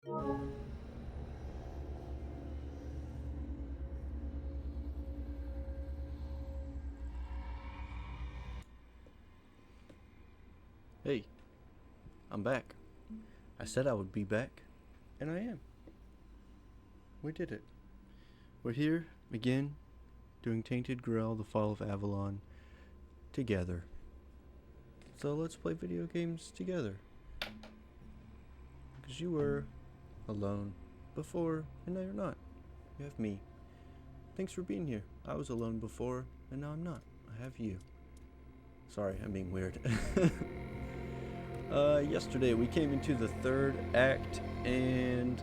Hey, I'm back. I said I would be back, and I am. We did it. We're here again, doing Tainted Grail, the Fall of Avalon, together. So let's play video games together. Because you were alone before, and now you're not. You have me. Thanks for being here. I was alone before, and now I'm not. I have you. Sorry, I'm being weird. Yesterday we came into the third act and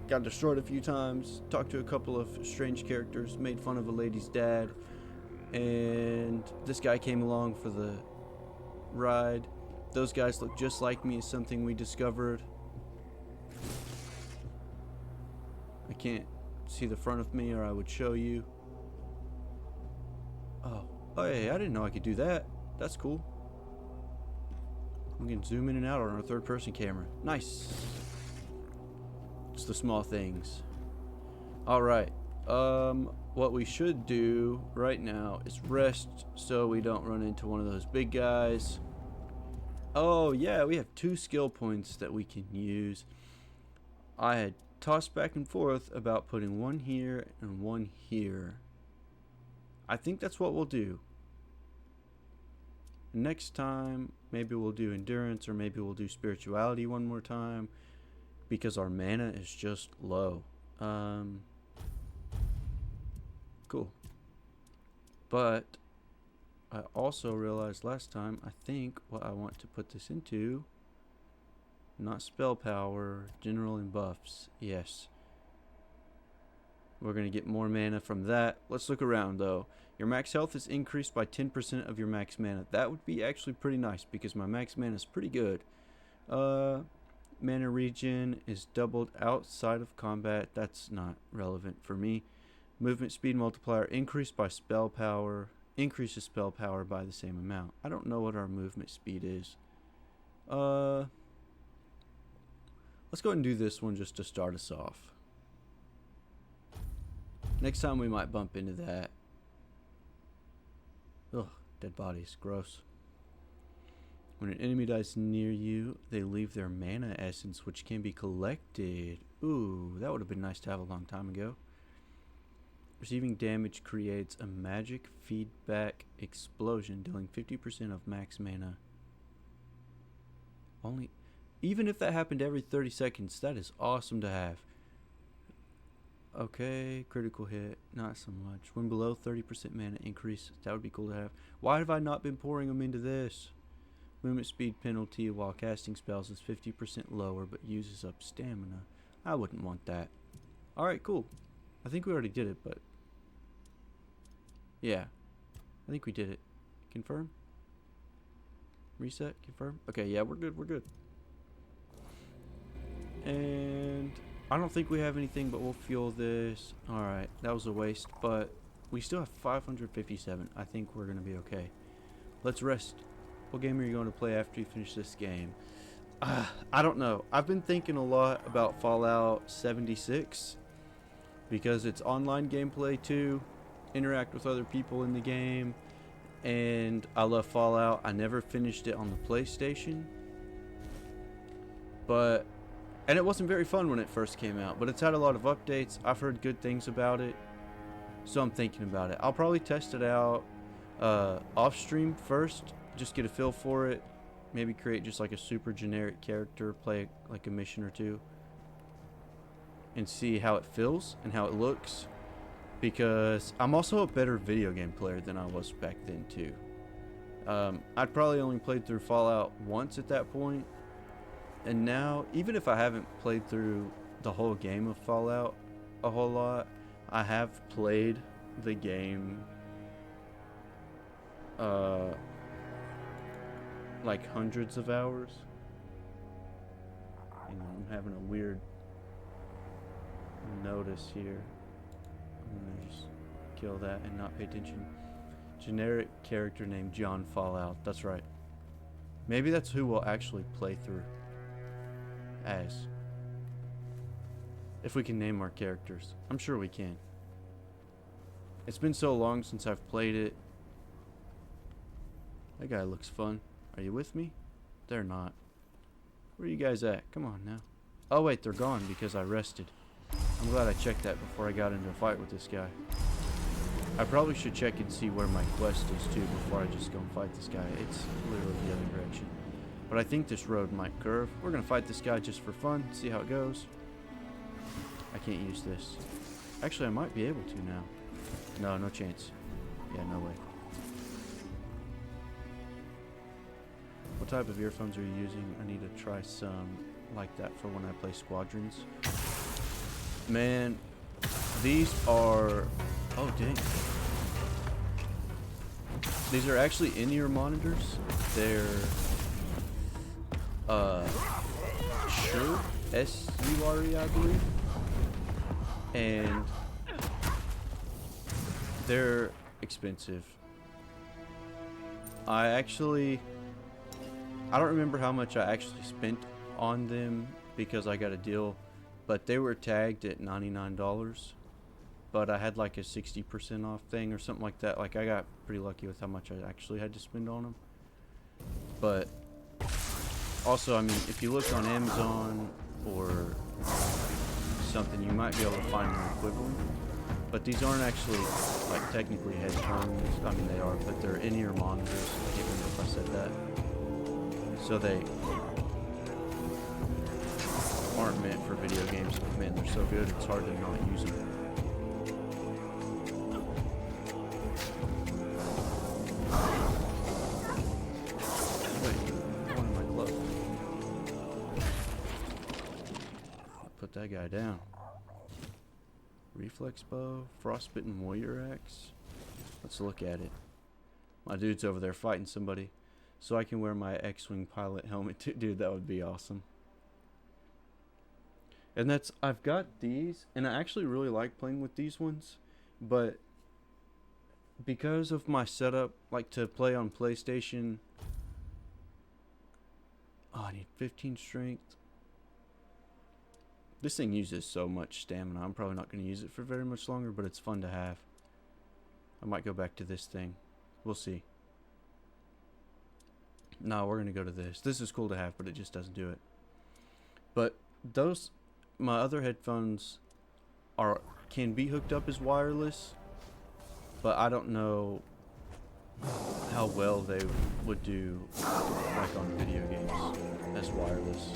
got destroyed a few times, talked to a couple of strange characters, made fun of a lady's dad, and this guy came along for the ride. Those guys look just like me, is something we discovered. I can't see the front of me or I would show you. Oh, hey, I didn't know I could do that. That's cool. We can zoom in and out on our third person camera. Nice. It's the small things. Alright. What we should do right now is rest so we don't run into one of those big guys. Oh yeah, we have 2 skill points that we can use. I had tossed back and forth about putting one here and one here. I think that's what we'll do. Next time, maybe we'll do endurance, or maybe we'll do spirituality one more time, because our mana is just low. Cool. But I also realized last time, I think what I want to put this into, not spell power, general and buffs. Yes. We're going to get more mana from that. Let's look around though. Your max health is increased by 10% of your max mana. That would be actually pretty nice because my max mana is pretty good. Mana regen is doubled outside of combat. That's not relevant for me. Movement speed multiplier increased by spell power. Increases spell power by the same amount. I don't know what our movement speed is. Let's go ahead and do this one just to start us off. Next time we might bump into that. Ugh, dead bodies, gross. When an enemy dies near you, they leave their mana essence, which can be collected. Ooh, that would have been nice to have a long time ago. Receiving damage creates a magic feedback explosion, dealing 50% of max mana. Even if that happened every 30 seconds, that is awesome to have. Okay, critical hit, not so much. When below 30% mana increase, that would be cool to have. Why have I not been pouring them into this? Movement speed penalty while casting spells is 50% lower, but uses up stamina. I wouldn't want that. Alright, cool. I think we already did it, but... yeah. I think we did it. Confirm? Reset? Confirm? Okay, yeah, we're good, we're good. And... I don't think we have anything, but we'll fuel this. Alright, that was a waste, but we still have 557. I think we're going to be okay. Let's rest. What game are you going to play after you finish this game? I don't know. I've been thinking a lot about Fallout 76 because it's online gameplay too. Interact with other people in the game. And I love Fallout. I never finished it on the PlayStation. And it wasn't very fun when it first came out, but it's had a lot of updates. I've heard good things about it, so I'm thinking about it. I'll probably test it out off stream first, just get a feel for it. Maybe create just like a super generic character, play like a mission or two, and see how it feels and how it looks. Because I'm also a better video game player than I was back then too. I'd probably only played through Fallout once at that point. And now, even if I haven't played through the whole game of Fallout a whole lot, I have played the game like hundreds of hours. Hang on, I'm having a weird notice here. I'm gonna just kill that and not pay attention. Generic character named John Fallout. That's right. Maybe that's who we'll actually play through as. If we can name our characters. I'm sure we can. It's been so long since I've played it. That guy looks fun. Are you with me? They're not. Where are you guys at? Come on now. Oh wait, they're gone because I rested. I'm glad I checked that before I got into a fight with this guy. I probably should check and see where my quest is too before I just go and fight this guy. It's literally the other direction. But I think this road might curve. We're gonna fight this guy just for fun, see how it goes. I can't use this. Actually, I might be able to now. No, no chance. Yeah, no way. What type of earphones are you using? I need to try some like that for when I play Squadrons. Man, these are... Oh, dang. These are actually in-ear monitors. They're... Shure? S-U-R-E, I believe. And... they're expensive. I don't remember how much I actually spent on them because I got a deal, but they were tagged at $99. But I had like a 60% off thing or something like that. Like, I got pretty lucky with how much I actually had to spend on them. But also, I mean, if you look on Amazon or something, you might be able to find an equivalent. But these aren't actually, like, technically headphones. I mean, they are, but they're in-ear monitors. I can't remember if I said that. So they aren't meant for video games. Man, they're so good, it's hard to not use them. Wait, one in my glove. Put that guy down. Reflex bow, frostbitten warrior axe. Let's look at it. My dude's over there fighting somebody, so I can wear my X-Wing pilot helmet too. Dude, that would be awesome. And that's, I've got these, and I actually really like playing with these ones, but because of my setup, like to play on PlayStation, oh, I need 15 strength. This thing uses so much stamina. I'm probably not going to use it for very much longer, but it's fun to have. I might go back to this thing. We'll see. No, we're going to go to this. This is cool to have, but it just doesn't do it. But those, my other headphones can be hooked up as wireless, but I don't know how well they would do like on video games as wireless.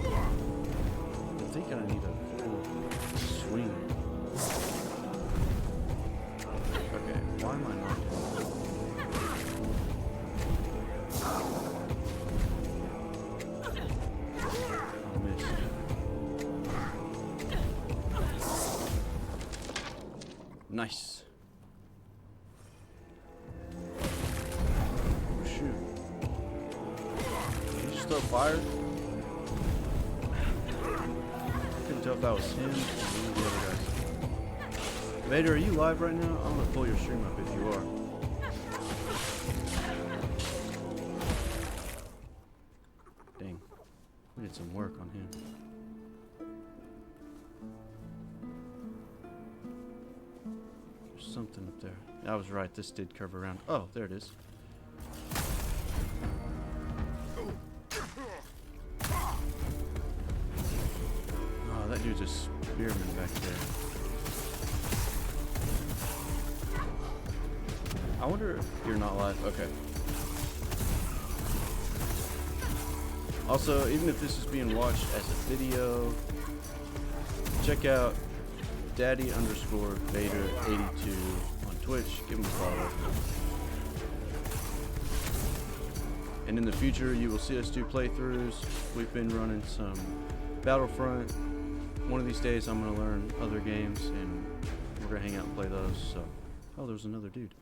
I think I need a full swing. Okay, why am I not doing that? I missed. Nice. Oh, shoot. Did you just throw fire? Tell if that was him or one of the other guys. Vader, are you live right now? I'm gonna pull your stream up if you are. Dang, we did some work on him. There's something up there. I was right, this did curve around. Oh, there it is. That dude's a spearman back there. I wonder if you're not live. Okay. Also, even if this is being watched as a video, check out daddy_Vader82 on Twitch. Give him a follow. And in the future, you will see us do playthroughs. We've been running some Battlefront. One of these days I'm going to learn other games and we're going to hang out and play those. So, oh, there's another dude.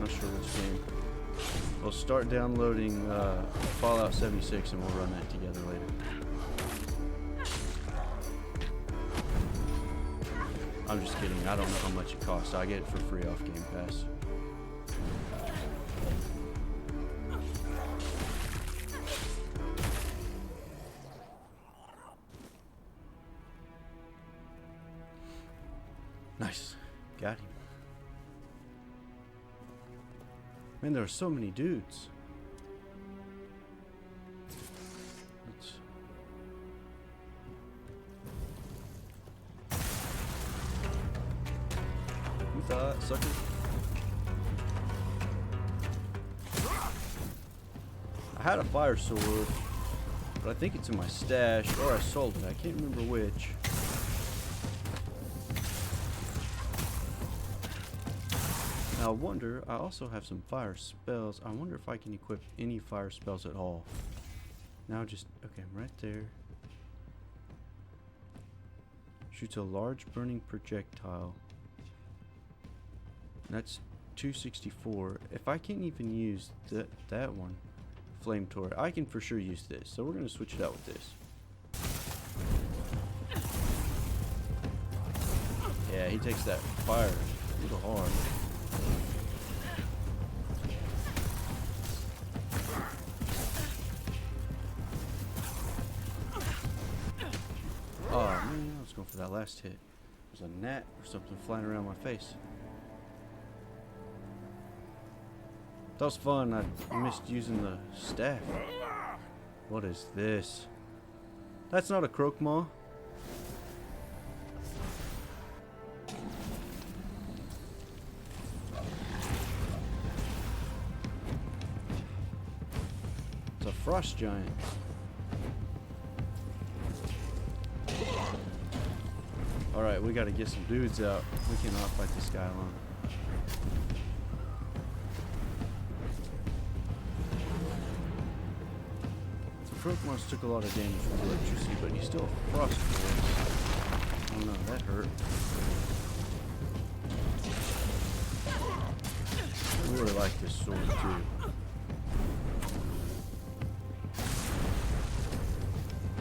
Not sure which game. We'll start downloading Fallout 76 and we'll run that together later. I'm just kidding. I don't know how much it costs. I get it for free off Game Pass. Man, there are so many dudes. Let's... You thought, sucker? I had a fire sword, but I think it's in my stash, or I sold it. I can't remember which. Now I wonder, I also have some fire spells. I wonder if I can equip any fire spells at all. Now just, okay, I'm right there. Shoots a large burning projectile. That's 264. If I can't even use that one, flame torrent, I can for sure use this. So we're gonna switch it out with this. Yeah, he takes that fire a little hard. Oh man, I was going for that last hit. There's a gnat or something flying around my face. That was fun. I missed using the staff. What is this? That's not a croque-maw. It's a frost giant. Alright, we gotta get some dudes out. We cannot fight this guy alone. Croque-maws took a lot of damage from electricity, but he's still a frost force. Oh no, that hurt. I really like this sword too.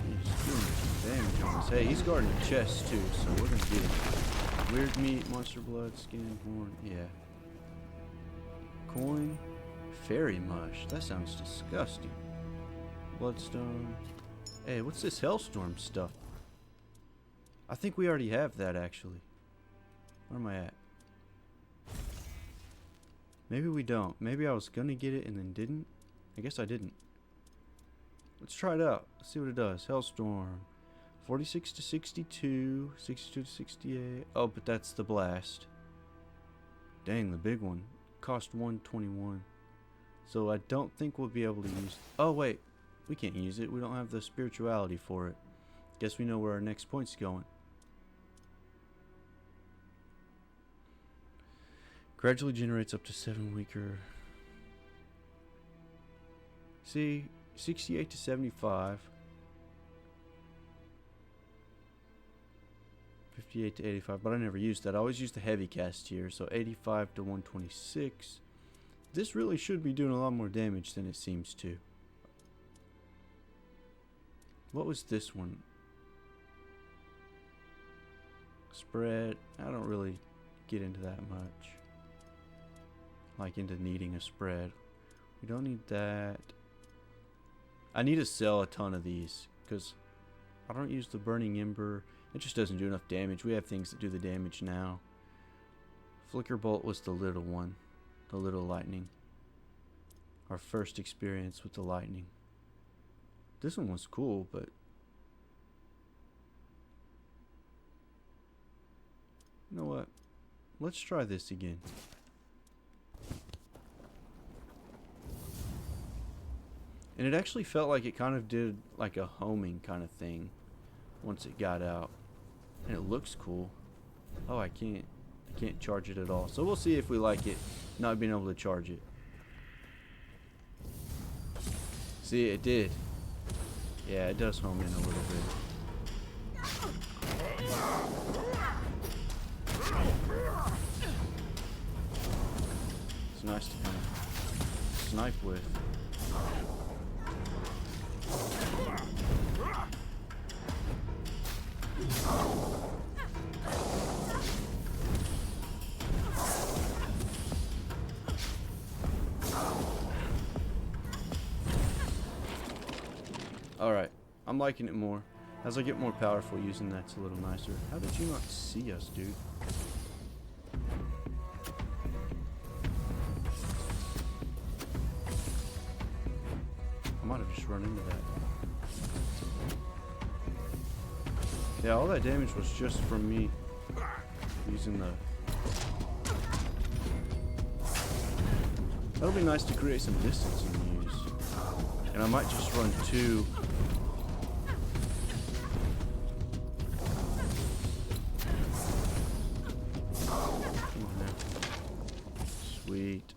He's doing some damage on us. Hey, he's guarding the chest too, so we're gonna get him. Weird meat, monster blood, skin, horn, yeah. Coin, fairy mush. That sounds disgusting. Bloodstone. Hey, what's this Hellstorm stuff? I think we already have that actually. Where am I at? Maybe we don't. Maybe I was gonna get it and then didn't. I guess I didn't. Let's try it out. Let's see what it does. Hellstorm. 46 to 62. 62 to 68. Oh, but that's the blast. Dang, the big one. Cost 121. So I don't think we'll be able to use... Oh, wait. We can't use it. We don't have the spirituality for it. Guess we know where our next point's going. Gradually generates up to 7 weaker. See, 68 to 75. 58 to 85, but I never used that. I always used the heavy cast here, so 85 to 126. This really should be doing a lot more damage than it seems to. What was this one? Spread. I don't really get into that much. Like into needing a spread. We don't need that. I need to sell a ton of these because I don't use the burning ember. It just doesn't do enough damage. We have things that do the damage now. Flicker bolt was the little one. The little lightning. Our first experience with the lightning. This one was cool, but you know what? Let's try this again. And it actually felt like it kind of did like a homing kind of thing once it got out. And it looks cool. Oh, I can't charge it at all. So we'll see if we like it, not being able to charge it. See, it did. Yeah, it does home in a little bit. It's nice to kind of snipe with. Alright, I'm liking it more. As I get more powerful using that's a little nicer. How did you not see us, dude? might have just run into that. Yeah, all that damage was just from me using the... That'll be nice to create some distance and use. And I might just run 2. Sweet.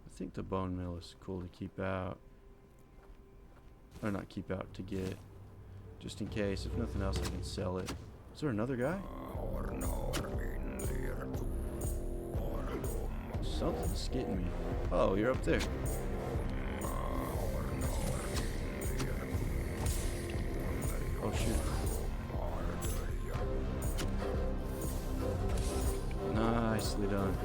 I think the bone meal is cool to keep out. Or not keep out, to get. Just in case. If nothing else, I can sell it. Is there another guy? Something's getting me. Oh, you're up there. Oh, shoot. Nicely done.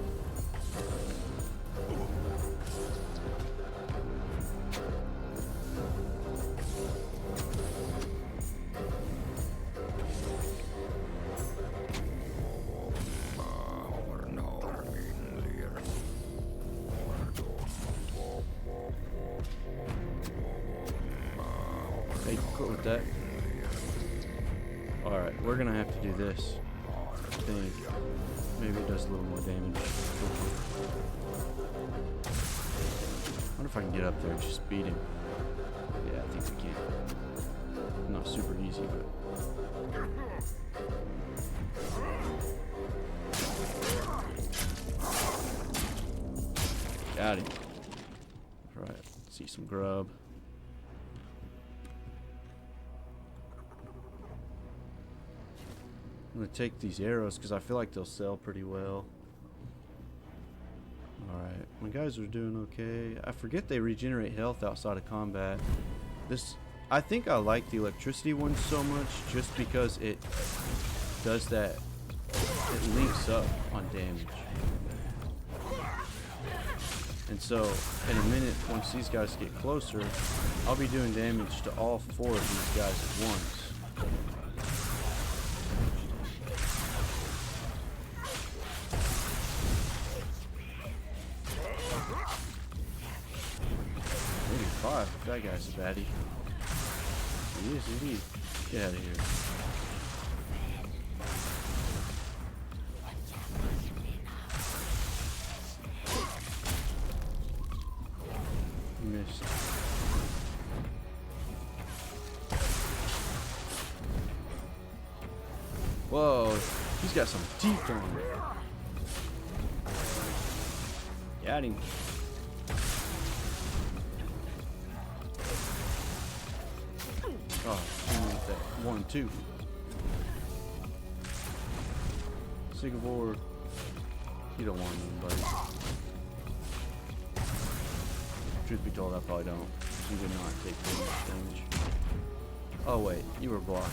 Hey, quit with that. Alright, we're gonna have to do this. I think. Maybe it does a little more damage. I wonder if I can get up there and just beat him. Yeah, I think we can. Not super easy, but... Got him. Alright, let's eat some grub. I'm gonna take these arrows because I feel like they'll sell pretty well. Alright, my guys are doing okay. I forget they regenerate health outside of combat. I think I like the electricity one so much just because it does that. It links up on damage. And so, in a minute, once these guys get closer, I'll be doing damage to all 4 of these guys at once. Maybe 5 if that guy's a baddie. He is indeed. Get out of here. Missed. Whoa, he's got some teeth on him. Got him. Oh, with that 1, 2. Sigavor, you don't want him, buddy. Truth be told, I probably don't. You did not take too much damage. Oh wait, you were blocking.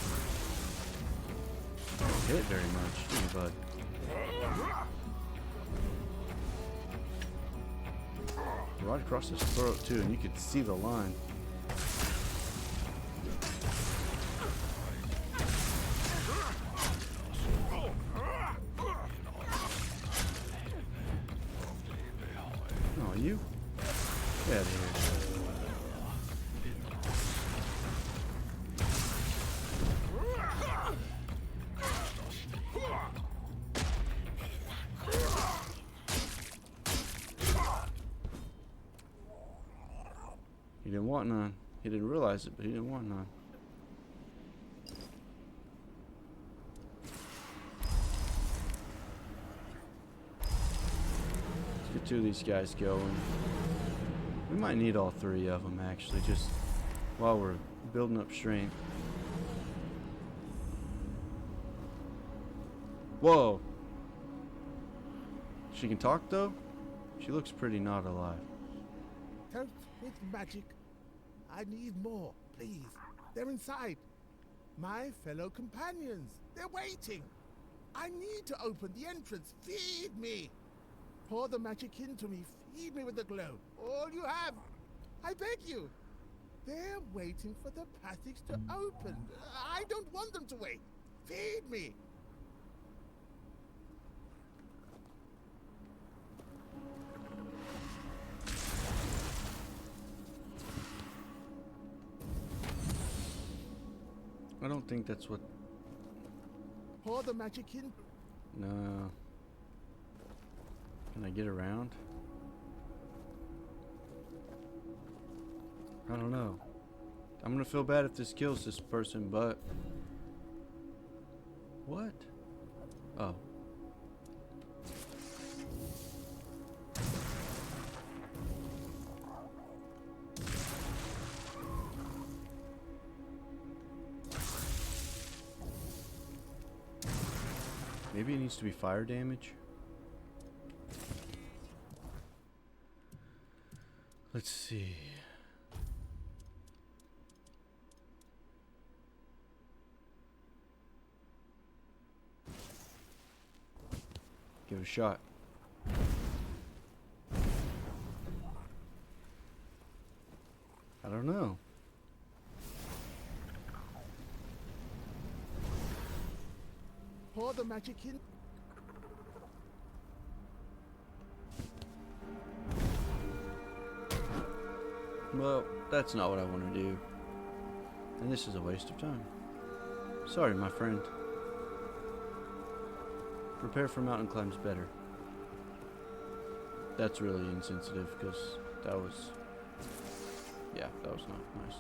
You don't hit very much, do you, bud? Right across his throat too, and you could see the line. Oh, you? Get out of here. He didn't want none. He didn't realize it, but he didn't want none. Let's get 2 of these guys going. We might need all 3 of them, actually, just while we're building up strength. Whoa! She can talk, though? She looks pretty not alive. Don't with magic. I need more, please. They're inside. My fellow companions. They're waiting. I need to open the entrance. Feed me. Pour the magic into me. Feed me with the glow. All you have. I beg you. They're waiting for the passage to open. I don't want them to wait. Feed me. I don't think that's what... Pour the magic in. No. Can I get around? I don't know. I'm gonna feel bad if this kills this person, but... What? Oh. Maybe it needs to be fire damage. Let's see. Give it a shot. I don't know. Pour the magic in. Well, that's not what I want to do. And this is a waste of time. Sorry, my friend. Prepare for mountain climbs better. That's really insensitive because that was... Yeah, that was not nice.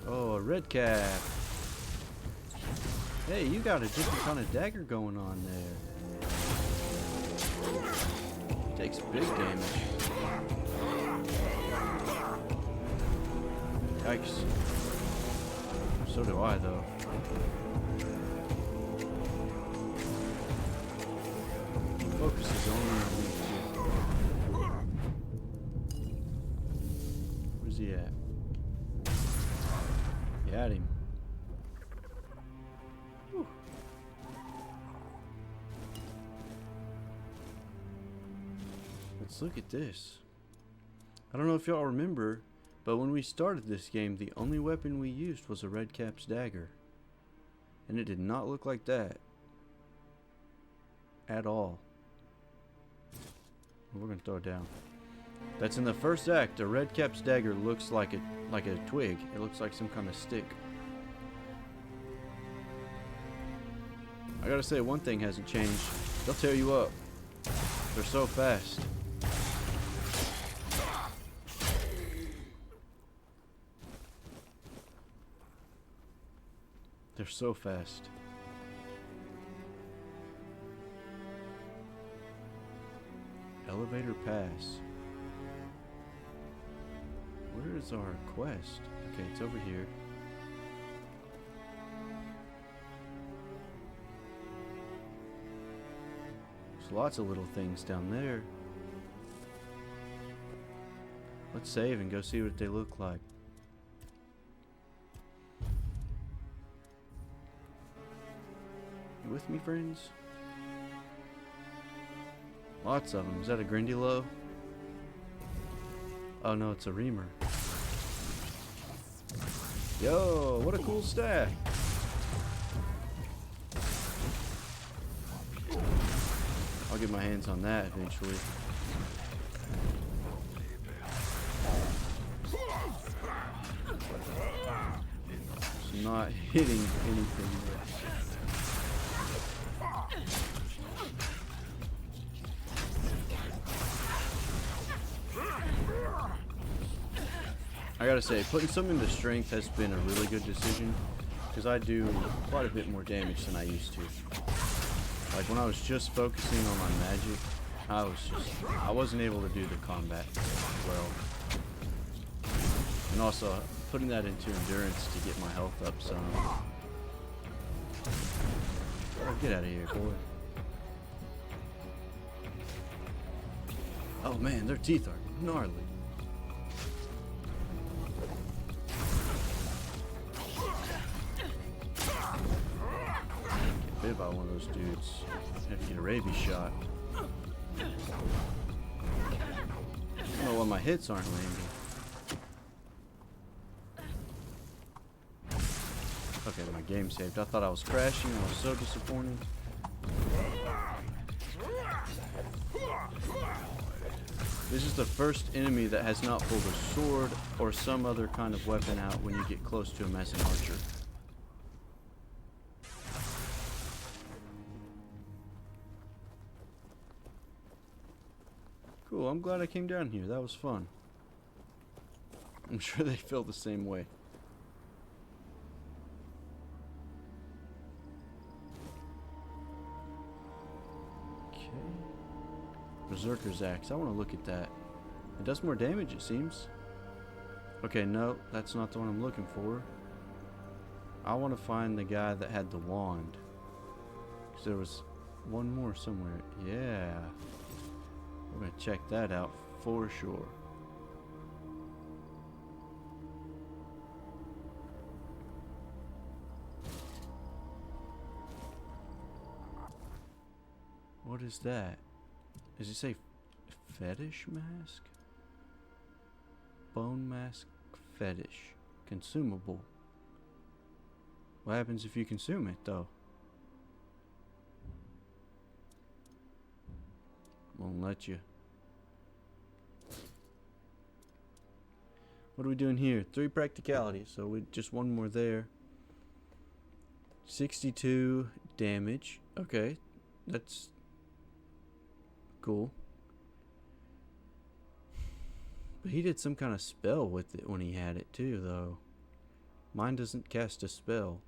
Oh, a red cap. Hey, you got a different kind of dagger going on there. Takes big damage. Yikes. So do I, though. Focus is only on me, too. Where's he at? You had him. Whew. Let's look at this. I don't know if y'all remember, but when we started this game, the only weapon we used was a red cap's dagger. And it did not look like that. At all. We're gonna throw it down. That's in the first act. A red cap's dagger looks like a twig. It looks like some kind of stick. I gotta say, one thing hasn't changed. They'll tear you up. They're so fast. They're so fast. Elevator pass. Where is our quest? Okay, it's over here. There's lots of little things down there. Let's save and go see what they look like. You with me, friends? Lots of them. Is that a Grindilo? Oh no, it's a Reamer. Yo, what a cool stack. I'll get my hands on that eventually. It's not hitting anything yet. I gotta say, putting some into strength has been a really good decision, because I do quite a bit more damage than I used to. Like when I was just focusing on my magic, I wasn't able to do the combat well. And also, putting that into endurance to get my health up some. Oh, get out of here, boy. Oh man, their teeth are gnarly. Bit by one of those dudes. Have to get a rabies shot. I don't know why my hits aren't landing. Okay, my game saved. I thought I was crashing. I was so disappointed. This is the first enemy that has not pulled a sword or some other kind of weapon out when you get close to him as an archer. Cool, I'm glad I came down here. That was fun. I'm sure they feel the same way. Okay. Berserker's Axe. I want to look at that. It does more damage, it seems. Okay, no, that's not the one I'm looking for. I want to find the guy that had the wand. Because there was one more somewhere. Yeah. We're going to check that out for sure. What is that? Does it say fetish mask? Bone mask fetish. Consumable. What happens if you consume it though? Won't let you. What are we doing here? 3 practicality, so we just one more there. 62 damage. Okay, that's cool. But he did some kind of spell with it when he had it too, though. Mine doesn't cast a spell.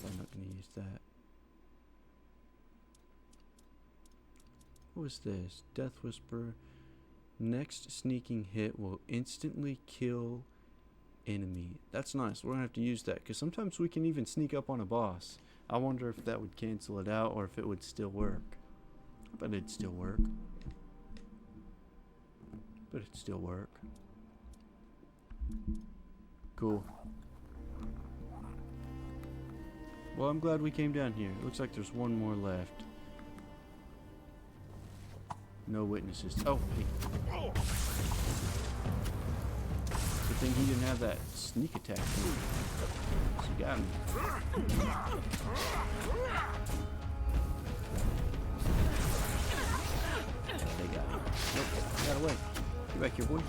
I'm not going to use that. What was this? Death Whisper. Next sneaking hit will instantly kill enemy. That's nice. We're going to have to use that because sometimes we can even sneak up on a boss. I wonder if that would cancel it out or if it would still work. I bet it'd still work. But it'd still work. Cool. Well, I'm glad we came down here. It looks like there's one more left. No witnesses. Oh, hey. Good thing he didn't have that sneak attack move. So he got me. They got me. Nope, he got away. Get back here, boy.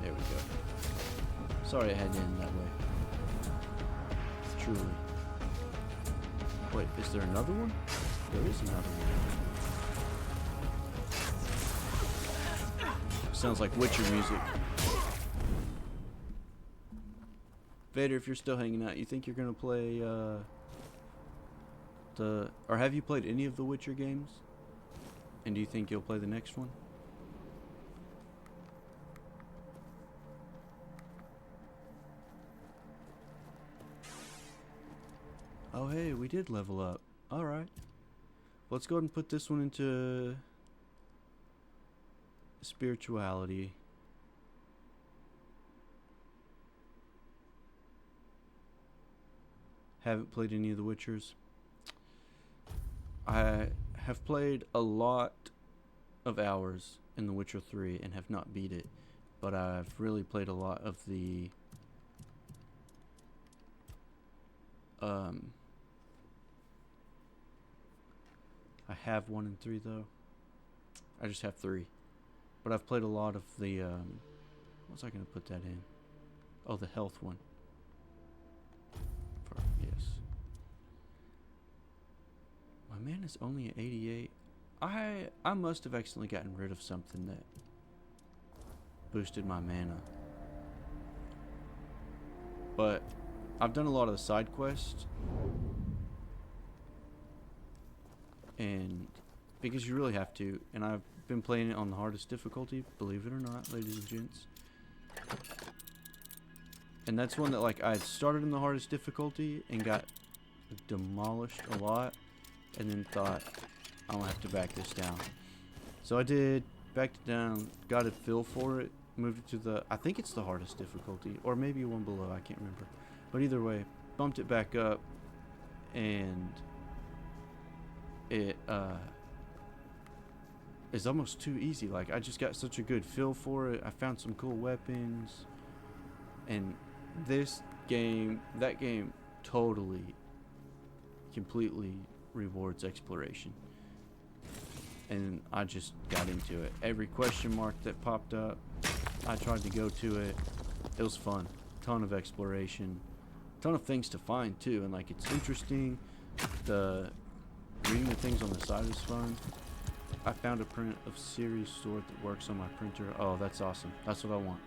There we go. Sorry I had to end that way. Truly. Wait, is there another one? There is another one. Sounds like Witcher music. Vader, if you're still hanging out, you think you're gonna play or have you played any of the Witcher games? And do you think you'll play the next one? Oh hey, we did level up. Alright. Let's go ahead and put this one into spirituality. Haven't played any of the Witchers. I have played a lot of hours in The Witcher 3 and have not beat it. But I've really played a lot of the I have 1 and 3 though. I just have 3. But I've played a lot of the what was I gonna put that in? Oh, the health one. Yes. My mana's only at 88. I must have accidentally gotten rid of something that boosted my mana. But I've done a lot of the side quests. And because you really have to, and I've been playing it on the hardest difficulty, believe it or not, ladies and gents. And that's one that, like, I started in the hardest difficulty and got demolished a lot, and then thought, I'm gonna have to back this down. So I did, backed it down, got a feel for it, moved it to the, I think it's the hardest difficulty, or maybe one below, I can't remember. But either way, bumped it back up, and it is almost too easy. Like, I just got such a good feel for it. I found some cool weapons, and this game, that game totally, completely rewards exploration. And I just got into it. Every question mark that popped up, I tried to go to it. It was fun. Ton of exploration, ton of things to find too, and like, it's interesting. The reading the things on the side is fun. I found a print of series sword that works on my printer. Oh, that's awesome. That's what I want.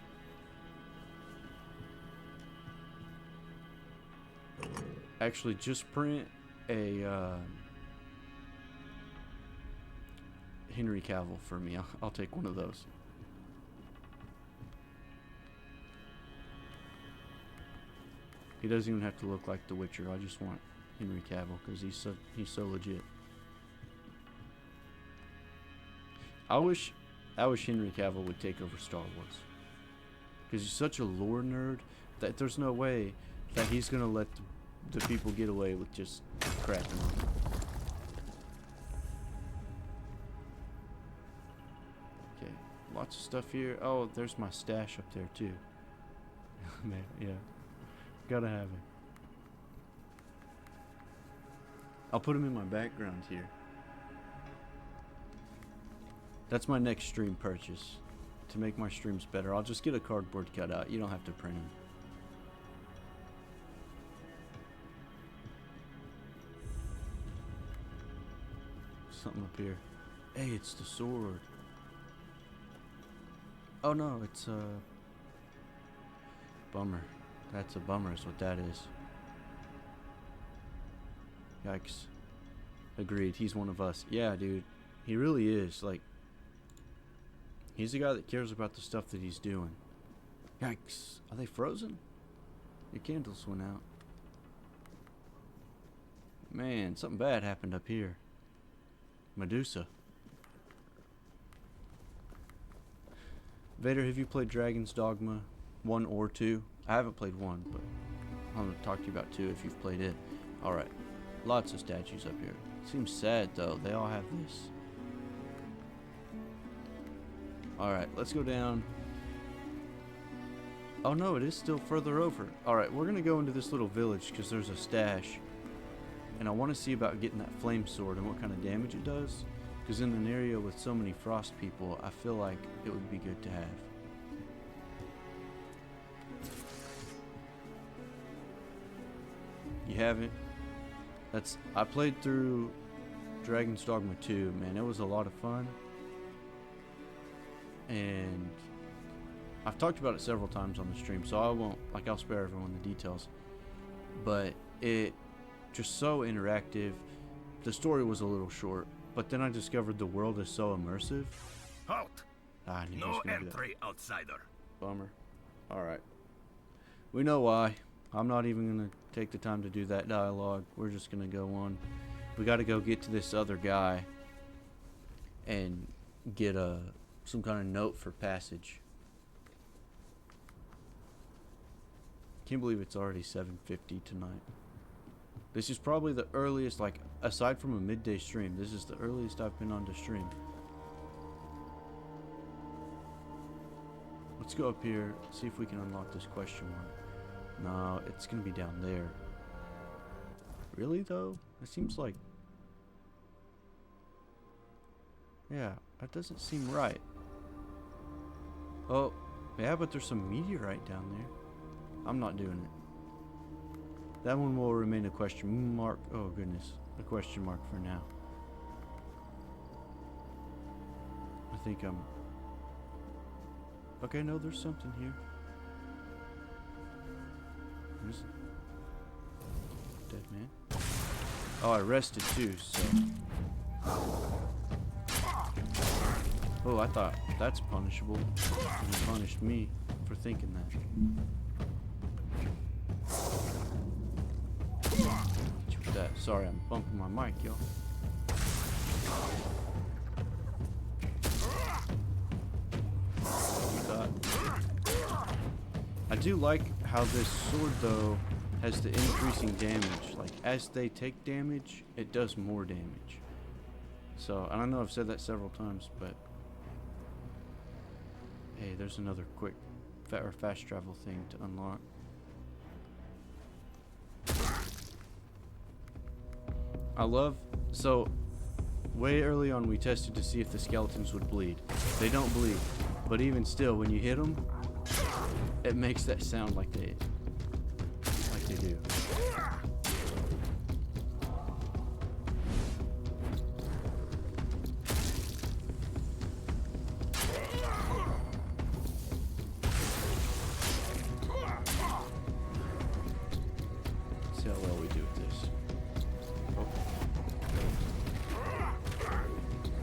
Actually, just print a Henry Cavill for me. I'll take one of those. He doesn't even have to look like The Witcher. I just want Henry Cavill because he's so legit. I wish Henry Cavill would take over Star Wars because he's such a lore nerd that there's no way that he's gonna let the people get away with just crapping on him. Okay, lots of stuff here. Oh, there's my stash up there too. Man, yeah, gotta have it. I'll put him in my background here. That's my next stream purchase. To make my streams better, I'll just get a cardboard cutout. You don't have to print them. Something up here. Hey, it's the sword. Oh no, it's a bummer. That's a bummer is what that is. Yikes. Agreed, he's one of us. Yeah, dude. He really is. Like, he's the guy that cares about the stuff that he's doing. Yikes. Are they frozen? Your candles went out. Man, something bad happened up here. Medusa. Vader, have you played Dragon's Dogma 1 or 2? I haven't played 1, but I'm going to talk to you about 2 if you've played it. Alright. Lots of statues up here. Seems sad, though. They all have this. Alright, let's go down. Oh no, it is still further over. Alright, we're going to go into this little village because there's a stash. And I want to see about getting that flame sword and what kind of damage it does. Because in an area with so many frost people, I feel like it would be good to have. You haven't? I played through Dragon's Dogma 2, man. It was a lot of fun. And I've talked about it several times on the stream, so I'll spare everyone the details. But it just so interactive. The story was a little short, but then I discovered the world is so immersive. Halt! I knew it No was gonna be that. entry, outsider. Bummer. Alright. We know why. I'm not even going to take the time to do that dialogue. We're just going to go on. We got to go get to this other guy and get some kind of note for passage. Can't believe it's already 7:50 tonight. This is probably the earliest, like, aside from a midday stream, this is the earliest I've been on to stream. Let's go up here, see if we can unlock this question mark. No, it's gonna be down there. Really, though? It seems like... Yeah, that doesn't seem right. Oh, yeah, but there's some meteorite down there. I'm not doing it. That one will remain a question mark. Oh, goodness. A question mark for now. I think I'm... Okay, no, there's something here. There's a dead man. Oh, I rested too, so... Oh, I thought that's punishable. And he punished me for thinking that. Hit you with that. Sorry, I'm bumping my mic, y'all. I do like how this sword, though, has the increasing damage. Like, as they take damage, it does more damage. So, and I know I've said that several times, but... Hey, there's another quick or fast travel thing to unlock. I love... So, way early on we tested to see if the skeletons would bleed. They don't bleed. But even still, when you hit them, it makes that sound like they do.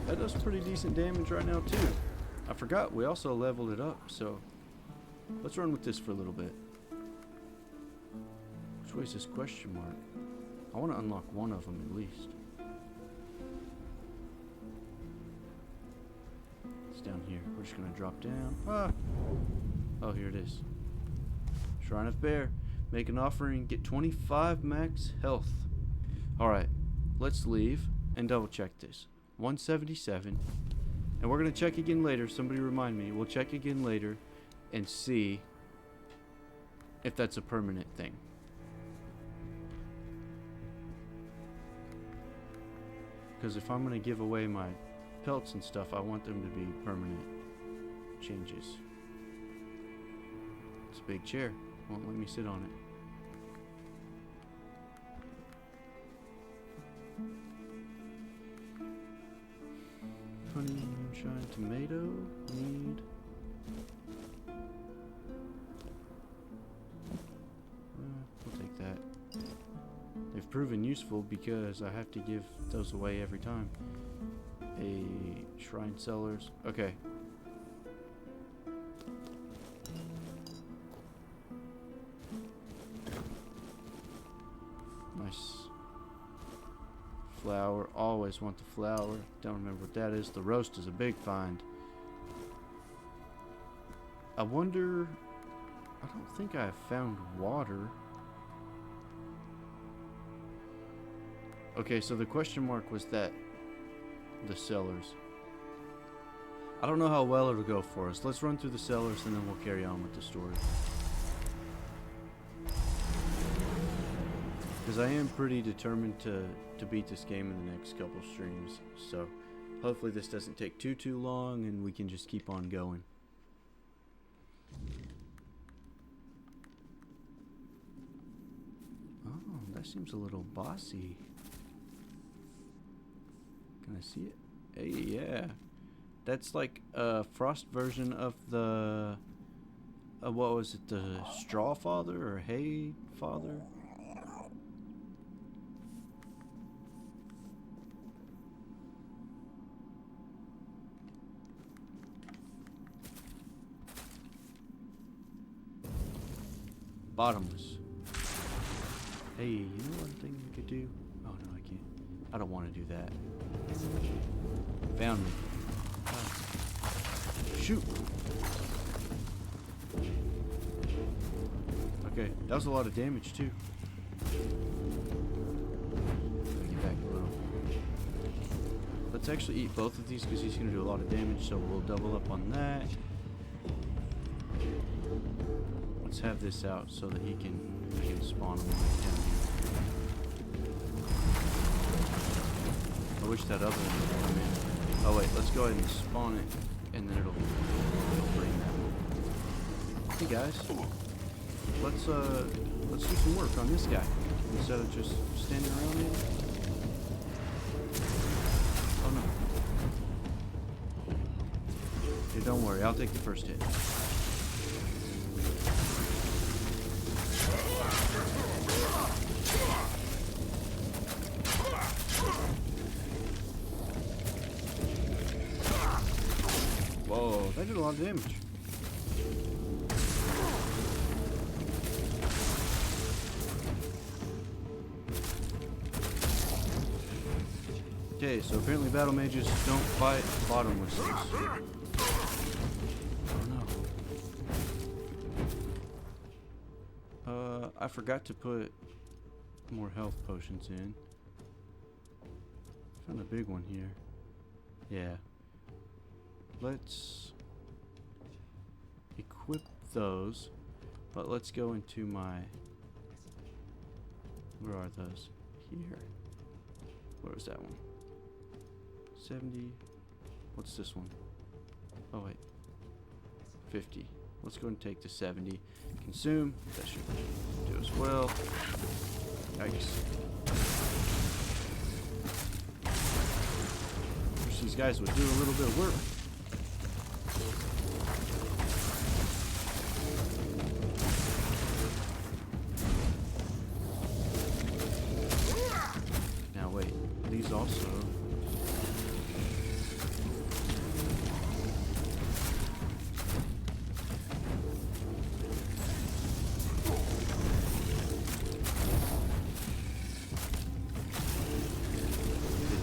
That does pretty decent damage right now too. I forgot we also leveled it up, so let's run with this for a little bit. Which way is this question mark? I want to unlock one of them at least. It's down here. We're just going to drop down. Ah! Oh, here it is. Shrine of Bear. Make an offering, get 25 max health. Alright, let's leave and double check this. 177. And we're going to check again later. Somebody remind me. We'll check again later and see if that's a permanent thing. Because if I'm going to give away my pelts and stuff, I want them to be permanent changes. It's a big chair. Won't let me sit on it. Honey, moonshine, tomato, need. We'll take that. They've proven useful because I have to give those away every time. A shrine cellars. Okay. Nice. Flour. Always want the flour. Don't remember what that is. The roast is a big find. I wonder... I don't think I found water. Okay, so the question mark was that the cellars. I don't know how well it'll go for us. Let's run through the cellars and then we'll carry on with the story. Because I am pretty determined to beat this game in the next couple streams. So hopefully this doesn't take too long and we can just keep on going. Oh, that seems a little bossy. Can I see it? Hey, yeah. That's like a frost version of the... what was it? The Straw Father or Hay Father? Bottomless. Hey, you know one thing we could do? Oh no, I can't. I don't want to do that. Found me. Ah. Shoot! Okay, that was a lot of damage too. Let me get back a little. Let's actually eat both of these because he's going to do a lot of damage, so we'll double up on that. Let's have this out so that we can spawn him right down here. I wish that other one would come in. Oh wait, let's go ahead and spawn it, and then it'll bring that one. Hey guys, let's do some work on this guy instead of just standing around here. Oh no. Hey, don't worry, I'll take the first hit. Whoa, that did a lot of damage. Okay, so apparently battle mages don't fight bottomlesses. Oh no. I forgot to put more health potions in. Found a big one here. Yeah. Let's equip those, but let's go into my... Where are those? Here. Where was that one? 70. What's this one? Oh wait. 50. Let's go and take the 70. Consume. That should do as well. Yikes. Wish these guys would do a little bit of work. Now wait. These also...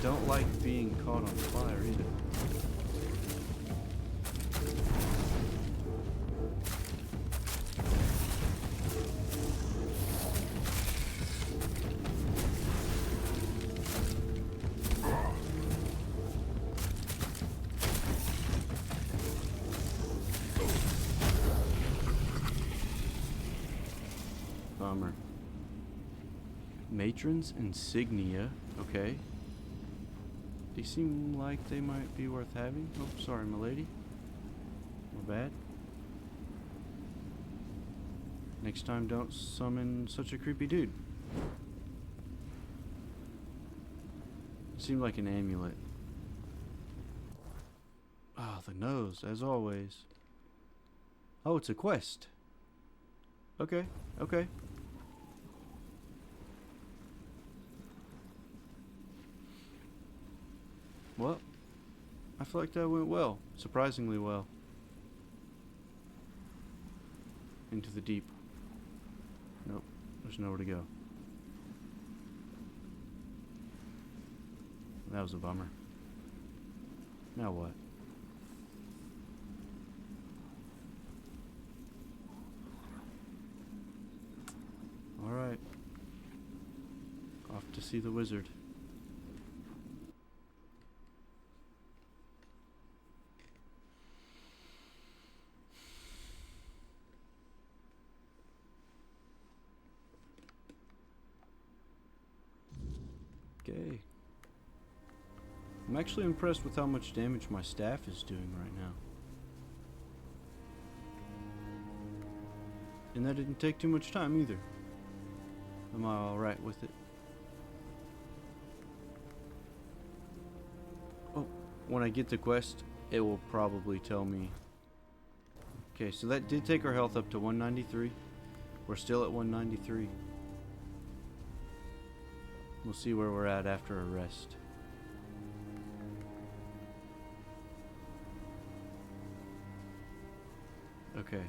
don't like being caught on fire either. Bummer. Matron's insignia. Okay. They seem like they might be worth having. Oh, sorry, milady. My bad. Next time, don't summon such a creepy dude. Seemed like an amulet. Ah, the nose, as always. Oh, it's a quest. Okay, okay. Well, I feel like that went well. Surprisingly well. Into the deep. Nope, there's nowhere to go. That was a bummer. Now what? Alright. Off to see the wizard. Okay. I'm actually impressed with how much damage my staff is doing right now. And that didn't take too much time either. Am I alright with it? Oh, when I get the quest, it will probably tell me. Okay, so that did take our health up to 193. We're still at 193. We'll see where we're at after a rest. Okay.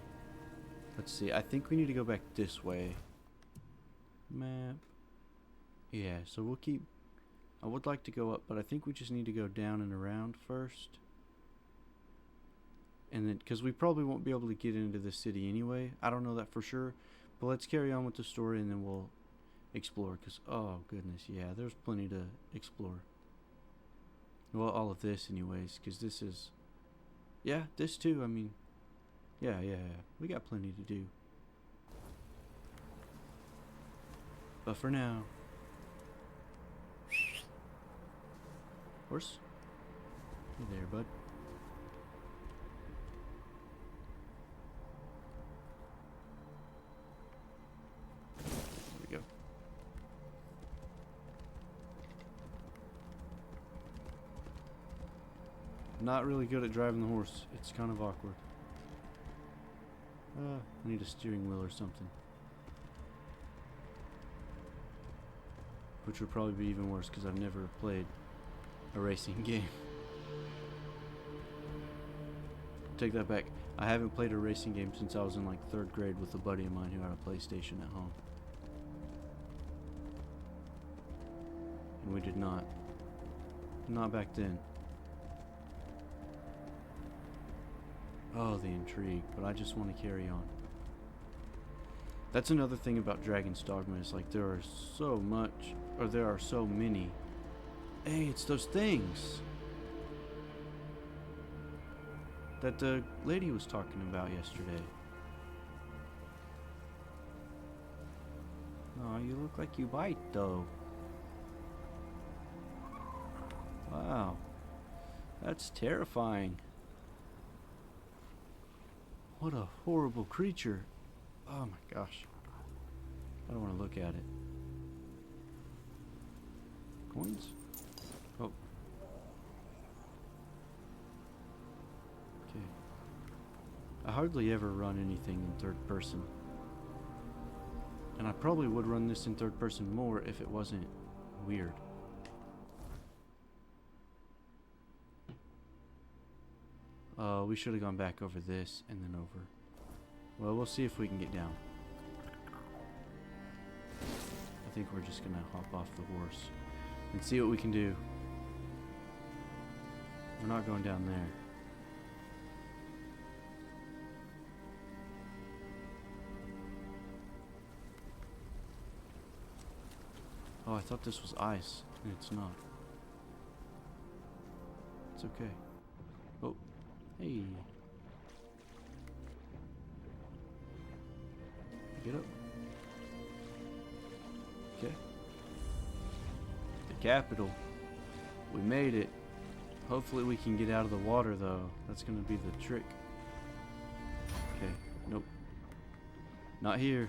Let's see. I think we need to go back this way. Map. Yeah, so we'll keep... I would like to go up, but I think we just need to go down and around first. And then, because we probably won't be able to get into the city anyway. I don't know that for sure. But let's carry on with the story and then we'll explore. Because, oh goodness, yeah, there's plenty to explore. Well, all of this anyways, because this is... Yeah, this too, I mean... Yeah. We got plenty to do. But for now... Horse? Hey there, bud. There we go. Not really good at driving the horse. It's kind of awkward. I need a steering wheel or something. Which would probably be even worse because I've never played a racing game. Take that back. I haven't played a racing game since I was in like 3rd grade with a buddy of mine who had a PlayStation at home. And we did not. Not back then. Oh, the intrigue, but I just want to carry on. That's another thing about Dragon's Dogma is like there are so much, or there are so many. Hey, it's those things that the lady was talking about yesterday. Oh, you look like you bite though. Wow, that's terrifying. What a horrible creature. Oh my gosh. I don't want to look at it. Coins? Oh. Okay. I hardly ever run anything in 3rd person. And I probably would run this in 3rd person more if it wasn't weird. We should have gone back over this and then over. Well, we'll see if we can get down. I think we're just gonna hop off the horse and see what we can do. We're not going down there. Oh, I thought this was ice, and it's not. It's okay. Oh, hey. Get up. Okay. The capital. We made it. Hopefully we can get out of the water, though. That's gonna be the trick. Okay. Nope. Not here.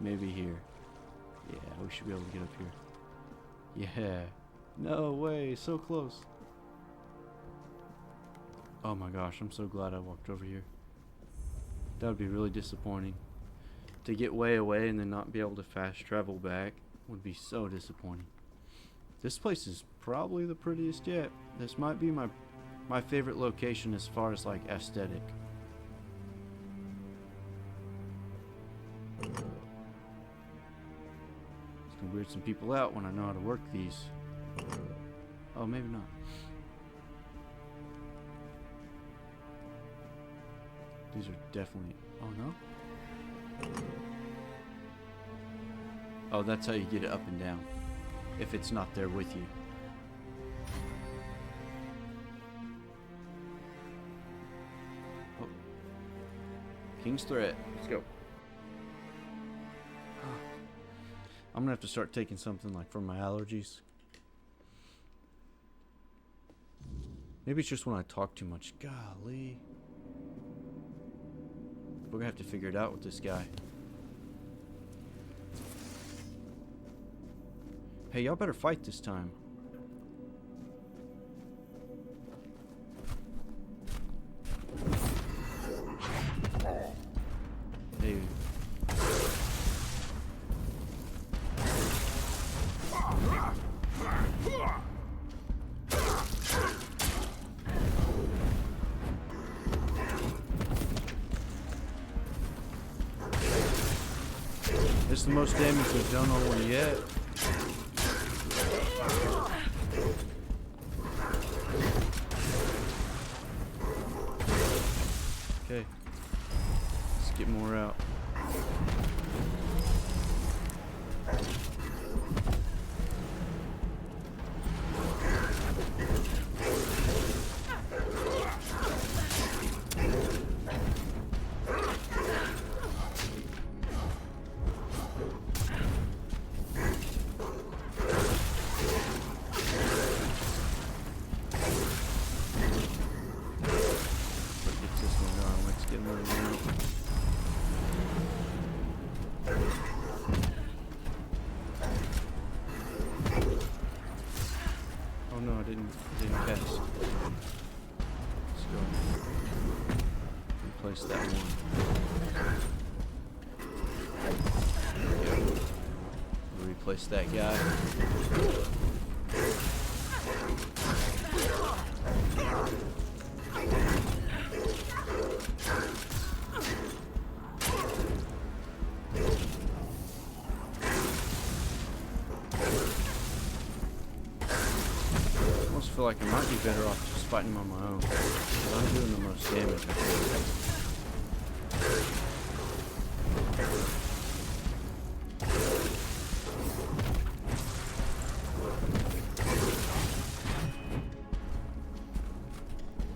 Maybe here. Yeah, we should be able to get up here. Yeah. No way. So close. Oh my gosh, I'm so glad I walked over here. That would be really disappointing. To get way away and then not be able to fast travel back would be so disappointing. This place is probably the prettiest yet. This might be my favorite location as far as like aesthetic. It's gonna weird some people out when I know how to work these. Oh, maybe not. These are definitely... Oh, no? Oh, that's how you get it up and down. If it's not there with you. Oh. King's Threat. Let's go. I'm gonna have to start taking something like for my allergies. Maybe it's just when I talk too much. Golly. We're gonna have to figure it out with this guy. Hey, y'all better fight this time. Hey. This is the most damage we've done on one yet. Okay. Let's get more out. Oh no, I didn't cast. Let's go. Replace that one. Yep. Replace that guy. I feel like I might be better off just fighting him on my own. I'm doing the most damage, I think.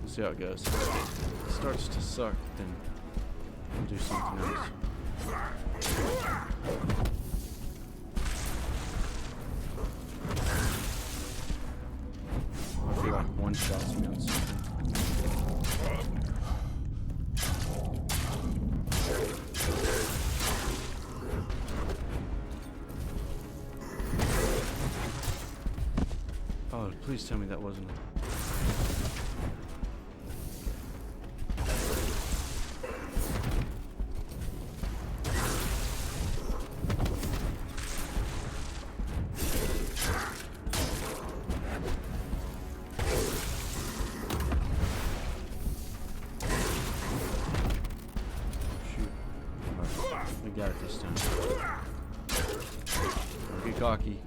We'll see how it goes. If it starts to suck, then I'll do something else. One shot's me on something. Oh, please tell me that wasn't it. Got it this time. Don't get cocky.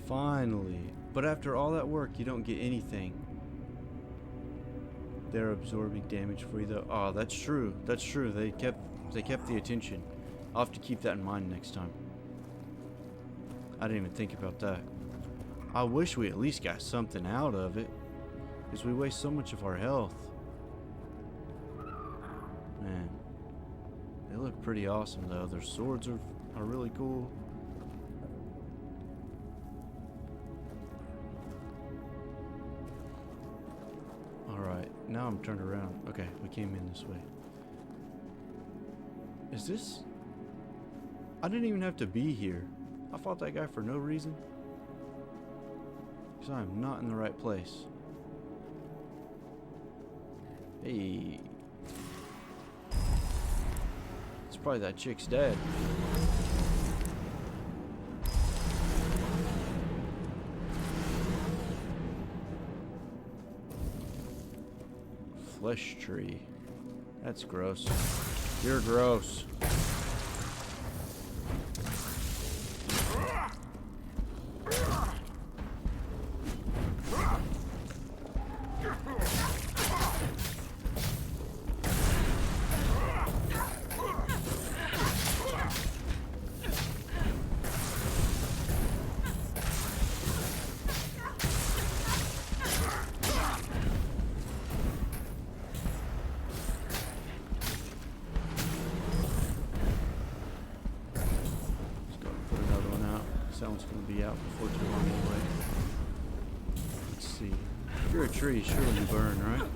Finally. But after all that work, you don't get anything. They're absorbing damage for you though. Oh, that's true. That's true. They kept the attention. I'll have to keep that in mind next time. I didn't even think about that. I wish we at least got something out of it, because we waste so much of our health. Man, they look pretty awesome though. Their swords are really cool. Alright, now I'm turned around. Okay, we came in this way. Is this... I didn't even have to be here. I fought that guy for no reason. Because I'm not in the right place. Hey. It's probably that chick's dad. Flesh tree. That's gross. You're gross. That one's going to be out before too long anyway. Let's see. If you're a tree, surely you burn, right?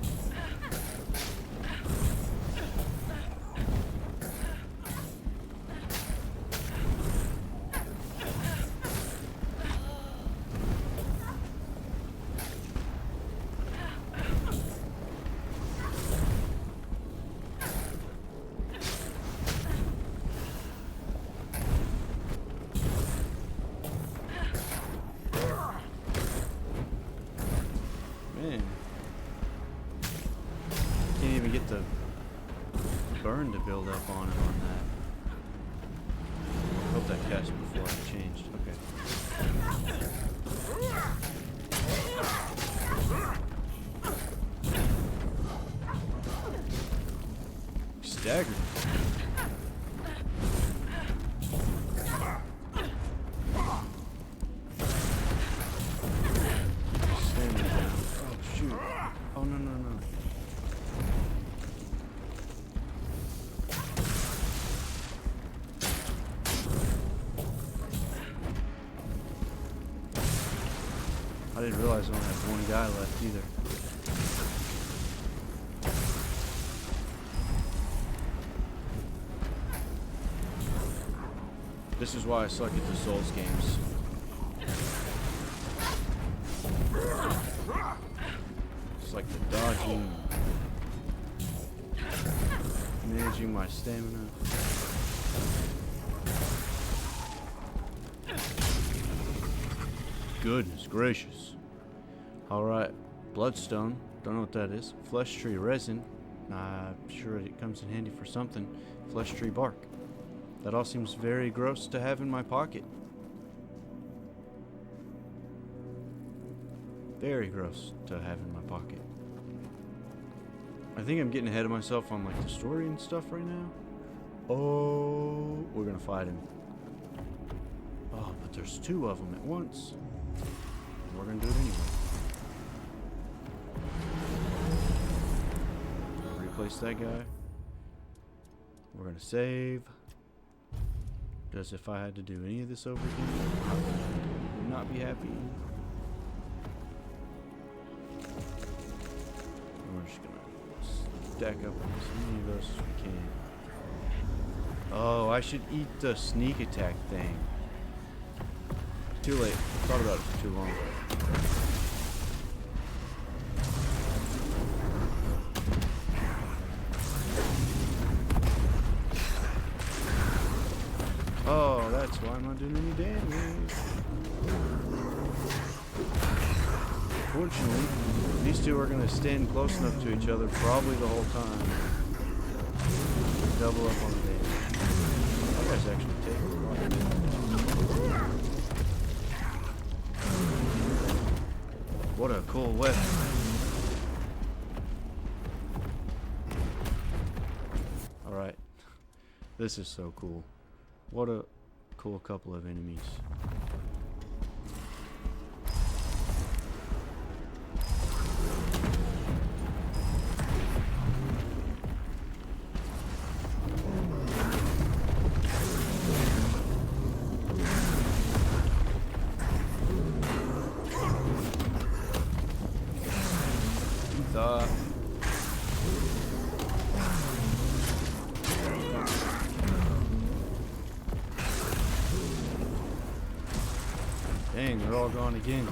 Can't even get the burn to build up on it on that. I hope that cast before I changed. Okay. Staggered. Standing down. Oh shoot. Oh no no no. I didn't realize I only had one guy left either. This is why I suck at the Souls games. It's like the dodging, managing my stamina. Goodness gracious. Alright, bloodstone. Don't know what that is. Flesh tree resin. I'm sure it comes in handy for something. Flesh tree bark. That all seems very gross to have in my pocket. Very gross to have in my pocket. I think I'm getting ahead of myself on like the story and stuff right now. Oh, we're gonna fight him. Oh, but there's two of them at once. We're gonna do it anyway. Replace that guy. We're gonna save. Because if I had to do any of this over again, I would not be happy. And we're just gonna stack up as many of those as we can. Oh, I should eat the sneak attack thing. Too late. Thought about it for too long. Oh, that's why I'm not doing any damage. Fortunately, these two are going to stand close enough to each other probably the whole time. Double up on the is actually taking quite a bit. What a cool weapon. Alright. This is so cool. What a cool couple of enemies. Dang, they're all gone again.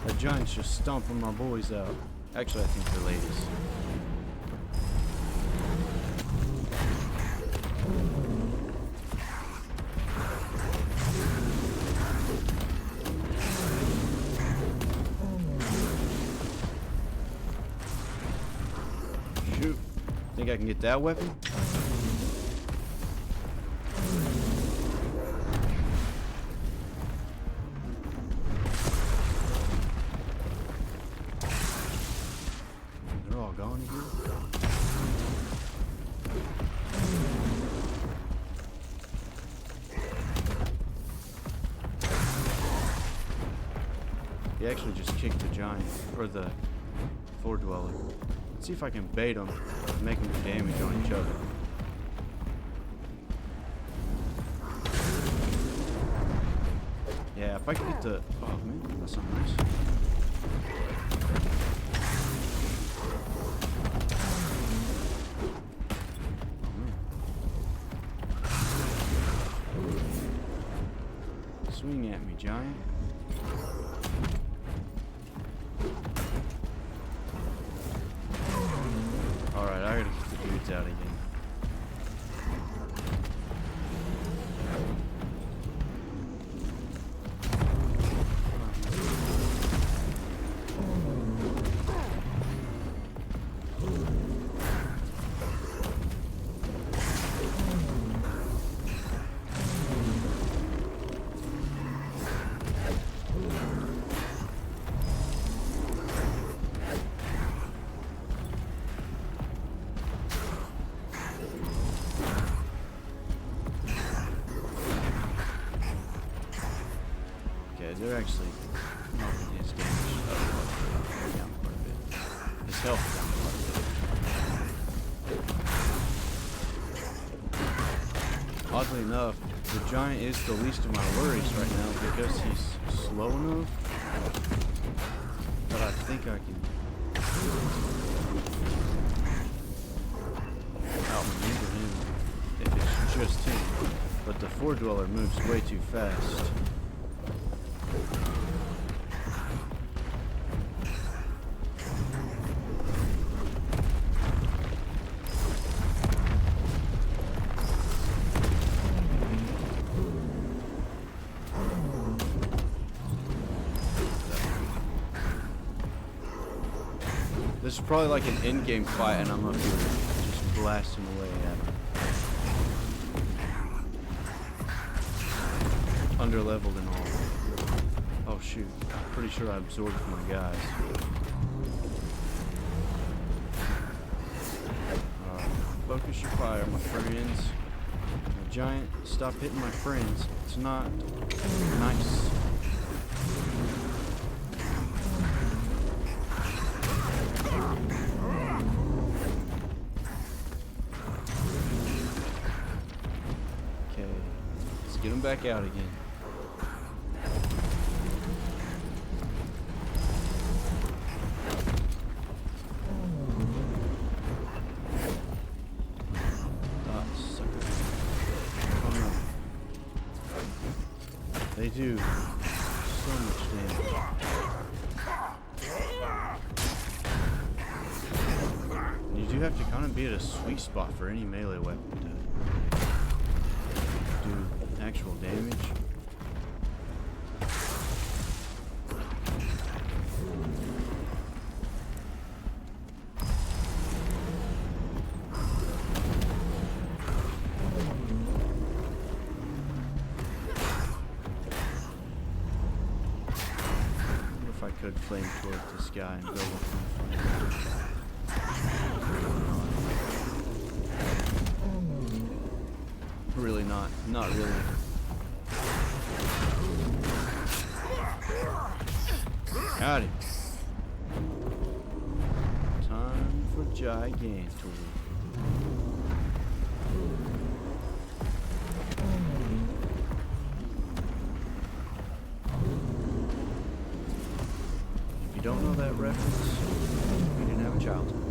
That giant's just stomping my boys out. Actually, I think they're ladies. Shoot. Think I can get that weapon? They're all gone again. He actually just kicked the giant, or the floor dweller. Let's see if I can bait them and make them do damage on each other. Yeah, if I could get the... Oh man, that's not nice. Swing at me, giant. Alright, I gotta get the dudes out again. They're actually knocking his damage down quite a bit. His health down quite a bit. Oddly enough, the giant is the least of my worries right now because he's slow enough. But I think I can outmaneuver him if it's just him. But the floor dweller moves way too fast. This is probably like an in-game fight, and I'm up here just blasting away at him. Underleveled and all. Oh shoot, I'm pretty sure I absorbed my guys. Focus your fire, my friends. The giant, stop hitting my friends. It's not nice. Okay, let's get them back out again. They do so much damage. And you do have to kind of be at a sweet spot for any melee weapon to do actual damage. would flame toward the sky and go with the really not really. Got it. Time for Gigantor. If you don't know that reference, you didn't have a childhood.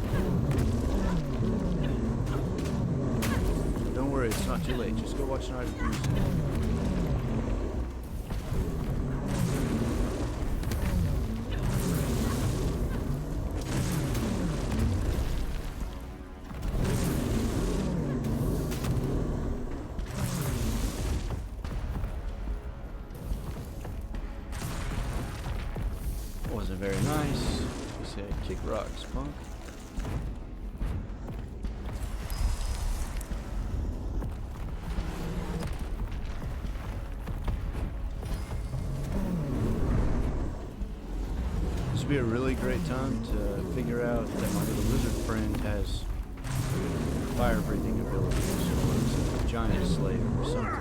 Don't worry, it's not too late. Just go watch Night at the Museum. Wasn't very nice. He said, kick rocks, punk. This would be a really great time to figure out that my little lizard friend has fire-breathing abilities, or it's a giant slayer or something.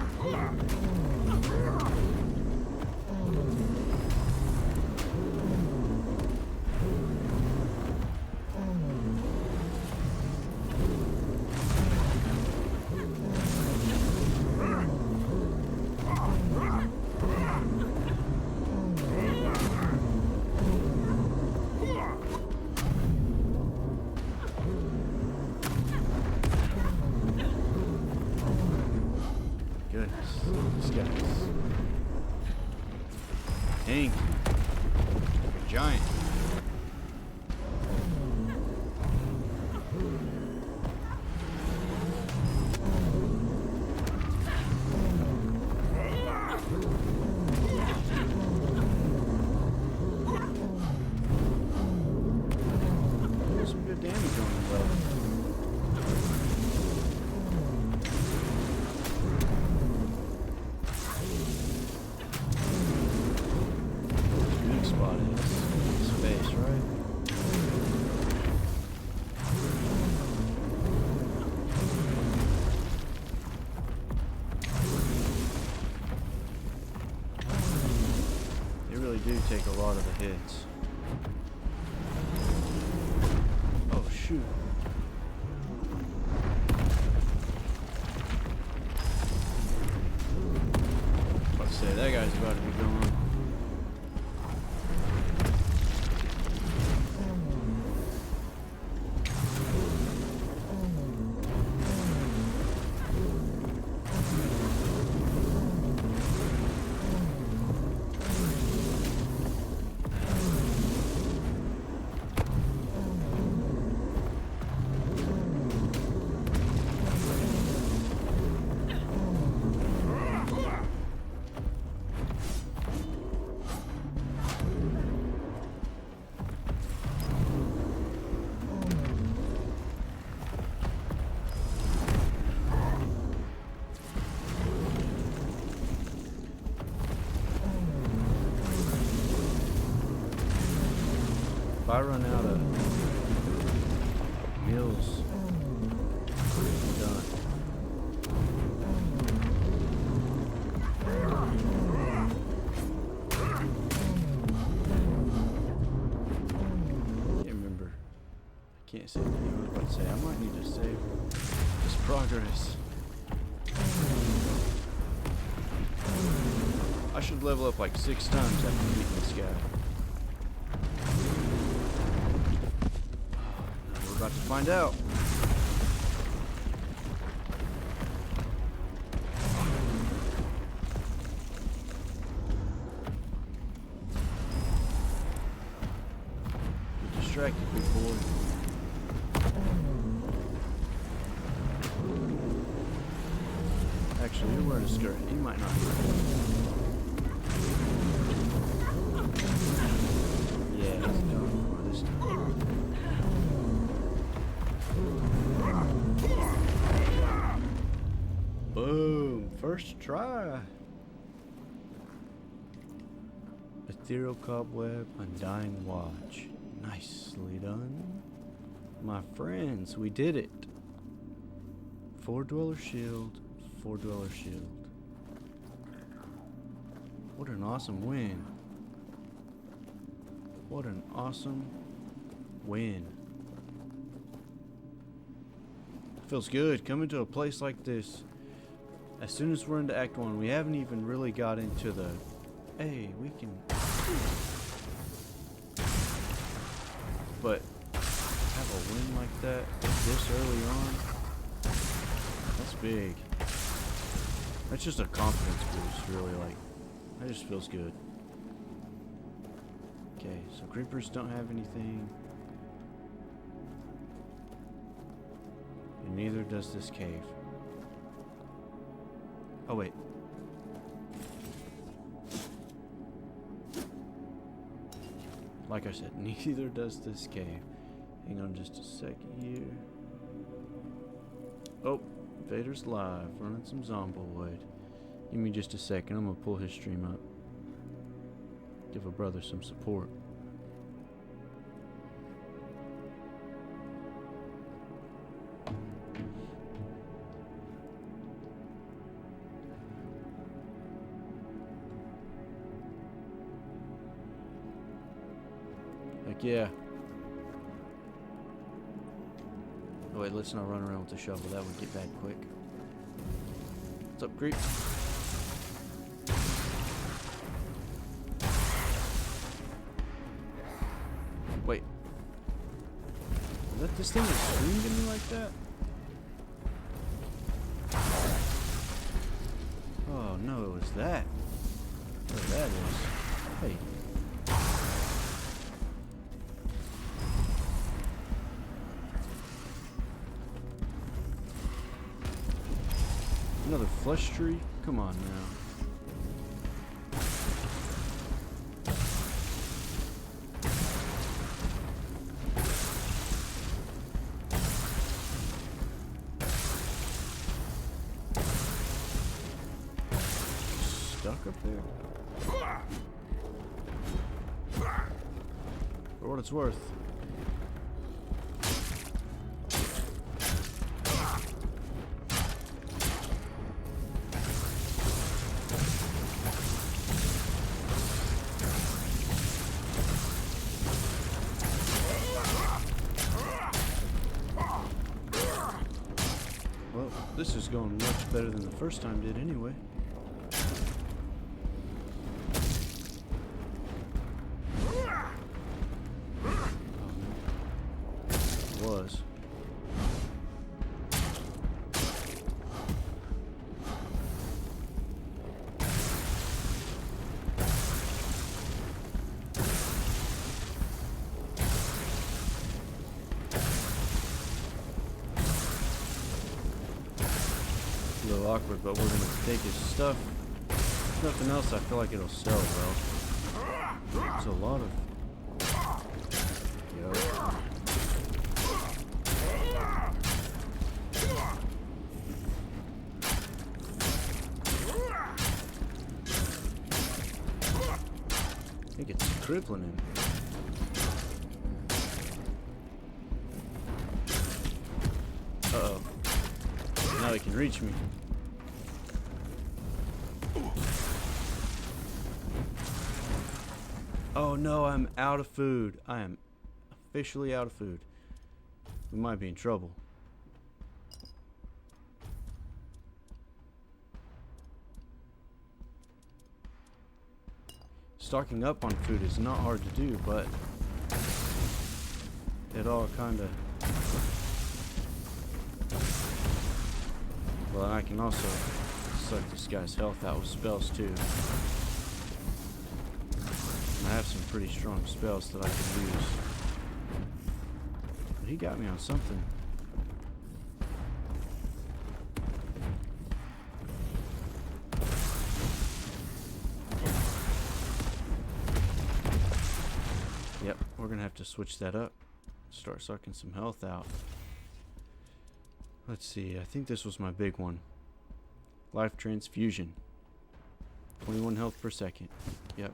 Goodness, these guys. Dang. Giant. There's some good damage on them though. Do take a lot of the hits. Oh shoot. About to say that guy's about to be gone. If I run out of meals, I'm done. Can't remember. I can't save anything. I was about to say I might need to save this progress. I should level up like 6 times after beating this guy. About to find out. Get distracted, big boy. Actually, you're wearing a skirt. You might not be. Yeah, he's done for this time. Boom! First try. Ethereal Cobweb, Undying Watch. Nicely done. My friends, we did it. 4 Dweller Shield, 4 Dweller Shield. What an awesome win. What an awesome win. Feels good coming to a place like this. As soon as we're into Act 1, we haven't even really got into the... Hey, we can... But have a win like that this early on, that's big. That's just a confidence boost, really. Like, that just feels good. Okay, so creepers don't have anything. And neither does this cave. Oh, wait. Like I said, neither does this cave. Hang on just a second here. Oh, Vader's live, running some Zomboid. Give me just a second, I'm gonna pull his stream up. Give a brother some support. Heck yeah. Oh wait, let's not run around with the shovel, that would get bad quick. What's up, creep? Wait. Let this thing scream at me like that? Oh no, it was that. What that is. Hey. Another flesh tree? Come on now. Stuck up there? For what it's worth. Well, this is going much better than the first time did anyway. Was. A little awkward, but we're gonna take his stuff. If nothing else, I feel like it'll sell well. It's a lot of... Yo. I think it's crippling him. Uh-oh. Now he can reach me. Oh no, I'm out of food. I am officially out of food. We might be in trouble. Stocking up on food is not hard to do, but it all kinda... Well, I can also suck this guy's health out with spells too. And I have some pretty strong spells that I could use. But he got me on something. Yep, we're gonna have to switch that up. Start sucking some health out. Let's see, I think this was my big one. Life transfusion. 21 health per second. Yep.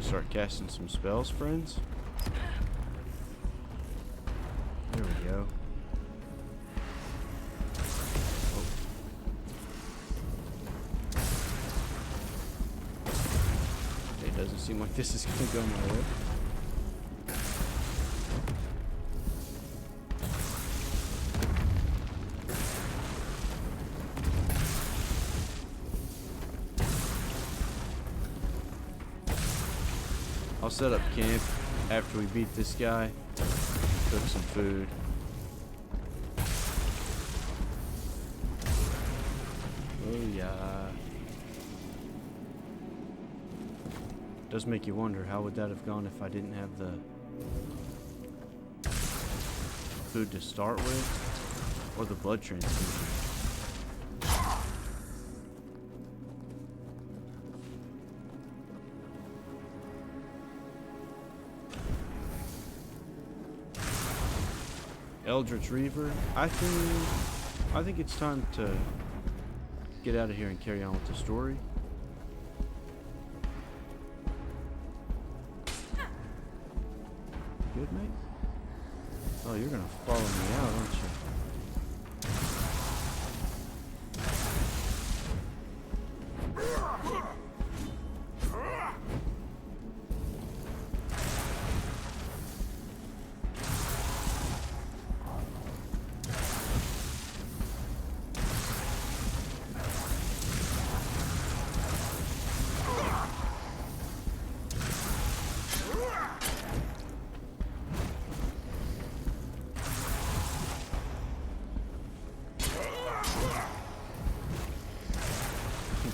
Start casting some spells, friends. There we go. Oh. It doesn't seem like this is gonna go my way. I'll set up camp after we beat this guy. Cook some food. Oh yeah. Does make you wonder how would that have gone if I didn't have the food to start with, or the blood transfusion. Eldritch Reaver. I think it's time to get out of here and carry on with the story. Good, mate? Oh, you're gonna follow me out, aren't you?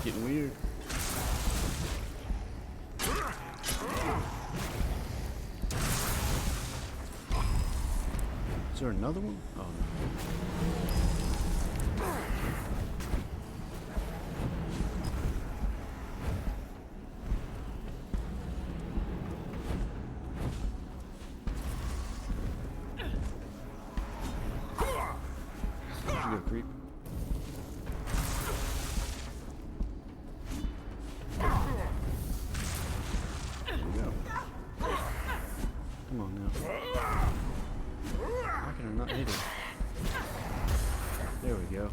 Getting weird. Is there another one? Oh no. You go, creep. Come on now. How can I not hit it? There we go.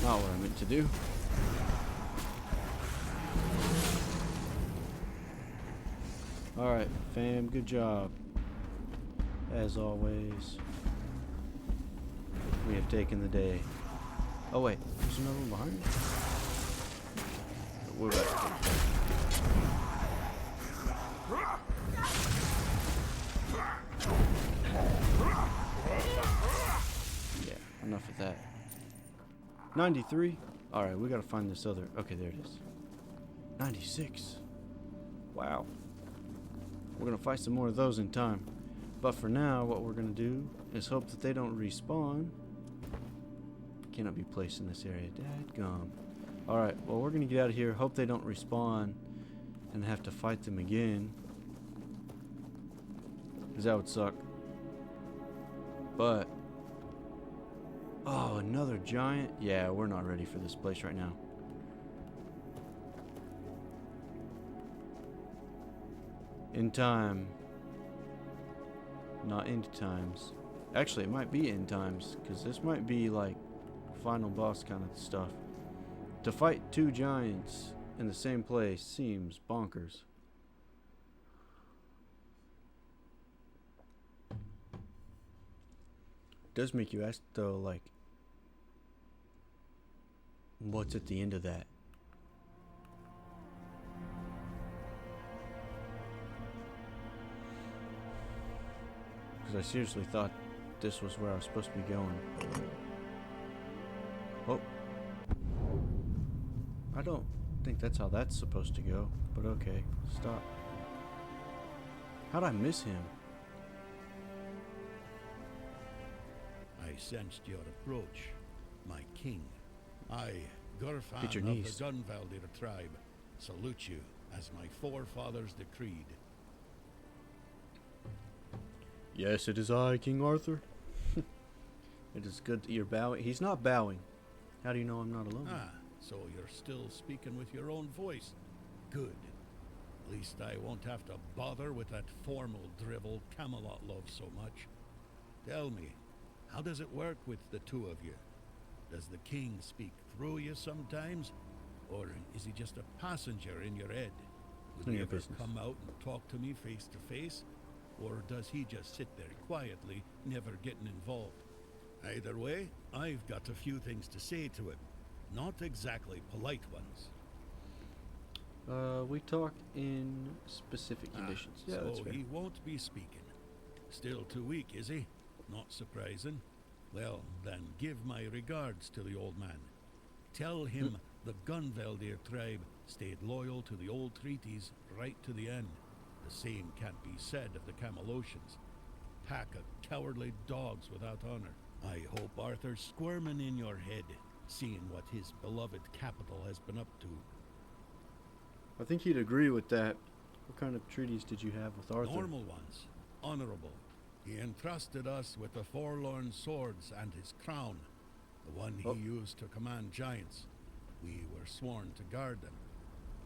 Not what I meant to do. Alright, fam, good job. As always, we have taken the day. Oh wait, there's another one behind me. We're about to take that. Yeah, enough of that. 93. Alright, we gotta find this other. Okay, there it is. 96. Wow. We're gonna fight some more of those in time. But for now, what we're gonna do is hope that they don't respawn. Cannot be placed in this area. Dadgum. Alright, well, we're gonna get out of here. Hope they don't respawn and have to fight them again. Because that would suck. But. Oh, another giant? Yeah, we're not ready for this place right now. In time. Not end times. Actually, it might be end times. Because this might be like final boss kind of stuff. To fight two giants in the same place seems bonkers. Does make you ask though, like, what's at the end of that? Because I seriously thought this was where I was supposed to be going. Oh. I don't think that's how that's supposed to go, but okay, stop. How'd I miss him? I sensed your approach, my king. I, Gurfan Get your of knees. the Gunvaldir tribe, salute you as my forefathers decreed. Yes, it is I, King Arthur. It is good that you're bowing. He's not bowing. How do you know I'm not alone? Ah, so you're still speaking with your own voice. Good. At least I won't have to bother with that formal drivel Camelot loves so much. Tell me, how does it work with the two of you? Does the king speak through you sometimes? Or is he just a passenger in your head? Will None he of your ever business. come out and talk to me face to face? Or does he just sit there quietly, never getting involved? Either way, I've got a few things to say to him. Not exactly polite ones. We talk in specific conditions. Yeah, that's So fair. he won't be speaking. Still too weak, is he? Not surprising. Well, then give my regards to the old man. Tell him the Gunveldir tribe stayed loyal to the old treaties right to the end. The same can't be said of the Camelocians. Pack of cowardly dogs without honor. I hope Arthur's squirming in your head, seeing what his beloved capital has been up to. I think he'd agree with that. What kind of treaties did you have with Arthur? Normal ones. Honorable. He entrusted us with the forlorn swords and his crown, the one he used to command giants. We were sworn to guard them.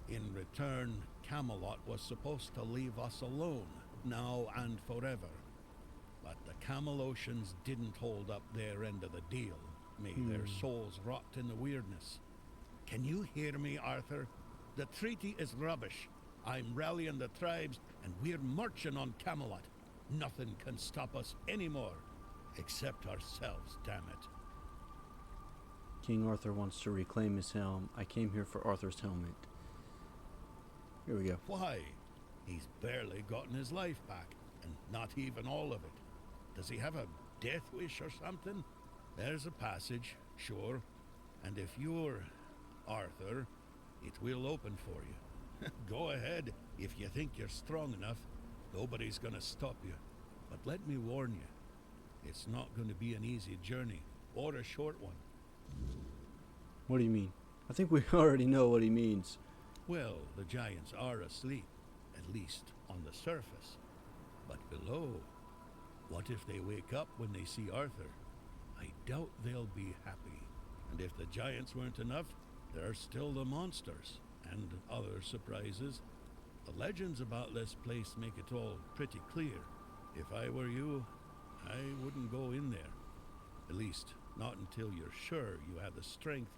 In return, Camelot was supposed to leave us alone, now and forever. But the Camelocians didn't hold up their end of the deal. May their souls rot in the weirdness. Can you hear me, Arthur? The treaty is rubbish. I'm rallying the tribes, and we're marching on Camelot. Nothing can stop us anymore, except ourselves, damn it. King Arthur wants to reclaim his helm. I came here for Arthur's helmet. Here we go. Why? He's barely gotten his life back, and not even all of it. Does he have a death wish or something? There's a passage, sure. And if you're Arthur, it will open for you. Go ahead if you think you're strong enough. Nobody's gonna stop you. But let me warn you, it's not gonna be an easy journey, or a short one. What do you mean? I think we already know what he means. Well, the giants are asleep, at least on the surface. But below, what if they wake up when they see Arthur? I doubt they'll be happy. And if the giants weren't enough, there are still the monsters, and other surprises. The legends about this place make it all pretty clear. If I were you, I wouldn't go in there. At least, not until you're sure you have the strength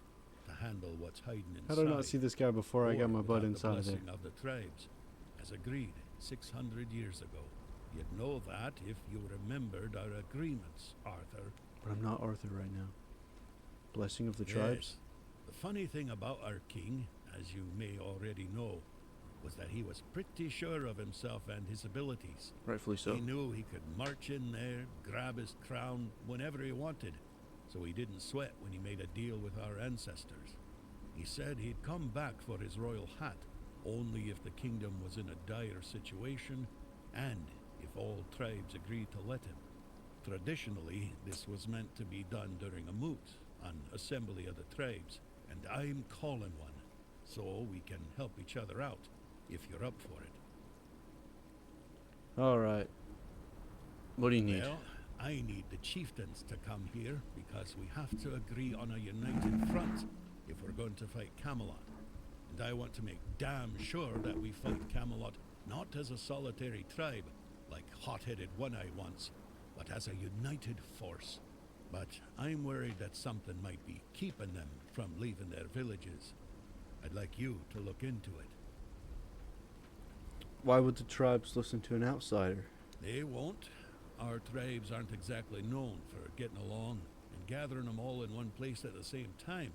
to handle what's hiding inside. How did I not see this guy before I got my butt without inside the of there? blessing of the tribes, as agreed 600 years ago. You'd know that if you remembered our agreements, Arthur. But I'm not Arthur right now. Blessing of the tribes? Yes. The funny thing about our king, as you may already know, was that he was pretty sure of himself and his abilities. Rightfully so. He knew he could march in there, grab his crown whenever he wanted, so he didn't sweat when he made a deal with our ancestors. He said he'd come back for his royal hat, only if the kingdom was in a dire situation, and if all tribes agreed to let him. Traditionally, this was meant to be done during a moot, an assembly of the tribes, and I'm calling one, so we can help each other out, if you're up for it. Alright. What do you need? Well, I need the chieftains to come here, because we have to agree on a united front if we're going to fight Camelot. And I want to make damn sure that we fight Camelot not as a solitary tribe, like hot-headed One-Eye once, but as a united force. But I'm worried that something might be keeping them from leaving their villages. I'd like you to look into it. Why would the tribes listen to an outsider? They won't. Our tribes aren't exactly known for getting along, and gathering them all in one place at the same time.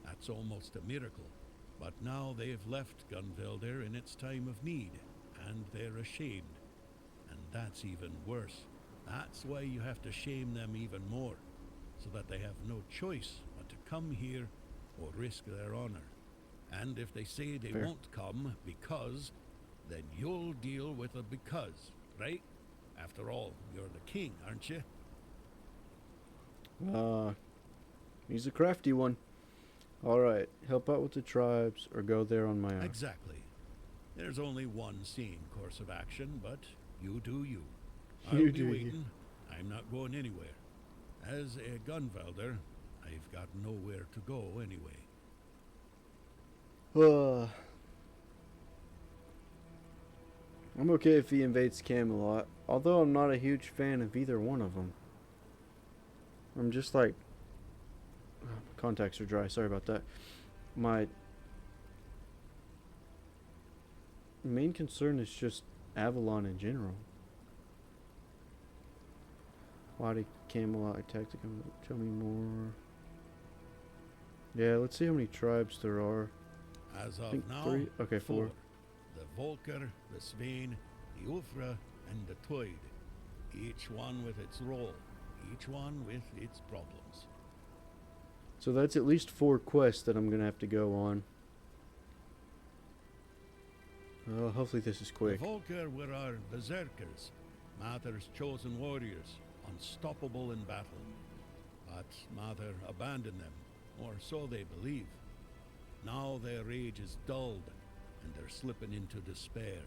That's almost a miracle. But now they've left Gunveldir in its time of need, and they're ashamed. And that's even worse. That's why you have to shame them even more, so that they have no choice but to come here or risk their honor. And if they say they Fair. won't come because, then you'll deal with a because, right? After all, you're the king, aren't you? He's a crafty one. Alright, help out with the tribes or go there on my own. Exactly. There's only one sane course of action, but you do you. You I'll be do you. waiting. I'm not going anywhere. As a Gunveldir, I've got nowhere to go anyway. I'm okay if he invades Camelot, although I'm not a huge fan of either one of them. I'm just like... contacts are dry, sorry about that. My main concern is just Avalon in general. Why did Camelot attack the... Tell me more. Yeah, let's see how many tribes there are. As I of think now, 3. Okay, 4. The Volker, the Svein, the Ulfra, and the Toyd. Each one with its role, each one with its problems. So that's at least 4 quests that I'm going to have to go on. Hopefully this is quick. The Volker were our berserkers, Mather's chosen warriors, unstoppable in battle. But Mather abandoned them, or so they believe. Now their rage is dulled, and they're slipping into despair.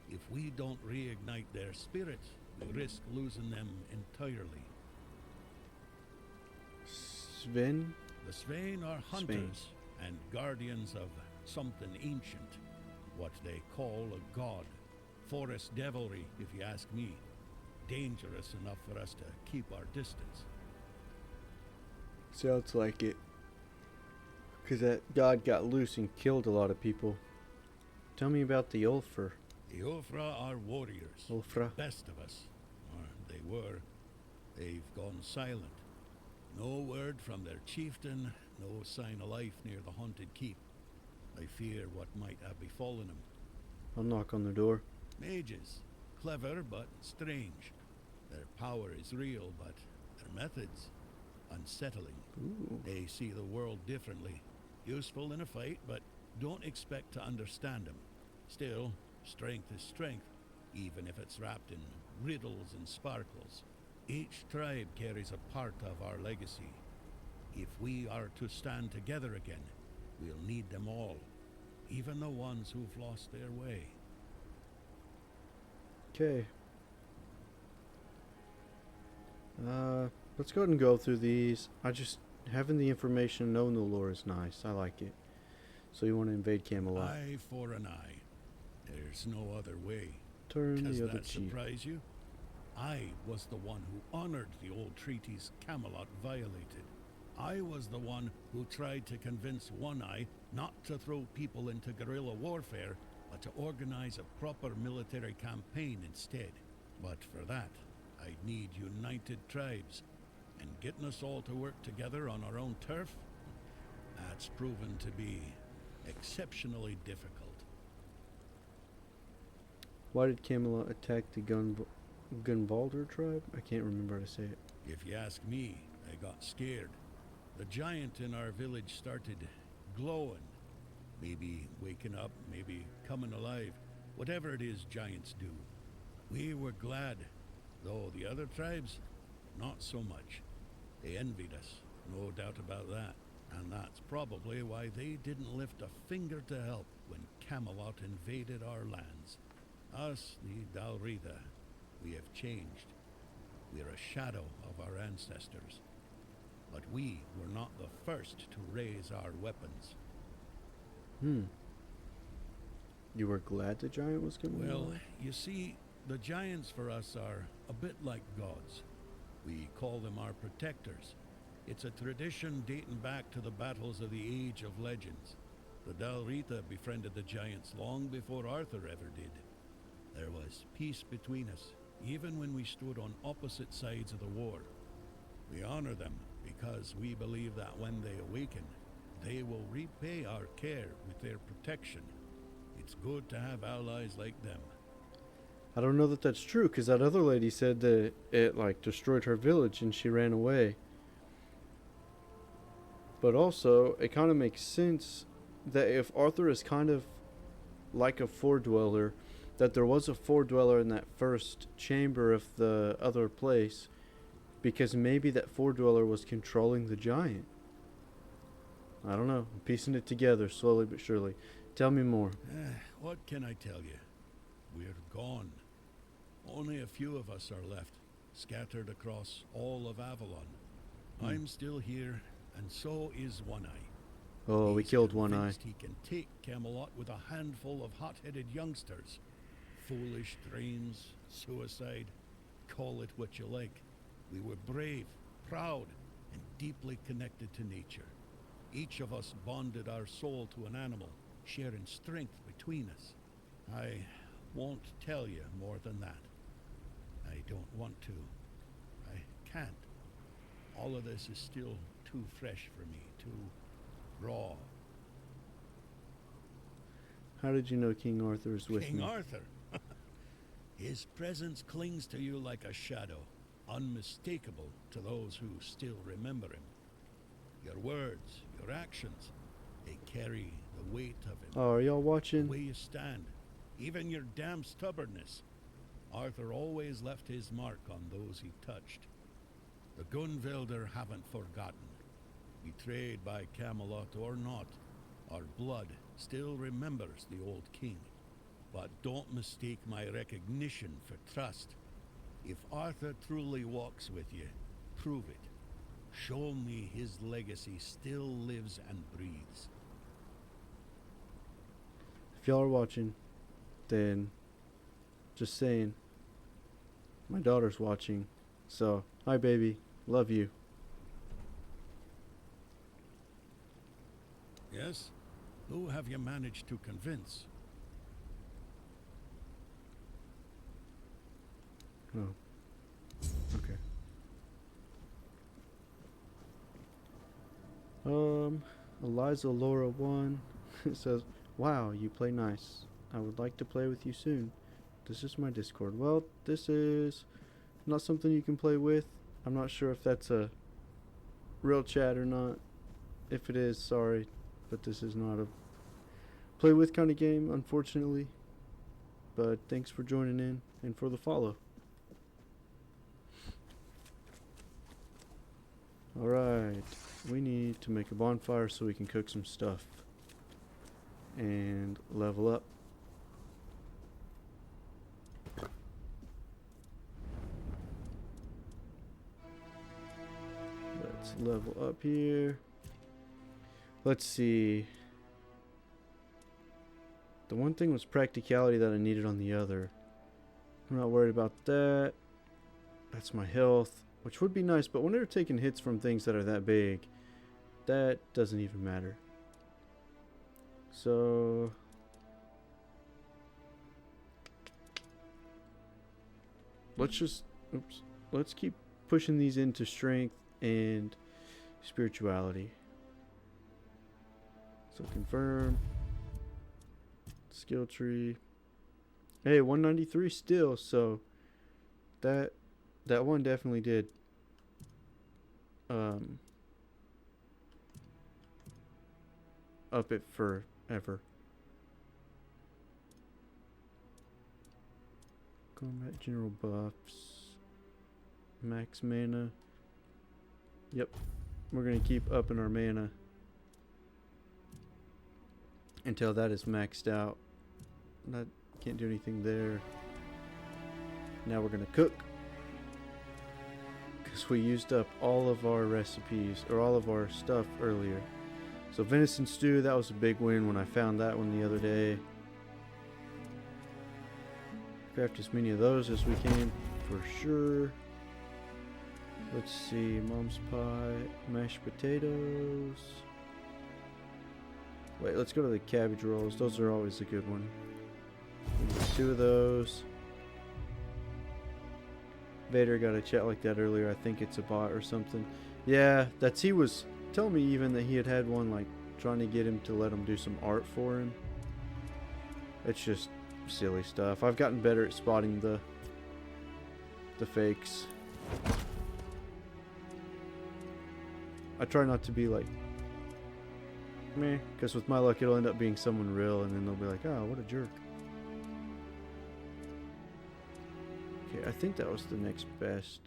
If we don't reignite their spirit, we risk losing them entirely. Sven? The Svein are hunters and guardians of something ancient, what they call a god. Forest devilry, if you ask me. Dangerous enough for us to keep our distance. Sounds like it. Because that god got loose and killed a lot of people. Tell me about the Ulfr. The Ulfra are warriors. Ulfra? Best of us. Or they were. They've gone silent. No word from their chieftain, no sign of life near the haunted keep. I fear what might have befallen them. I'll knock on the door. Mages. Clever, but strange. Their power is real, but their methods unsettling. Ooh. They see the world differently. Useful in a fight, but don't expect to understand them. Still, strength is strength, even if it's wrapped in riddles and sparkles. Each tribe carries a part of our legacy. If we are to stand together again, we'll need them all, even the ones who've lost their way. Okay. Let's go ahead and go through these. Having the information, knowing the lore is nice. I like it. So you want to invade Camelot. Eye for an eye. There's no other way. Turn Does the other that cheek. surprise you? I was the one who honored the old treaties Camelot violated. I was the one who tried to convince One Eye not to throw people into guerrilla warfare, but to organize a proper military campaign instead. But for that, I'd need united tribes. And getting us all to work together on our own turf, that's proven to be exceptionally difficult. Why did Camelot attack the Gunvalder tribe? I can't remember how to say it. If you ask me, I got scared. The giant in our village started glowing. Maybe waking up, maybe coming alive. Whatever it is giants do. We were glad, though the other tribes, not so much. They envied us, no doubt about that. And that's probably why they didn't lift a finger to help when Camelot invaded our lands. Us, the Dalritha, we have changed. We're a shadow of our ancestors. But we were not the first to raise our weapons. You were glad the giant was coming? Well, you see, the giants for us are a bit like gods. We call them our protectors. It's a tradition dating back to the battles of the Age of Legends. The Dalritha befriended the giants long before Arthur ever did. There was peace between us, even when we stood on opposite sides of the war. We honor them because we believe that when they awaken, they will repay our care with their protection. It's good to have allies like them. I don't know that that's true, because that other lady said that it, like, destroyed her village and she ran away. But also, it kind of makes sense that if Arthur is kind of like a four-dweller, that there was a four-dweller in that first chamber of the other place, because maybe that four-dweller was controlling the giant. I don't know. I'm piecing it together slowly but surely. Tell me more. What can I tell you? We're gone. Only a few of us are left, scattered across all of Avalon. I'm still here, and so is One Eye. Oh, we He's killed One Eye. convinced he can take Camelot with a handful of hot-headed youngsters. Foolish dreams, suicide, call it what you like. We were brave, proud, and deeply connected to nature. Each of us bonded our soul to an animal, sharing strength between us. I won't tell you more than that. I don't want to. I can't. All of this is still too fresh for me, too raw. How did you know King Arthur is with King me? Arthur. His presence clings to you like a shadow, unmistakable to those who still remember him. Your words, your actions, they carry the weight of him. Oh, are y'all The watching? way you stand, even your damn stubbornness. Arthur always left his mark on those he touched. The Gunvelder haven't forgotten. Betrayed by Camelot or not, our blood still remembers the old king. But don't mistake my recognition for trust. If Arthur truly walks with you, prove it. Show me his legacy still lives and breathes. If y'all are watching, then just saying, my daughter's watching. So, hi baby, love you. Yes? Who have you managed to convince? Oh. Okay. Eliza Laura 1 says, "Wow, you play nice. I would like to play with you soon. This is my Discord." Well, this is not something you can play with. I'm not sure if that's a real chat or not. If it is, sorry, but this is not a play with kind of game, unfortunately. But thanks for joining in and for the follow. Alright, we need to make a bonfire so we can cook some stuff and level up. Let's level up here. Let's see. The one thing was practicality that I needed on the other. I'm not worried about that. That's my health, which would be nice, but when they're taking hits from things that are that big, that doesn't even matter. So let's keep pushing these into strength and spirituality. So confirm. Skill tree. Hey, 193 still, so that one definitely did up it forever. Combat general buffs. Max mana. Yep. We're gonna keep upping our mana until that is maxed out. That can't do anything there. Now we're gonna cook, because we used up all of our recipes or all of our stuff earlier. So venison stew, that was a big win when I found that one the other day. Craft as many of those as we can for sure. Let's see, mom's pie, mashed potatoes. Wait, let's go to the cabbage rolls. Those are always a good one. Get 2 of those. Vader got a chat like that earlier. I think it's a bot or something. Yeah, he was telling me even that he had one like trying to get him to let him do some art for him. It's just silly stuff. I've gotten better at spotting the fakes. I try not to be like meh, because with my luck it'll end up being someone real and then they'll be like, oh, what a jerk. Okay, I think that was the next best.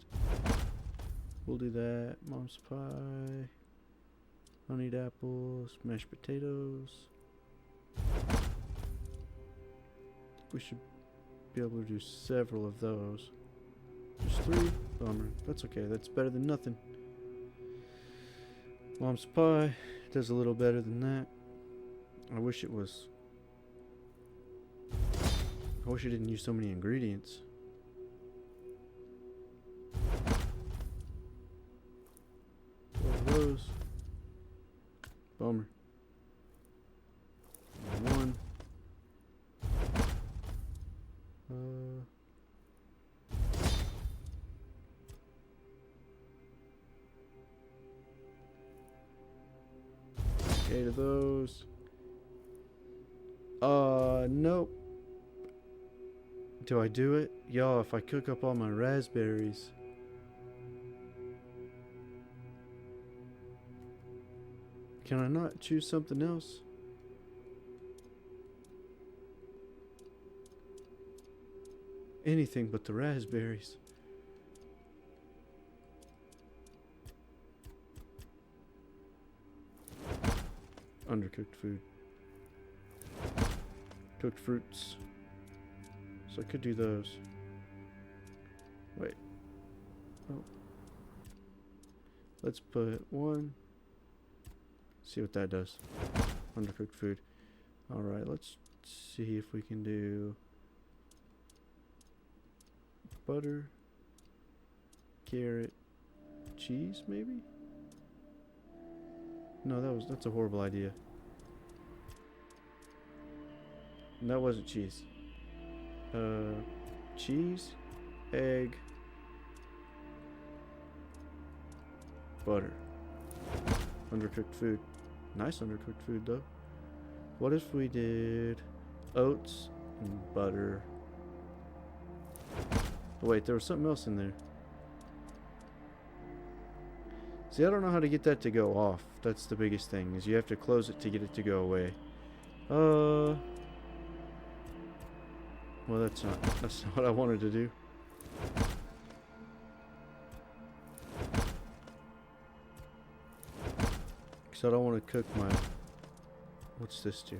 We'll do that. Mom's pie, honeyed apples, mashed potatoes. We should be able to do several of those. There's 3. Bummer. That's okay. That's better than nothing. Mom's pie does a little better than that. I wish it was. I wish it didn't use so many ingredients. Those. Bummer. One. Eight of those. Nope. Do I do it? Y'all, if I cook up all my raspberries. Can I not choose something else? Anything but the raspberries. Undercooked food. Cooked fruits. So I could do those. Wait. Oh. Let's put one. See what that does. Undercooked food. Alright, let's see if we can do butter, carrot, cheese maybe? No, that's a horrible idea. That wasn't cheese. Cheese, egg, butter. Undercooked food. Nice undercooked food though. What if we did oats and butter? Oh, wait, there was something else in there. See, I don't know how to get that to go off. That's the biggest thing, is you have to close it to get it to go away. Well, that's not what I wanted to do. Because I don't want to cook my... What's this do?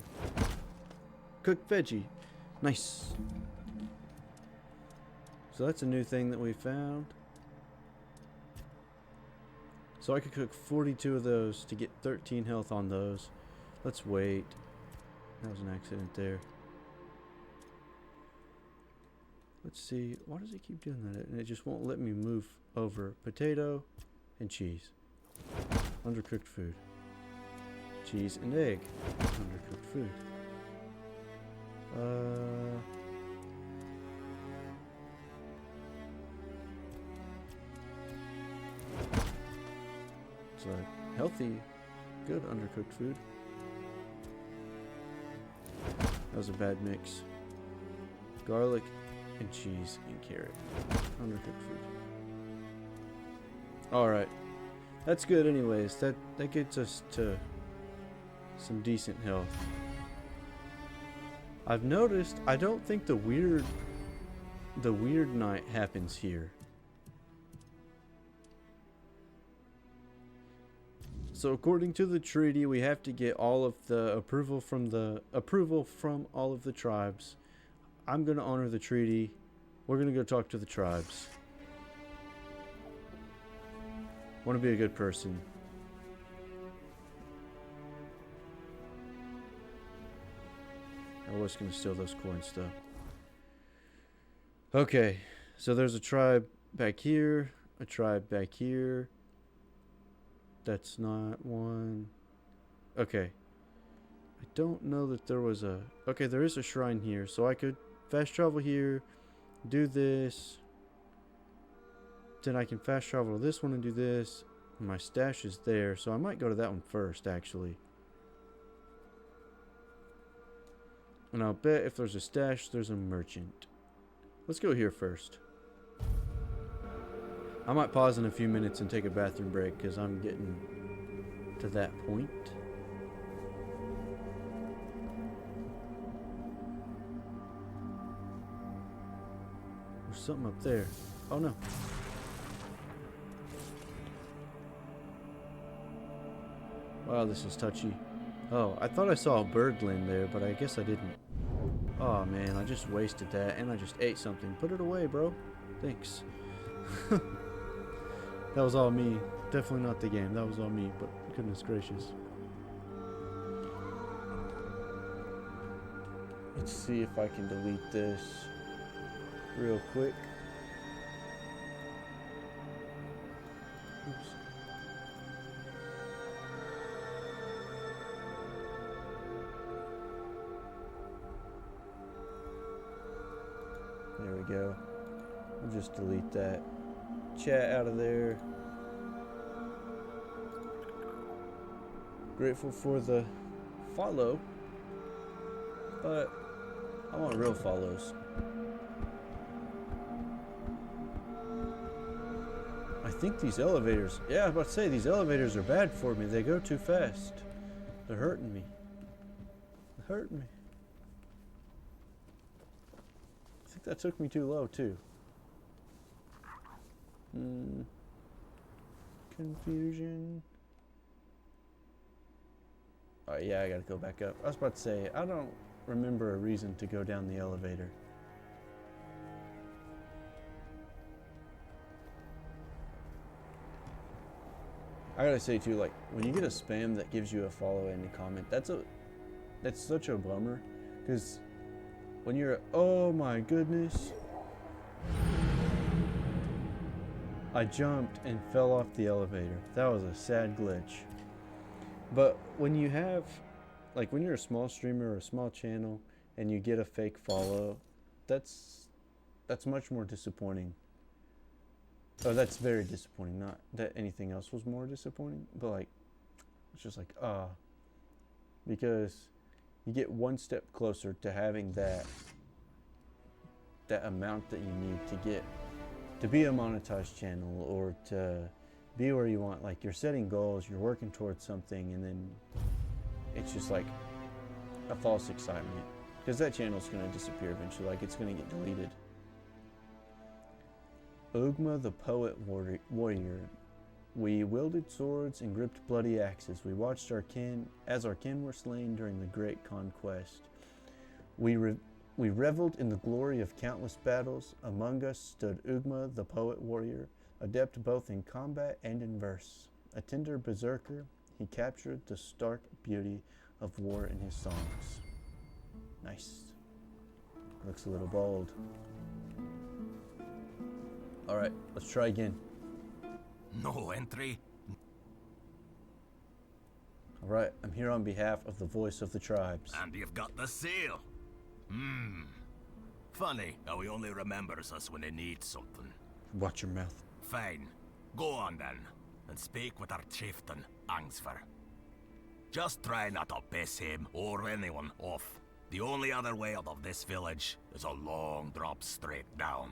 Cook veggie. Nice. So that's a new thing that we found. So I could cook 42 of those to get 13 health on those. Let's wait. That was an accident there. Let's see. Why does it keep doing that? And it just won't let me move over potato and cheese. Undercooked food. Cheese and egg. Undercooked food. It's a healthy, good undercooked food. That was a bad mix. Garlic and cheese and carrot. Undercooked food. Alright. That's good anyways. That gets us to some decent health. I've noticed I don't think the weird night happens here. So according to the treaty, we have to get all of the approval from all of the tribes. I'm going to honor the treaty. We're going to go talk to the tribes. Want to be a good person. I was going to steal those coins though. Okay, so there's a tribe back here, a tribe back here. That's not one. Okay. I don't know that there was a... Okay, there is a shrine here, so I could fast travel here, do this. Then I can fast travel to this one and do this. My stash is there, so I might go to that one first, actually. And I'll bet if there's a stash, there's a merchant. Let's go here first. I might pause in a few minutes and take a bathroom break, because I'm getting to that point. There's something up there. Oh no. Wow, this is touchy. Oh, I thought I saw a bird land there, but I guess I didn't. Oh man, I just wasted that, and I just ate something. Put it away, bro. Thanks. That was all me. Definitely not the game. That was all me, but Goodness gracious. Let's see if I can delete this real quick. Oops. There we go. We'll just delete that chat out of there. Grateful for the follow, but I want real follows. I think these elevators, yeah, I was about to say, these elevators are bad for me. They go too fast. They're hurting me. They're hurting me. I think that took me too low, too. Confusion. Oh, yeah, I gotta go back up. I was about to say, I don't remember a reason to go down the elevator. I gotta say too, like, when you get a spam that gives you a follow and a comment, that's such a bummer, because when you're, oh my goodness, I jumped and fell off the elevator. That was a sad glitch. But when you have, like, when you're a small streamer or a small channel and you get a fake follow, that's much more disappointing. Oh, that's very disappointing. Not that anything else was more disappointing, but like, it's just like, because you get one step closer to having that amount that you need to get to be a monetized channel, or to be where you want. Like, you're setting goals, you're working towards something, and then it's just like a false excitement, because that channel's going to disappear eventually. Like, it's going to get deleted. Ugma the Poet Warrior. We wielded swords and gripped bloody axes. We watched as our kin were slain during the great conquest. We reveled in the glory of countless battles. Among us stood Ugma the Poet Warrior, adept both in combat and in verse. A tender berserker, he captured the stark beauty of war in his songs. Nice. Looks a little bold. Alright, let's try again. No entry. Alright, I'm here on behalf of the voice of the tribes. And you've got the seal. Funny how he only remembers us when he needs something. Watch your mouth. Fine. Go on then, and speak with our chieftain, Angsver. Just try not to piss him or anyone off. The only other way out of this village is a long drop straight down.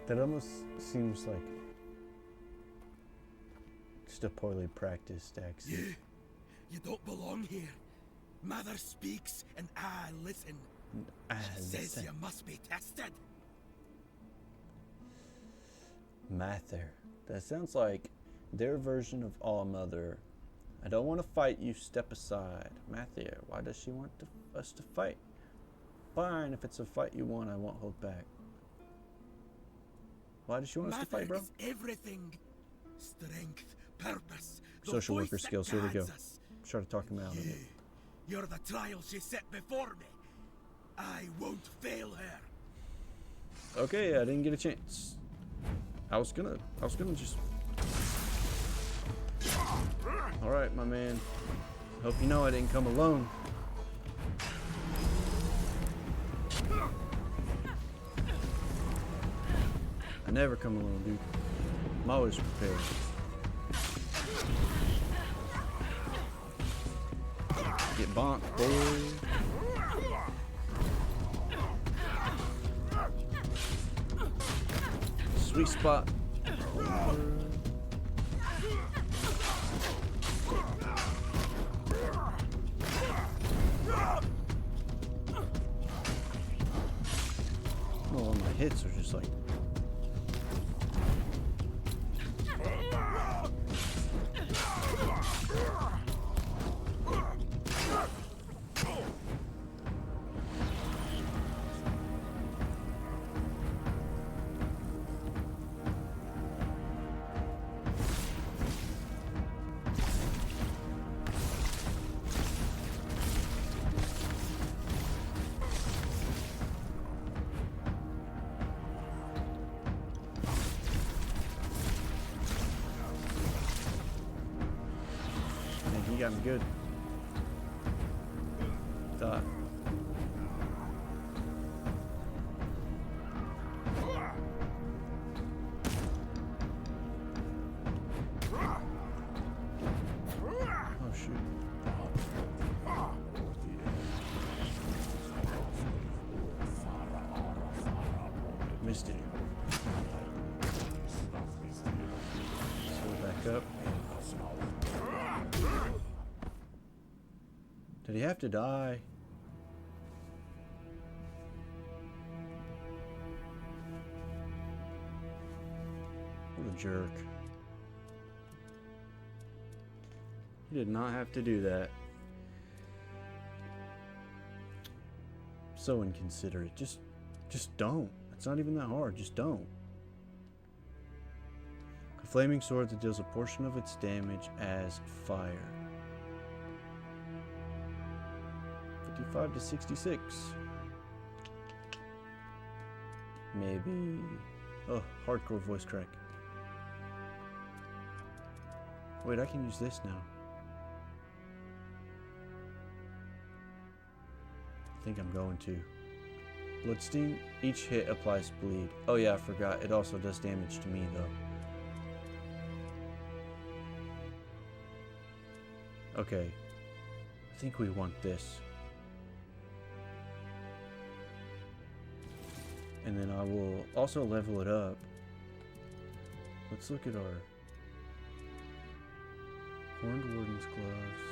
That almost seems like just a poorly practiced accent. You don't belong here. Mother speaks and I listen. She says you must be tested. Mather. That sounds like their version of All Mother. I don't want to fight you, step aside. Mather, why does she want us to fight? Fine, if it's a fight you want, I won't hold back. Why does she want us to fight, bro? Is everything. Strength, purpose. Social worker skills, here we go. Try to talk him out of it. You're the trial she set before me. I won't fail her. Okay, I didn't get a chance. I was gonna just. Alright, my man. Hope you know I didn't come alone. I never come alone, dude. I'm always prepared. Get bonked, boy. Sweet spot. Well, my hits are just like. you got me good. Die. Oh shoot. Missed it. Slow back up. Did he have to die? What a jerk. He did not have to do that. So inconsiderate. Just don't. It's not even that hard. Just don't. A flaming sword that deals a portion of its damage as fire. 55 to 66. Maybe. Oh, hardcore voice crack. Wait, I can use this now. I think I'm going to. Bloodstein, each hit applies bleed. Oh yeah, I forgot. It also does damage to me though. Okay. I think we want this. And then I will also level it up. Let's look at our Horned Warden's gloves.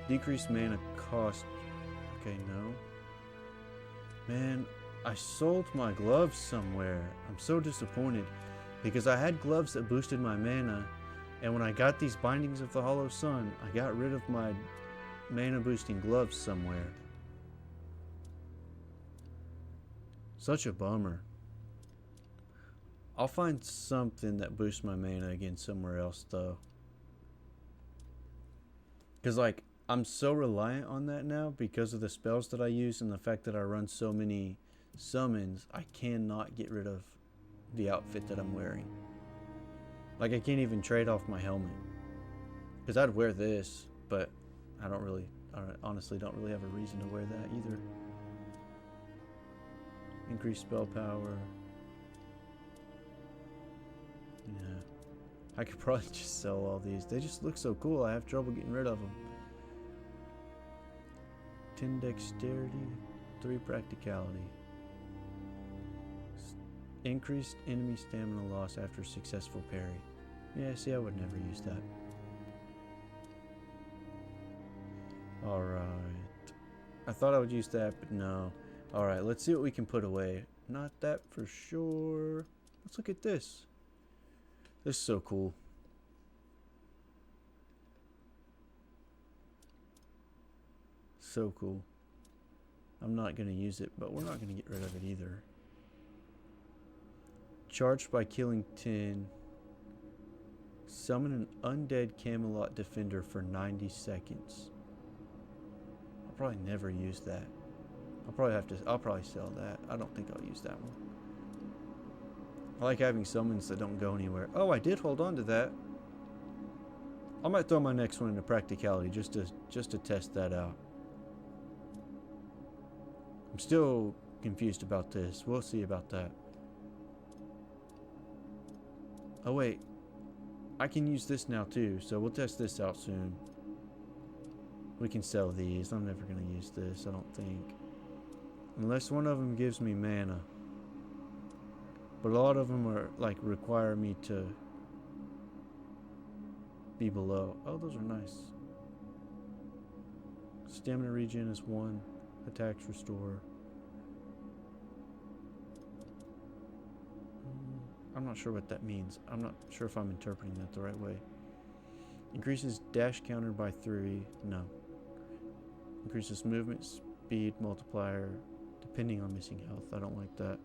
Decreased mana cost. Okay, no. Man, I sold my gloves somewhere. I'm so disappointed because I had gloves that boosted my mana, and when I got these Bindings of the Hollow Sun, I got rid of my mana boosting gloves somewhere. Such a bummer. I'll find something that boosts my mana again somewhere else though. Because like, I'm so reliant on that now because of the spells that I use and the fact that I run so many summons. I cannot get rid of the outfit that I'm wearing. Like I can't even trade off my helmet. Because I'd wear this, but I honestly don't really have a reason to wear that either. Increased spell power. Yeah. I could probably just sell all these. They just look so cool. I have trouble getting rid of them. 10 dexterity, 3 practicality. Increased enemy stamina loss after successful parry. Yeah, see, I would never use that. Alright. I thought I would use that, but no. Alright, let's see what we can put away. Not that for sure. Let's look at this. This is so cool. So cool. I'm not going to use it, but we're not going to get rid of it either. Charged by killing 10. Summon an undead Camelot defender for 90 seconds. I'll probably never use that. I'll probably sell that. I don't think I'll use that one. I like having summons that don't go anywhere. Oh, I did hold on to that. I might throw my next one into practicality just to test that out. I'm still confused about this. We'll see about that. Oh wait, I can use this now too, so we'll test this out soon. We can sell these. I'm never going to use this, I don't think. Unless one of them gives me mana. But a lot of them are like require me to be below. Oh, those are nice. Stamina regen is 1. Attacks restore. I'm not sure what that means. I'm not sure if I'm interpreting that the right way. Increases dash counter by 3. No. Increases movement speed multiplier depending on missing health. I don't like that.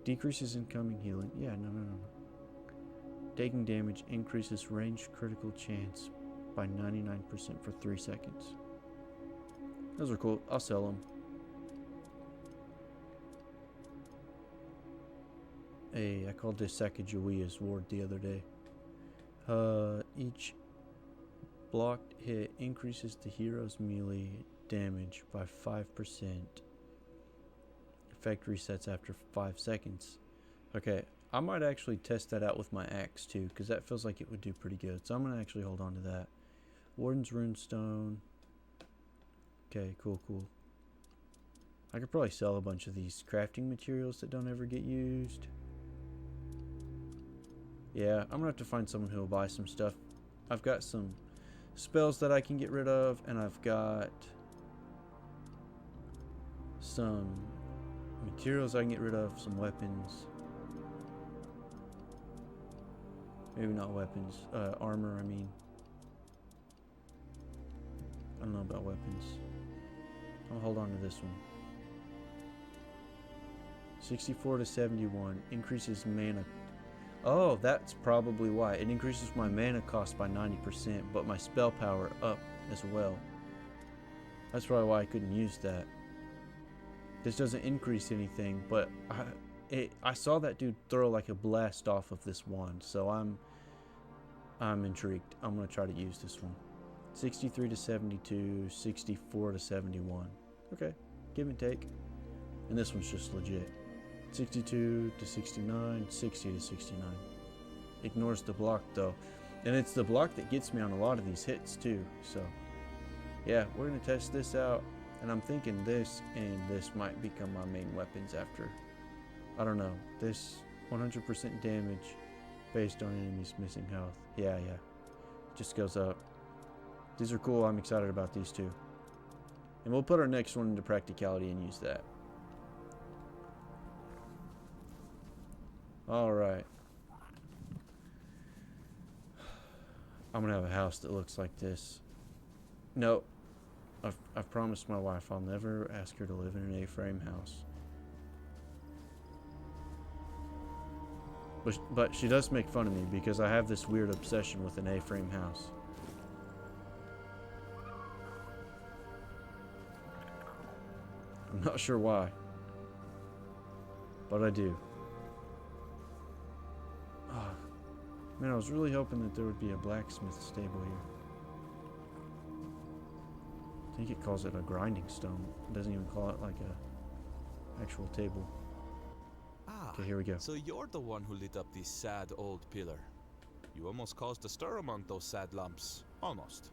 Decreases incoming healing. Yeah, no. Taking damage increases range critical chance by 99% for 3 seconds. Those are cool. I'll sell them. Hey, I called this Sacagawea's ward the other day. Each blocked hit increases the hero's melee damage by 5%. Effect resets after 5 seconds. Okay, I might actually test that out with my axe too, because that feels like it would do pretty good. So I'm going to actually hold on to that. Warden's Runestone. Okay, cool. I could probably sell a bunch of these crafting materials that don't ever get used. Yeah, I'm gonna have to find someone who will buy some stuff. I've got some spells that I can get rid of, and I've got some materials I can get rid of, some weapons. Maybe not weapons, armor, I mean. I don't know about weapons. I'll hold on to this one. 64 to 71 increases mana. Oh, that's probably why. It increases my mana cost by 90%, but my spell power up as well. That's probably why I couldn't use that. This doesn't increase anything, but I saw that dude throw like a blast off of this wand, so I'm intrigued. I'm gonna try to use this one. 63 to 72, 64 to 71. Okay, give and take. And this one's just legit. 62 to 69, 60 to 69. Ignores the block though. And it's the block that gets me on a lot of these hits too. So yeah, we're gonna test this out. And I'm thinking this and this might become my main weapons after. I don't know. This 100% damage based on enemies missing health. Yeah. Just goes up. These are cool. I'm excited about these two. And we'll put our next one into practicality and use that. Alright. I'm gonna have a house that looks like this. No. I've promised my wife I'll never ask her to live in an A-frame house. But she does make fun of me because I have this weird obsession with an A-frame house. I'm not sure why. But I do. Oh, man, I was really hoping that there would be a blacksmith stable here. I think it calls it a grinding stone. It doesn't even call it like a actual table. Ah, okay, here we go. So you're the one who lit up the sad old pillar. You almost caused a stir among those sad lumps. Almost.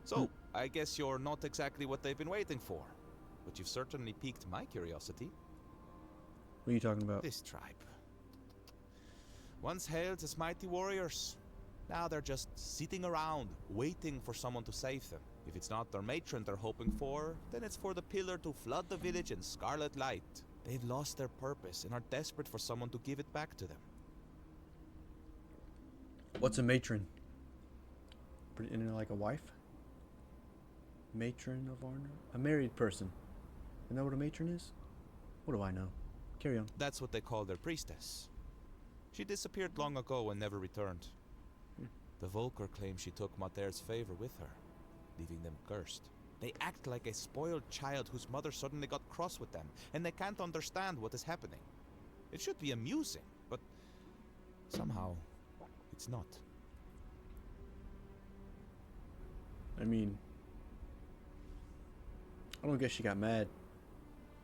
So, I guess you're not exactly what they've been waiting for. But you've certainly piqued my curiosity. What are you talking about? This tribe. Once hailed as mighty warriors. Now they're just sitting around, waiting for someone to save them. If it's not their matron they're hoping for, then it's for the pillar to flood the village in scarlet light. They've lost their purpose and are desperate for someone to give it back to them. What's a matron? Isn't it like a wife? Matron of honor? A married person. Isn't that what a matron is? What do I know? Carry on. That's what they call their priestess. She disappeared long ago and never returned. The Volker claim she took Mater's favor with her, leaving them cursed. They act like a spoiled child whose mother suddenly got cross with them, and they can't understand what is happening. It should be amusing, but somehow it's not. I mean, I don't guess she got mad,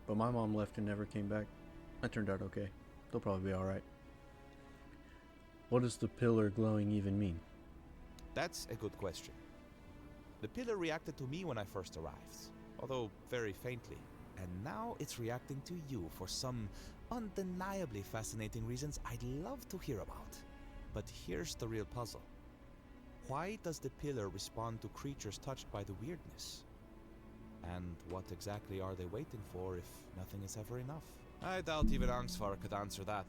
but my mom left and never came back. That turned out okay. They'll probably be alright. What does the pillar glowing even mean? That's a good question. The pillar reacted to me when I first arrived, although very faintly. And now it's reacting to you for some undeniably fascinating reasons I'd love to hear about. But here's the real puzzle. Why does the pillar respond to creatures touched by the weirdness? And what exactly are they waiting for if nothing is ever enough? I doubt even Angsvar could answer that,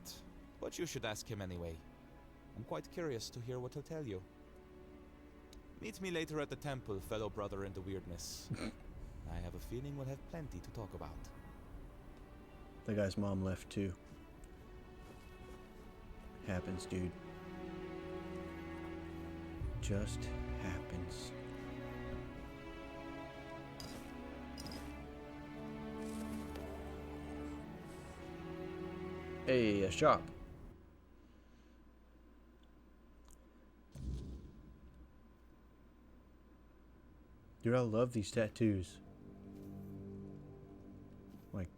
but you should ask him anyway. I'm quite curious to hear what he'll tell you. Meet me later at the temple, fellow brother in the weirdness. I have a feeling we'll have plenty to talk about. The guy's mom left too. Happens, dude. Just happens. Hey, a shop. Dude, I love these tattoos. Like,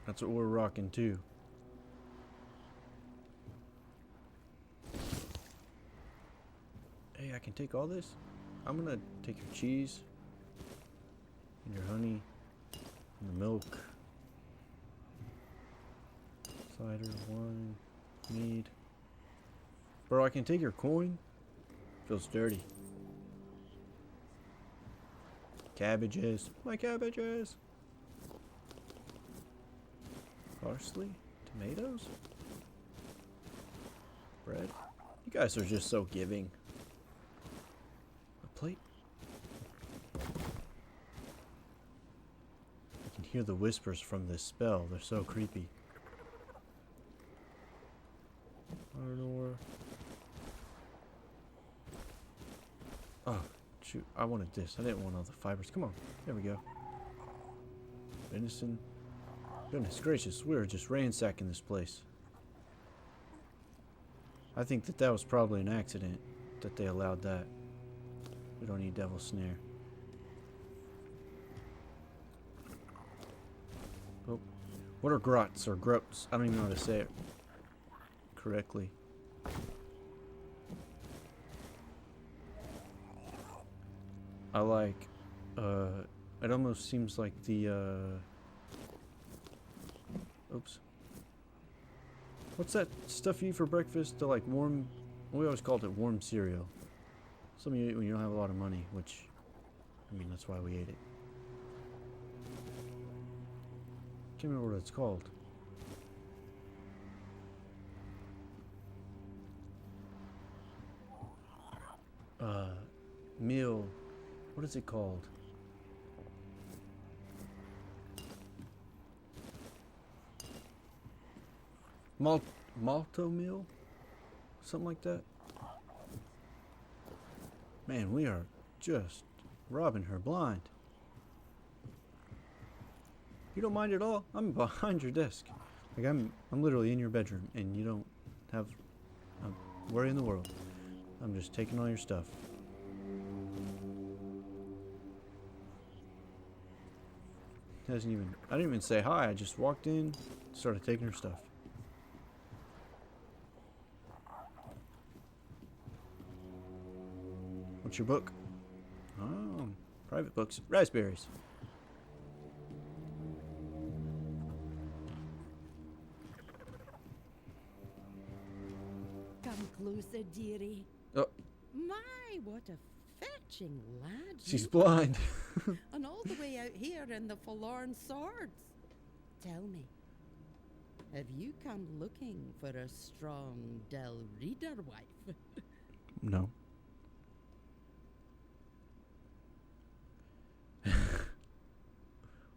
that's what we're rocking too. Hey, I can take all this? I'm gonna take your cheese, and your honey, and the milk. Cider, wine, mead. Bro, I can take your coin. Feels dirty. Cabbages. My cabbages. Parsley. Tomatoes. Bread. You guys are just so giving. A plate. I can hear the whispers from this spell. They're so creepy. I don't know where. Oh, shoot. I wanted this. I didn't want all the fibers. Come on. There we go. Venison. Goodness gracious. We're just ransacking this place. I think that was probably an accident that they allowed that. We don't need Devil's Snare. Oh. What are grots or groats? I don't even know how to say it correctly. I like, it almost seems like the, oops. What's that stuff you eat for breakfast? The like warm, we always called it warm cereal. Some of you eat when you don't have a lot of money, which, I mean, that's why we ate it. Can't remember what it's called. Meal. What is it called? Malto meal? Something like that? Man, we are just robbing her blind. You don't mind at all? I'm behind your desk. Like I'm literally in your bedroom and you don't have a worry in the world. I'm just taking all your stuff. I didn't even say hi. I just walked in, started taking her stuff. What's your book? Oh, private books. Raspberries. Come closer, dearie. Oh. My, what a fetching lad. She's you blind. And all the way out here in the forlorn swords. Tell me, have you come looking for a strong Del Reader wife? No.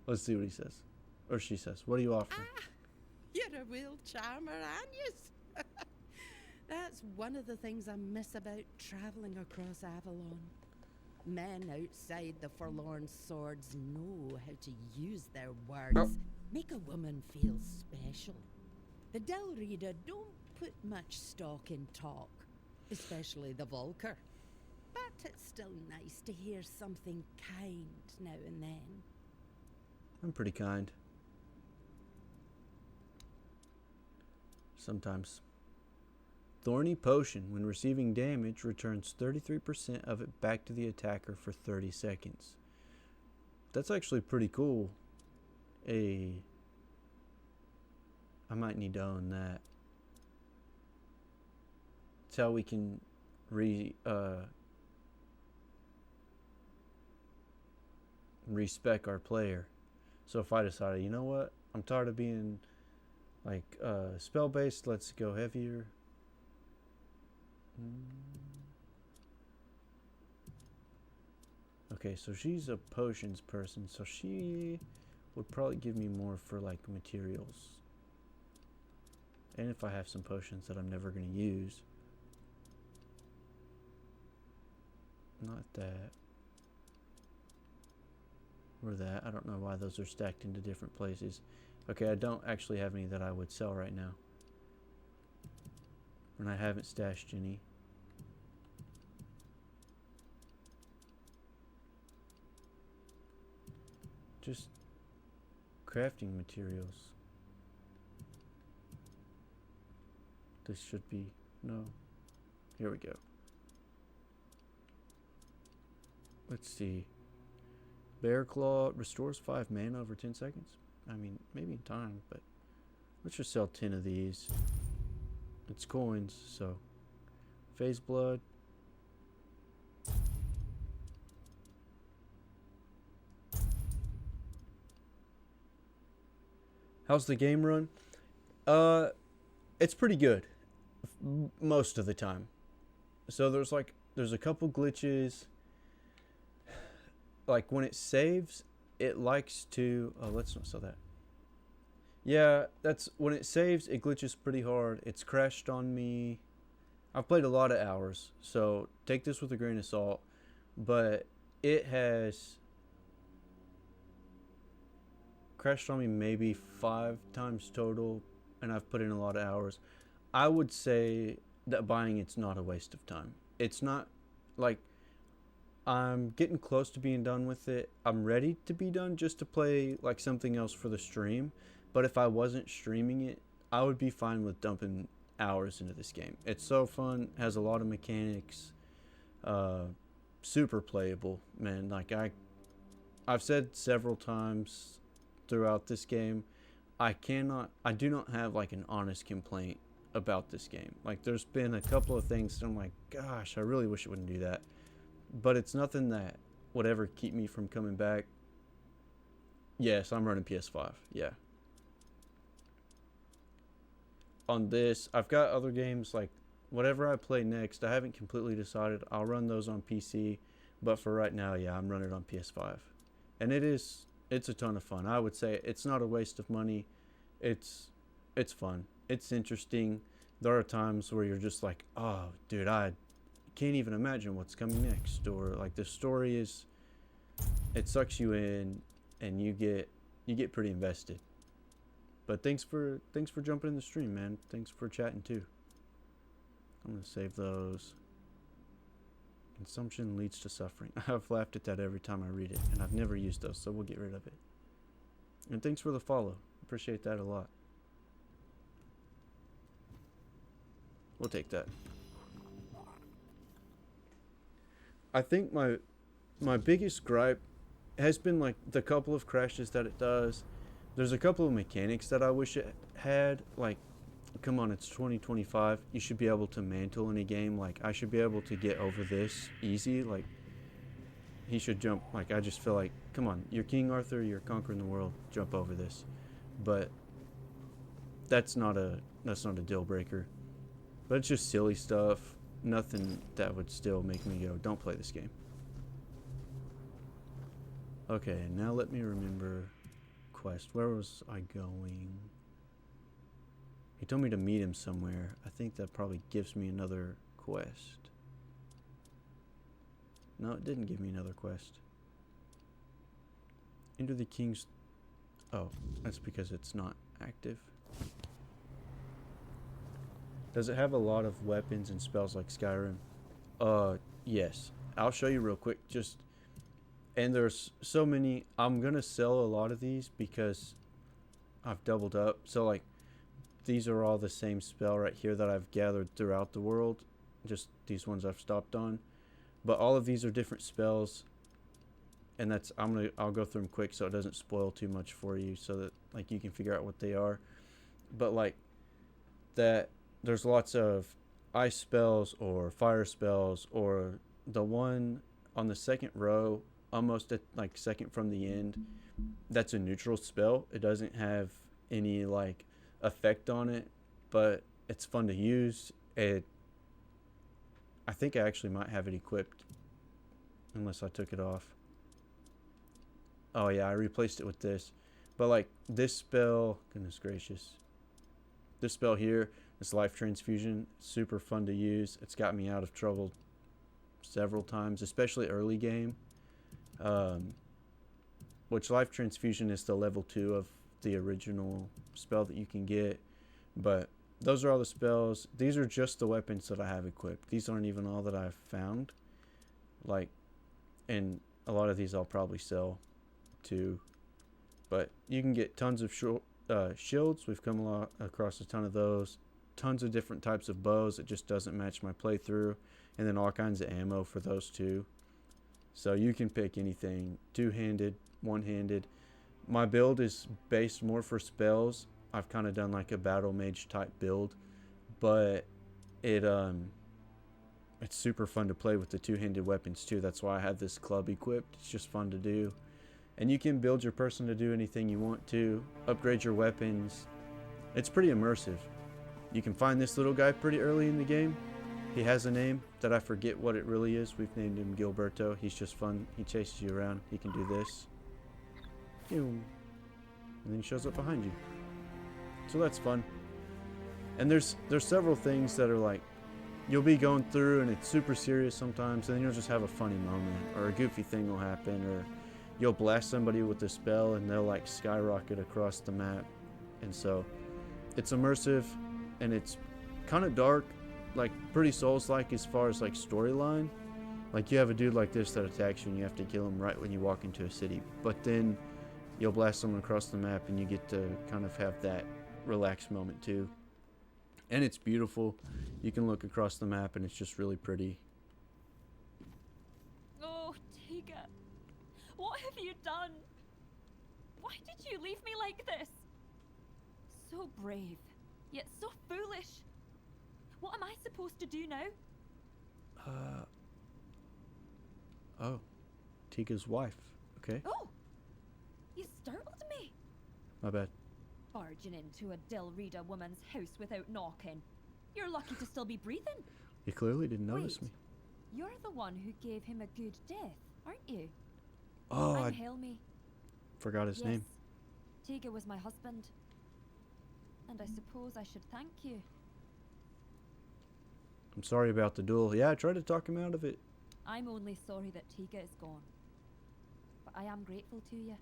Let's see what he says. Or she says. What are you offering? Ah, you're a real charmer, aren't you? That's one of the things I miss about traveling across Avalon. Men outside the forlorn swords know how to use their words. Oh. Make a woman feel special. The Del Reader don't put much stock in talk, especially the Volker. But it's still nice to hear something kind now and then. I'm pretty kind. Sometimes. Thorny Potion. When receiving damage, returns 33% of it back to the attacker for 30 seconds. That's actually pretty cool. I might need to own that. It's how we can respec our player. So if I decided, you know what, I'm tired of being like spell based, let's go heavier. Okay, so she's a potions person, so she would probably give me more for like materials. And if I have some potions that I'm never going to use. Not that. Or that. I don't know why those are stacked into different places. Okay, I don't actually have any that I would sell right now. And I haven't stashed any. Just crafting materials. This should be, no. Here we go. Let's see. Bear Claw restores 5 mana over 10 seconds. I mean, maybe in time, but let's just sell 10 of these. It's coins, so. Phase Blood. How's the game run? It's pretty good. Most of the time. So there's a couple glitches. Like when it saves, it likes to, oh, let's not sell that. Yeah, that's when it saves, it glitches pretty hard. It's crashed on me. I've played a lot of hours, so take this with a grain of salt, but it has crashed on me maybe 5 times total, and I've put in a lot of hours. I would say that buying it's not a waste of time. It's not like I'm getting close to being done with it. I'm ready to be done just to play like something else for the stream. But if I wasn't streaming it, I would be fine with dumping hours into this game. It's so fun, has a lot of mechanics, super playable, man. Like I've said several times throughout this game, I do not have like an honest complaint about this game. Like there's been a couple of things that I'm like, gosh, I really wish it wouldn't do that. But it's nothing that would ever keep me from coming back. Yes, I'm running PS5. Yeah. On this, I've got other games like whatever I play next. I haven't completely decided. I'll run those on PC, but for right now, yeah, I'm running on PS5. And it's a ton of fun. I would say it's not a waste of money. It's fun. It's interesting. There are times where you're just like, "Oh, dude, I can't even imagine what's coming next," or like the story is, it sucks you in and you get pretty invested. But thanks for jumping in the stream, man. Thanks for chatting too. I'm gonna save those. Consumption leads to suffering. I've laughed at that every time I read it, and I've never used those, so we'll get rid of it. And thanks for the follow. Appreciate that a lot. We'll take that. I think my biggest gripe has been like the couple of crashes that it does. There's a couple of mechanics that I wish it had. Like, come on, it's 2025. You should be able to mantle in a game. Like, I should be able to get over this easy. Like, he should jump. Like, I just feel like, come on, you're King Arthur, you're conquering the world. Jump over this. But that's not a deal breaker. But it's just silly stuff. Nothing that would still make me go, don't play this game. Okay, now let me remember quest. Where was I going? He told me to meet him somewhere. I think that probably gives me another quest. No, it didn't give me another quest. Enter the king's... Oh, that's because it's not active. Does it have a lot of weapons and spells like Skyrim? Yes. I'll show you real quick. And there's so many. I'm gonna sell a lot of these because I've doubled up. So like, these are all the same spell right here that I've gathered throughout the world. Just these ones I've stopped on. But all of these are different spells. And I'll go through them quick so it doesn't spoil too much for you, so that like you can figure out what they are. But like that, there's lots of ice spells or fire spells, or the one on the second row, almost at like second from the end, that's a neutral spell. It doesn't have any like effect on it, but it's fun to use. I think I actually might have it equipped, unless I took it off. Oh yeah, I replaced it with this. But like this spell, goodness gracious, this spell here, this life transfusion, super fun to use. It's got me out of trouble several times, especially early game. Which life transfusion is the level 2 of the original spell that you can get. But those are all the spells. These are just the weapons that I have equipped. These aren't even all that I've found. Like, and a lot of these I'll probably sell too. But you can get tons of shields. We've come across a ton of those. Tons of different types of bows. It just doesn't match my playthrough. And then all kinds of ammo for those too. So you can pick anything. Two-handed, one-handed. My build is based more for spells. I've kind of done like a battle mage type build. But it's super fun to play with the two-handed weapons too. That's why I have this club equipped. It's just fun to do. And you can build your person to do anything you want to. Upgrade your weapons. It's pretty immersive. You can find this little guy pretty early in the game. He has a name that I forget what it really is. We've named him Gilberto. He's just fun. He chases you around. He can do this. And then he shows up behind you. So that's fun. And there's several things that are like, you'll be going through and it's super serious sometimes, and then you'll just have a funny moment, or a goofy thing will happen, or you'll blast somebody with a spell and they'll like skyrocket across the map. And so it's immersive, and it's kind of dark, like pretty Souls-like as far as like storyline. Like you have a dude like this that attacks you and you have to kill him right when you walk into a city, but then you'll blast someone across the map and you get to kind of have that relaxed moment too. And it's beautiful. You can look across the map and it's just really pretty. Oh, Tiga, what have you done? Why did you leave me like this? So brave, yet so foolish. What am I supposed to do now? Oh, Tiga's wife. Okay, Oh, you startled me. my bad. Barging into a Dilrida woman's house without knocking. You're lucky to still be breathing. You clearly didn't notice Wait. me. You're the one who gave him a good death, aren't you? Oh, I'm I Helmi. forgot his Yes, name. Tiga was my husband. And I suppose I should thank you. I'm sorry about the duel. Yeah, I tried to talk him out of it. I'm only sorry that Tiga is gone. But I am grateful to you.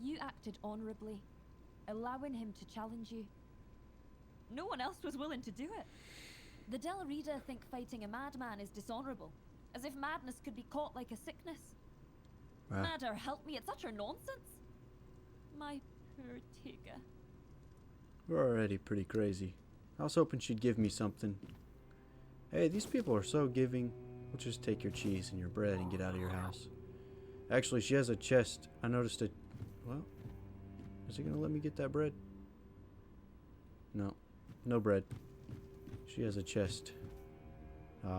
You acted honorably, allowing him to challenge you. No one else was willing to do it. The Dilrida think fighting a madman is dishonorable, as if madness could be caught like a sickness. Ah. Madder, help me, it's utter nonsense. My poor Tiga. We're already pretty crazy. I was hoping she'd give me something. Hey, these people are so giving. We'll just take your cheese and your bread and get out of your house. Actually, she has a chest. I noticed it. Well, is it gonna let me get that bread? No, no bread. She has a chest.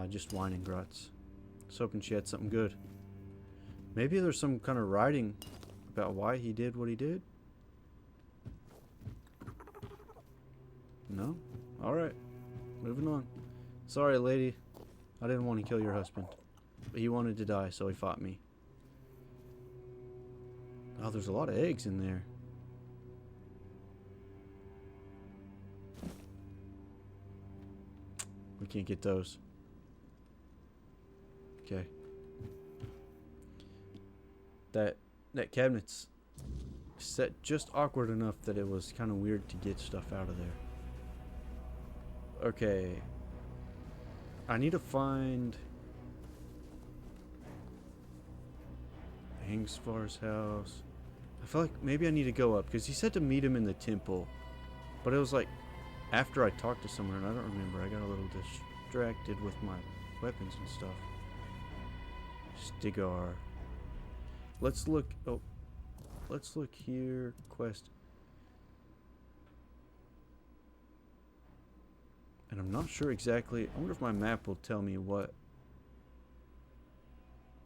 Just wine and grots. I was hoping she had something good. Maybe there's some kind of writing about why he did what he did. No? Alright. Moving on. Sorry, lady. I didn't want to kill your husband. But he wanted to die, so he fought me. Oh, there's a lot of eggs in there. We can't get those. Okay. That cabinet's set just awkward enough that it was kind of weird to get stuff out of there. Okay. I need to find Angsvar's house. I feel like maybe I need to go up because he said to meet him in the temple, but it was like after I talked to someone, and I don't remember. I got a little distracted with my weapons and stuff. Stigar. Let's look. Oh, let's look here. Quest. And I'm not sure exactly. I wonder if my map will tell me what.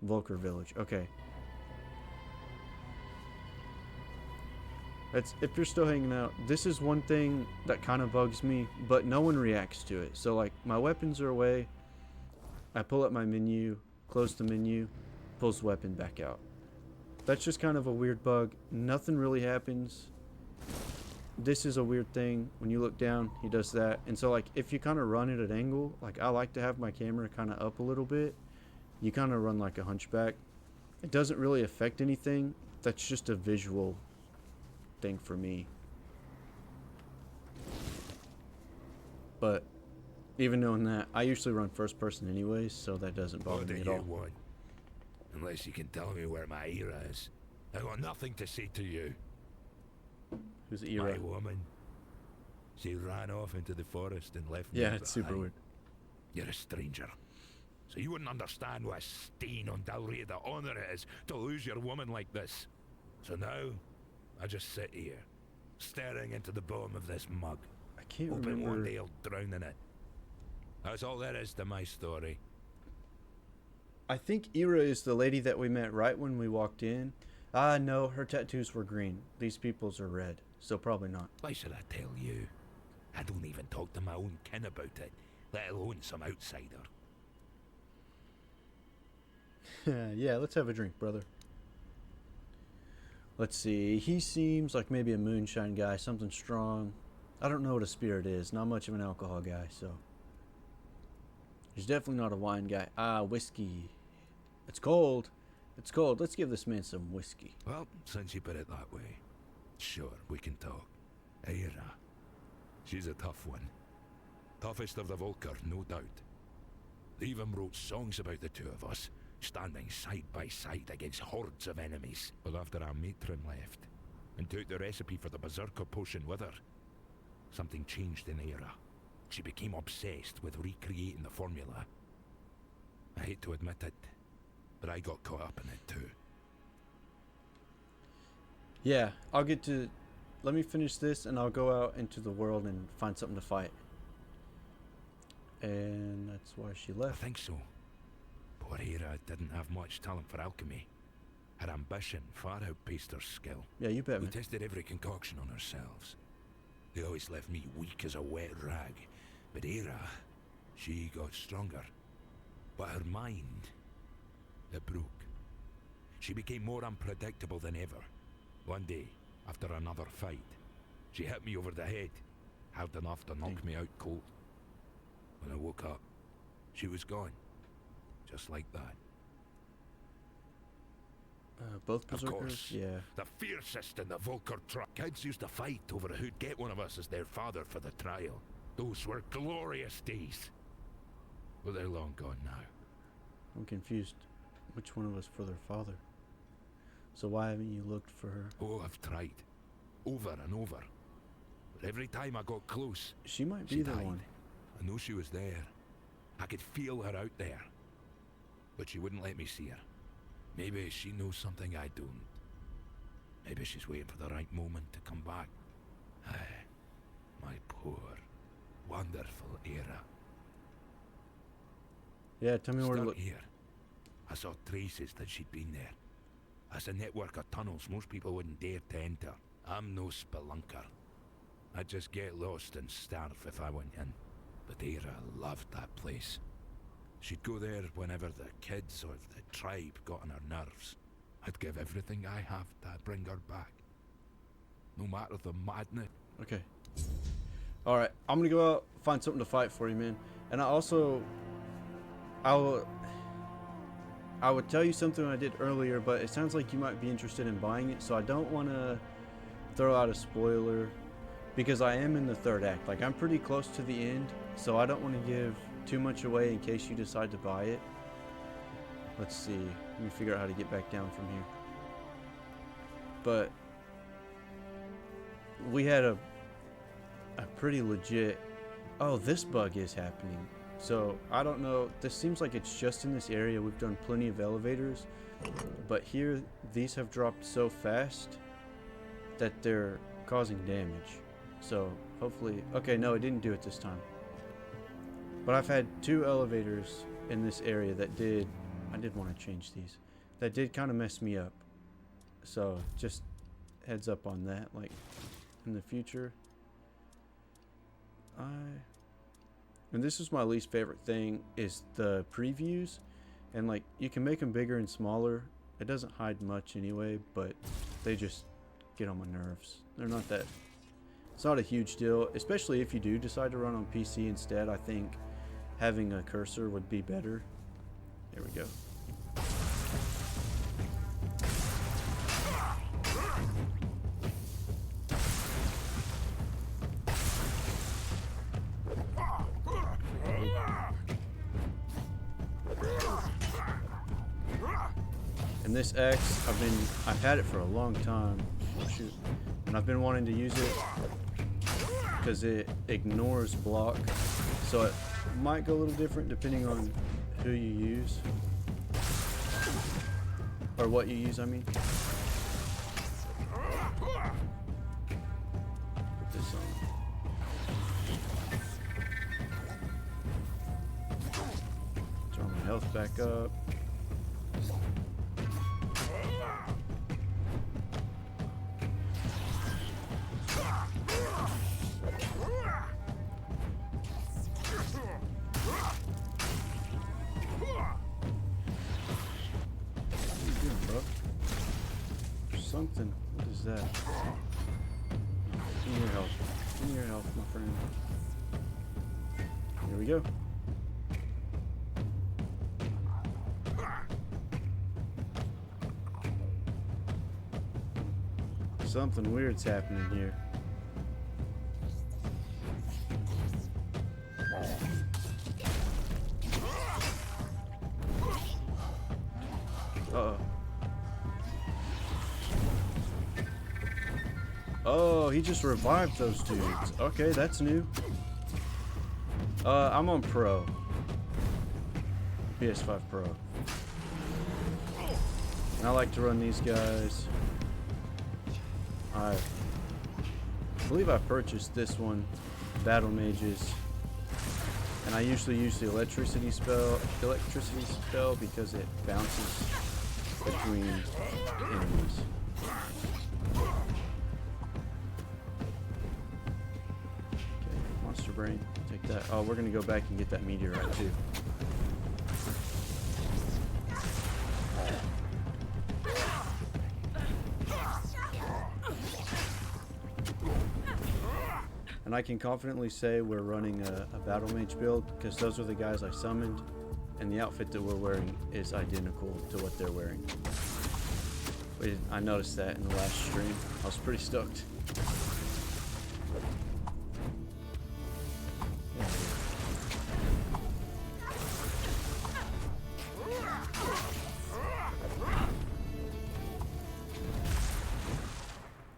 Volker Village. Okay. That's, if you're still hanging out, this is one thing that kind of bugs me, but no one reacts to it. So like my weapons are away. I pull up my menu, close the menu, pulls the weapon back out. That's just kind of a weird bug. Nothing really happens. This is a weird thing. When you look down, he does that. And so like if you kind of run at an angle, like I like to have my camera kind of up a little bit. You kind of run like a hunchback. It doesn't really affect anything. That's just a visual thing for me. But even knowing that, I usually run first person anyways, so that doesn't bother What do me at you all. want? Unless you can tell me where my era is. I got nothing to say to you. Who's My Ira? woman. She ran off into the forest and left me Yeah, it's super behind. weird. You're a stranger. So you wouldn't understand what a stain on Dalria the honor it is to lose your woman like this. So now, I just sit here, staring into the bottom of this mug, I can't hoping one remember. day I'll drown in it. That's all there is to my story. I think Ira is the lady that we met right when we walked in. Ah, no, her tattoos were green. These people's are red, so probably not. Why should I tell you? I don't even talk to my own kin about it, let alone some outsider. Yeah, let's have a drink, brother. Let's see. He seems like maybe a moonshine guy, something strong. I don't know what a spirit is. Not much of an alcohol guy, so. He's definitely not a wine guy. Ah, whiskey. It's cold. It's cold. Let's give this man some whiskey. Well, since you put it that way, sure, we can talk. Aira. She's a tough one. Toughest of the Volker, no doubt. They even wrote songs about the two of us, standing side by side against hordes of enemies. But after our matron left, and took the recipe for the Berserker potion with her, something changed in Aira. She became obsessed with recreating the formula. I hate to admit it, but I got caught up in it too. Yeah, I'll get to... Let me finish this and I'll go out into the world and find something to fight. And that's why she I left. think so. Poor Aira didn't have much talent for alchemy. Her ambition far outpaced her skill. Yeah, you bet, We man. tested every concoction on ourselves. They always left me weak as a wet rag. But Aira, she got stronger. But her mind, it broke. She became more unpredictable than ever. One day, after another fight, she hit me over the head, hard enough to knock me out cold. When I woke up, she was gone. Just like that. Both Of berserkers? course. Yeah. The fiercest in the Volker truck. Kids used to fight over who'd get one of us as their father for the trial. Those were glorious days. But they're long gone now. I'm confused. Which one of us for their father? So why haven't you looked for her? Oh, I've tried. Over and over. But every time I got close, She might be she the died. one. I know she was there. I could feel her out there. But she wouldn't let me see her. Maybe she knows something I don't. Maybe she's waiting for the right moment to come back. Aye, my poor, wonderful Aira. Yeah, tell me where to Stuck look. here. I saw traces that she'd been there. That's a network of tunnels most people wouldn't dare to enter. I'm no spelunker. I'd just get lost and starve if I went in. But Aira loved that place. She'd go there whenever the kids or the tribe got on her nerves. I'd give everything I have to bring her back. No matter the madness. Okay. Alright, I'm gonna go out, find something to fight for you, man. And I would tell you something I did earlier, but it sounds like you might be interested in buying it, so I don't want to throw out a spoiler, because I am in the third act. Like, I'm pretty close to the end, so I don't want to give too much away in case you decide to buy it. Let's see. Let me figure out how to get back down from here. But we had a pretty legit... Oh, this bug is happening. So, I don't know. This seems like it's just in this area. We've done plenty of elevators. But here, these have dropped so fast that they're causing damage. So, hopefully... Okay, no, it didn't do it this time. But I've had 2 elevators in this area that did... I did want to change these. That did kind of mess me up. So, just heads up on that. Like, in the future... And this is my least favorite thing, is the previews. And like, you can make them bigger and smaller. It doesn't hide much anyway, but they just get on my nerves. They're not that... It's not a huge deal, especially if you do decide to run on PC instead. I think having a cursor would be better. There we go. And this X, I've had it for a long time. Shoot. And I've been wanting to use it because it ignores block. So it might go a little different depending on who you use. Or what you use, I mean. Put this on. Throw my health back up. Something. What is that? Give me your health. Give me your health, my friend. Here we go. Something weird's happening here. Uh-oh. Oh, he just revived those dudes. Okay, that's new. I'm on Pro. PS5 Pro. And I like to run these guys. I believe I purchased this one, Battle Mages. And I usually use the electricity spell because it bounces between enemies. Brain. Take that. Oh, we're gonna go back and get that meteorite too. And I can confidently say we're running a battle mage build because those are the guys I summoned, and the outfit that we're wearing is identical to what they're wearing. I noticed that in the last stream. I was pretty stoked.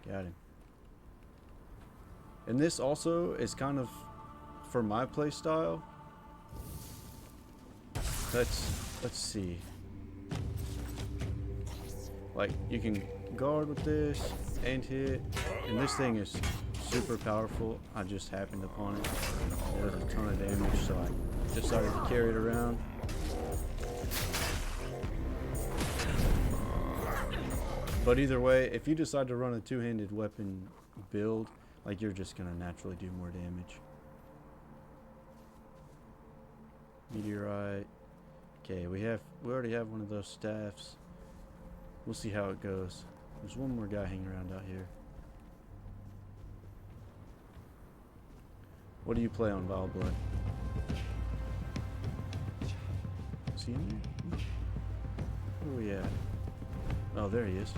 Got him. And this also is kind of for my play style. Let's see. Like, you can guard with this and hit, and this thing is super powerful. I just happened upon it. It does a ton of damage, so I decided to carry it around. But either way, if you decide to run a two-handed weapon build, like, you're just gonna naturally do more damage. Meteorite. Okay, we already have one of those staffs. We'll see how it goes. There's one more guy hanging around out here. What do you play on Vile Blood? Is he in there? Where are we at? Oh, there he is.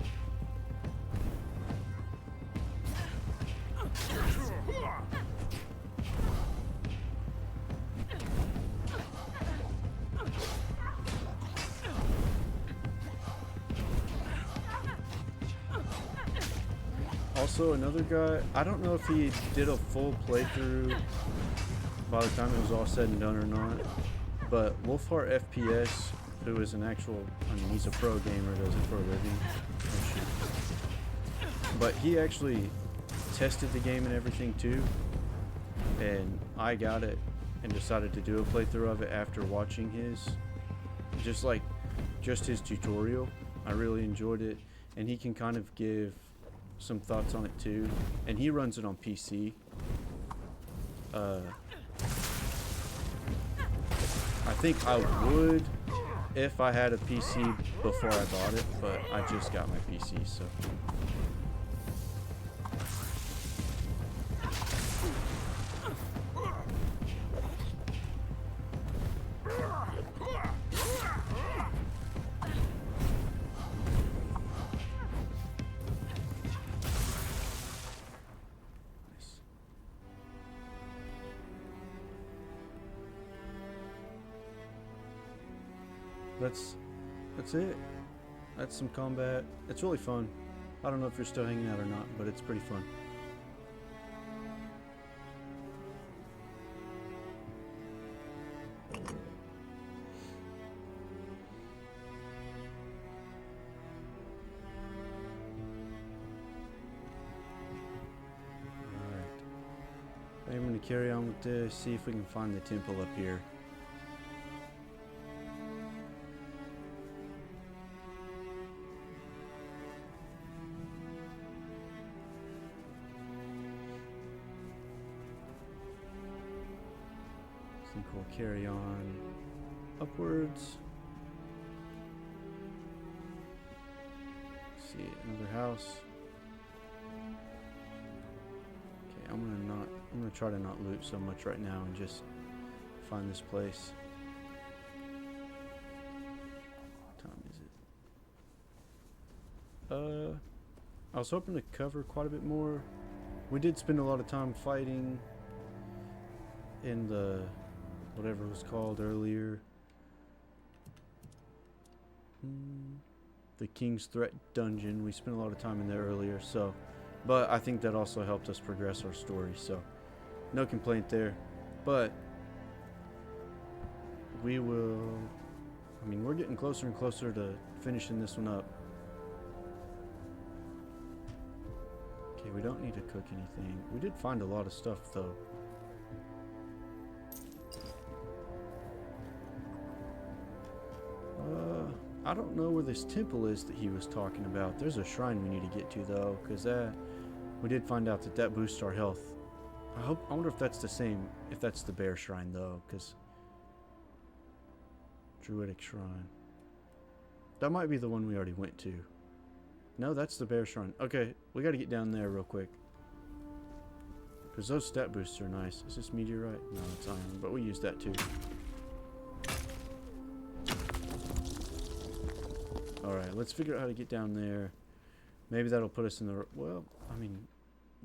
Also, another guy, I don't know if he did a full playthrough by the time it was all said and done or not, but Wolfheart FPS, who is an actual, I mean, he's a pro gamer, does it for a living. Oh, shoot. But he actually tested the game and everything too, and I got it and decided to do a playthrough of it after watching his, just his tutorial. I really enjoyed it, and he can kind of give some thoughts on it too, and he runs it on PC. I think I would if I had a PC before I bought it, but I just got my PC, so. That's it. That's some combat. It's really fun. I don't know if you're still hanging out or not, but it's pretty fun. I'm going to carry on with this, see if we can find the temple up here. I think we'll carry on upwards. Let's see, another house. I'm gonna try to not loot so much right now and just find this place. What time is it? I was hoping to cover quite a bit more. We did spend a lot of time fighting in the whatever it was called earlier. The King's Threat dungeon. We spent a lot of time in there earlier, so but I think that also helped us progress our story, so no complaint there. But we will, I mean, we're getting closer and closer to finishing this one up. Okay, we don't need to cook anything. We did find a lot of stuff though. I don't know where this temple is that he was talking about. There's a shrine we need to get to though, because we did find out that that boosts our health. I wonder if that's the same, if that's the bear shrine though, because Druidic shrine. That might be the one we already went to. No, that's the bear shrine. Okay, we got to get down there real quick. Because those stat boosts are nice. Is this meteorite? No, it's iron, but we use that too. Alright, let's figure out how to get down there. Maybe that'll put us in the... Well, I mean,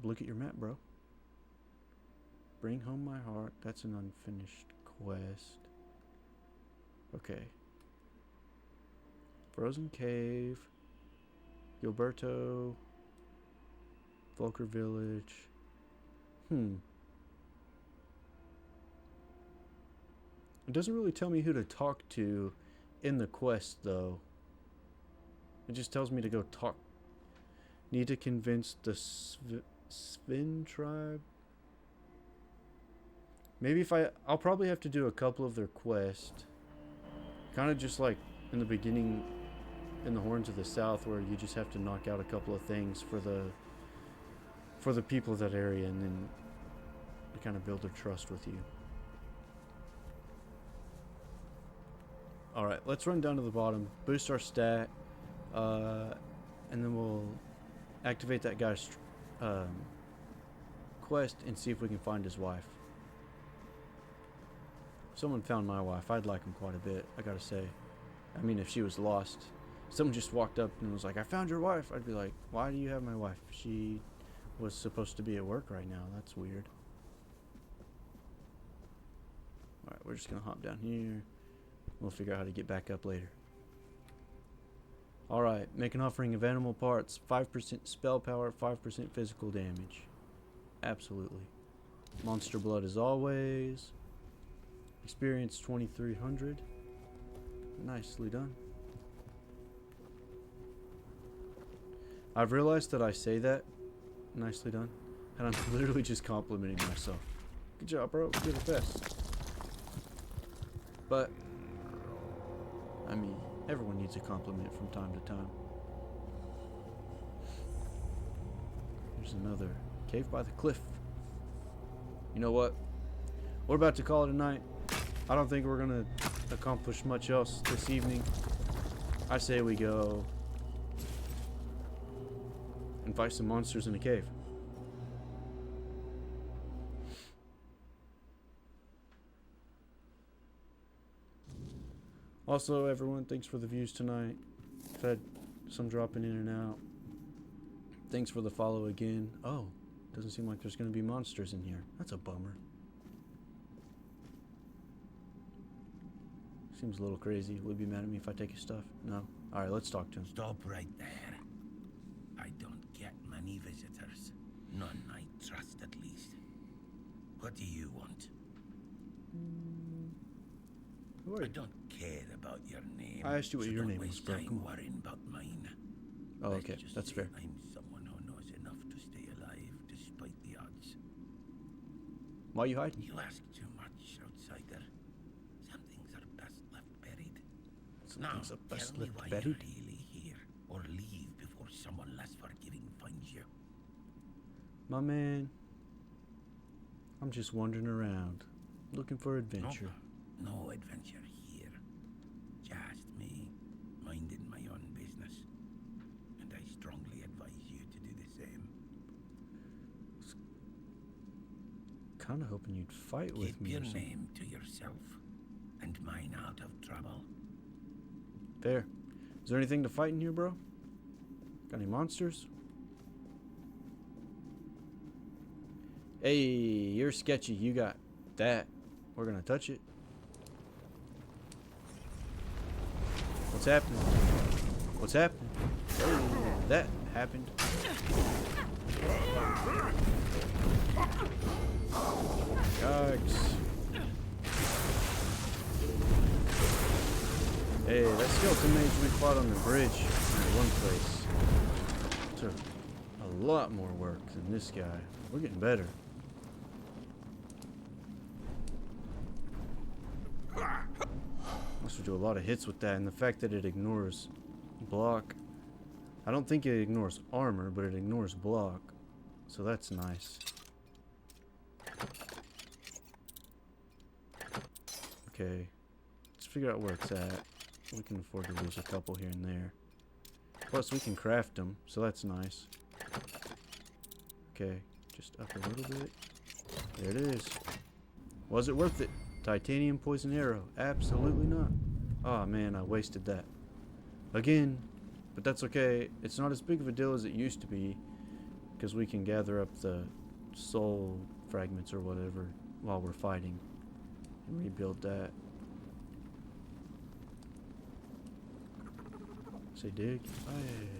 look at your map, bro. Bring home my heart. That's an unfinished quest. Okay. Frozen Cave. Gilberto. Volker Village. It doesn't really tell me who to talk to in the quest, though. It just tells me to go talk. Need to convince the Svin tribe. Maybe if I'll probably have to do a couple of their quests. Kind of just like in the beginning in the Horns of the South, where you just have to knock out a couple of things for the people of that area, and then they kind of build their trust with you. Alright, let's run down to the bottom, boost our stat, and then we'll activate that guy's quest and see if we can find his wife. Someone found my wife. I'd like him quite a bit, I gotta say. I mean, if she was lost, someone just walked up and was like, I found your wife. I'd be like, why do you have my wife? She was supposed to be at work right now. That's weird. Alright, we're just gonna hop down here. We'll figure out how to get back up later. Alright, make an offering of animal parts. 5% spell power, 5% physical damage. Absolutely. Monster blood as always. Experience 2300. Nicely done. I've realized that I say that, nicely done, and I'm literally just complimenting myself. Good job, bro. You're the best. But I mean, everyone needs a compliment from time to time. There's another cave by the cliff. You know what? We're about to call it a night. I don't think we're going to accomplish much else this evening. I say we go and fight some monsters in a cave. Also, everyone, thanks for the views tonight. I've had some dropping in and out. Thanks for the follow again. Oh, doesn't seem like there's going to be monsters in here. That's a bummer. Seems a little crazy. Would be mad at me if I take his stuff? No. Alright, let's talk to him. Stop right there. I don't get many visitors. None I trust, at least. What do you want? Who are I you? don't care about your name. I asked you what so your don't name was, waste bro. time Come on. worrying about mine. Oh, Let's okay. just That's say fair. I'm someone who knows enough to stay alive despite the odds. Why are you hiding? You ask too much, outsider. Some things are best left buried. Some Now, things are best tell me left why buried. you're really here, or leave before someone less forgiving finds you. My man, I'm just wandering around, looking for adventure. No adventure here. Just me, minding my own business. And I strongly advise you to do the same. Kinda hoping you'd fight with Keep me your or something. name to yourself, and mine out of trouble. Fair. Is there anything to fight in here, bro? Got any monsters? Hey, you're sketchy. You got that. We're gonna touch it. What's happening? What's happening? Oh, that happened. Yikes. Hey, that skeleton mage we fought on the bridge in one place took a lot more work than this guy. We're getting better. Must do a lot of hits with that, and the fact that it ignores block. I don't think it ignores armor, but it ignores block. So that's nice. Okay. Let's figure out where it's at. We can afford to lose a couple here and there. Plus, we can craft them, so that's nice. Okay, just up a little bit. There it is. Was it worth it? Titanium poison arrow. Absolutely not. Oh man, I wasted that. Again, but that's okay. It's not as big of a deal as it used to be, because we can gather up the soul fragments or whatever while we're fighting and rebuild that. Say dig?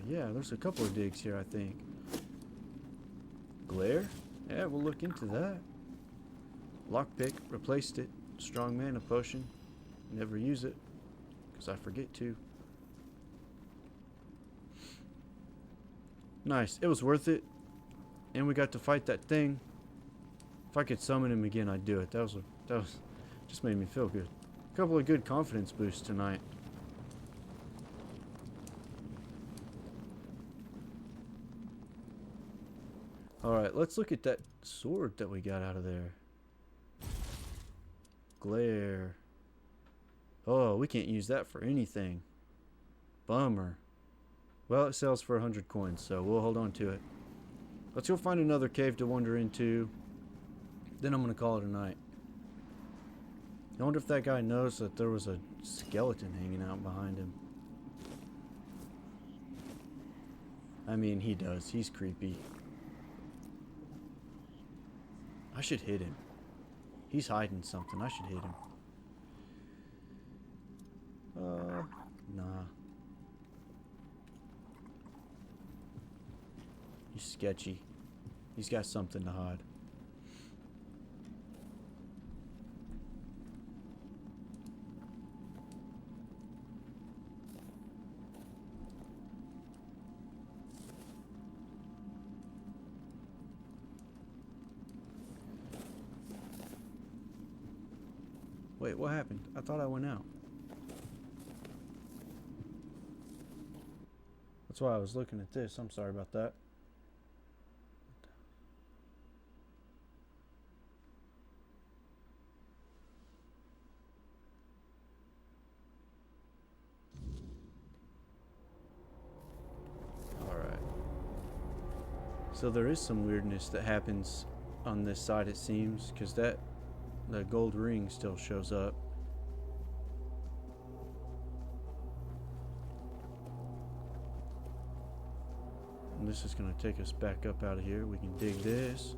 Yeah, there's a couple of digs here, I think. Glare? Yeah, we'll look into that. Lockpick, replaced it. Strong mana potion. Never use it, because I forget to. Nice, it was worth it. And we got to fight that thing. If I could summon him again, I'd do it. That was just made me feel good. A couple of good confidence boosts tonight. Alright, let's look at that sword that we got out of there. Glare. Oh, we can't use that for anything. Bummer. Well, it sells for 100 coins, so we'll hold on to it. Let's go find another cave to wander into. Then I'm going to call it a night. I wonder if that guy knows that there was a skeleton hanging out behind him. I mean, he does. He's creepy. I should hit him. He's hiding something. I should hit him. Nah. He's sketchy. He's got something to hide. Wait, what happened? I thought I went out. That's why I was looking at this. I'm sorry about that. Alright. So there is some weirdness that happens on this side, it seems, because the gold ring still shows up. And this is going to take us back up out of here. We can dig this.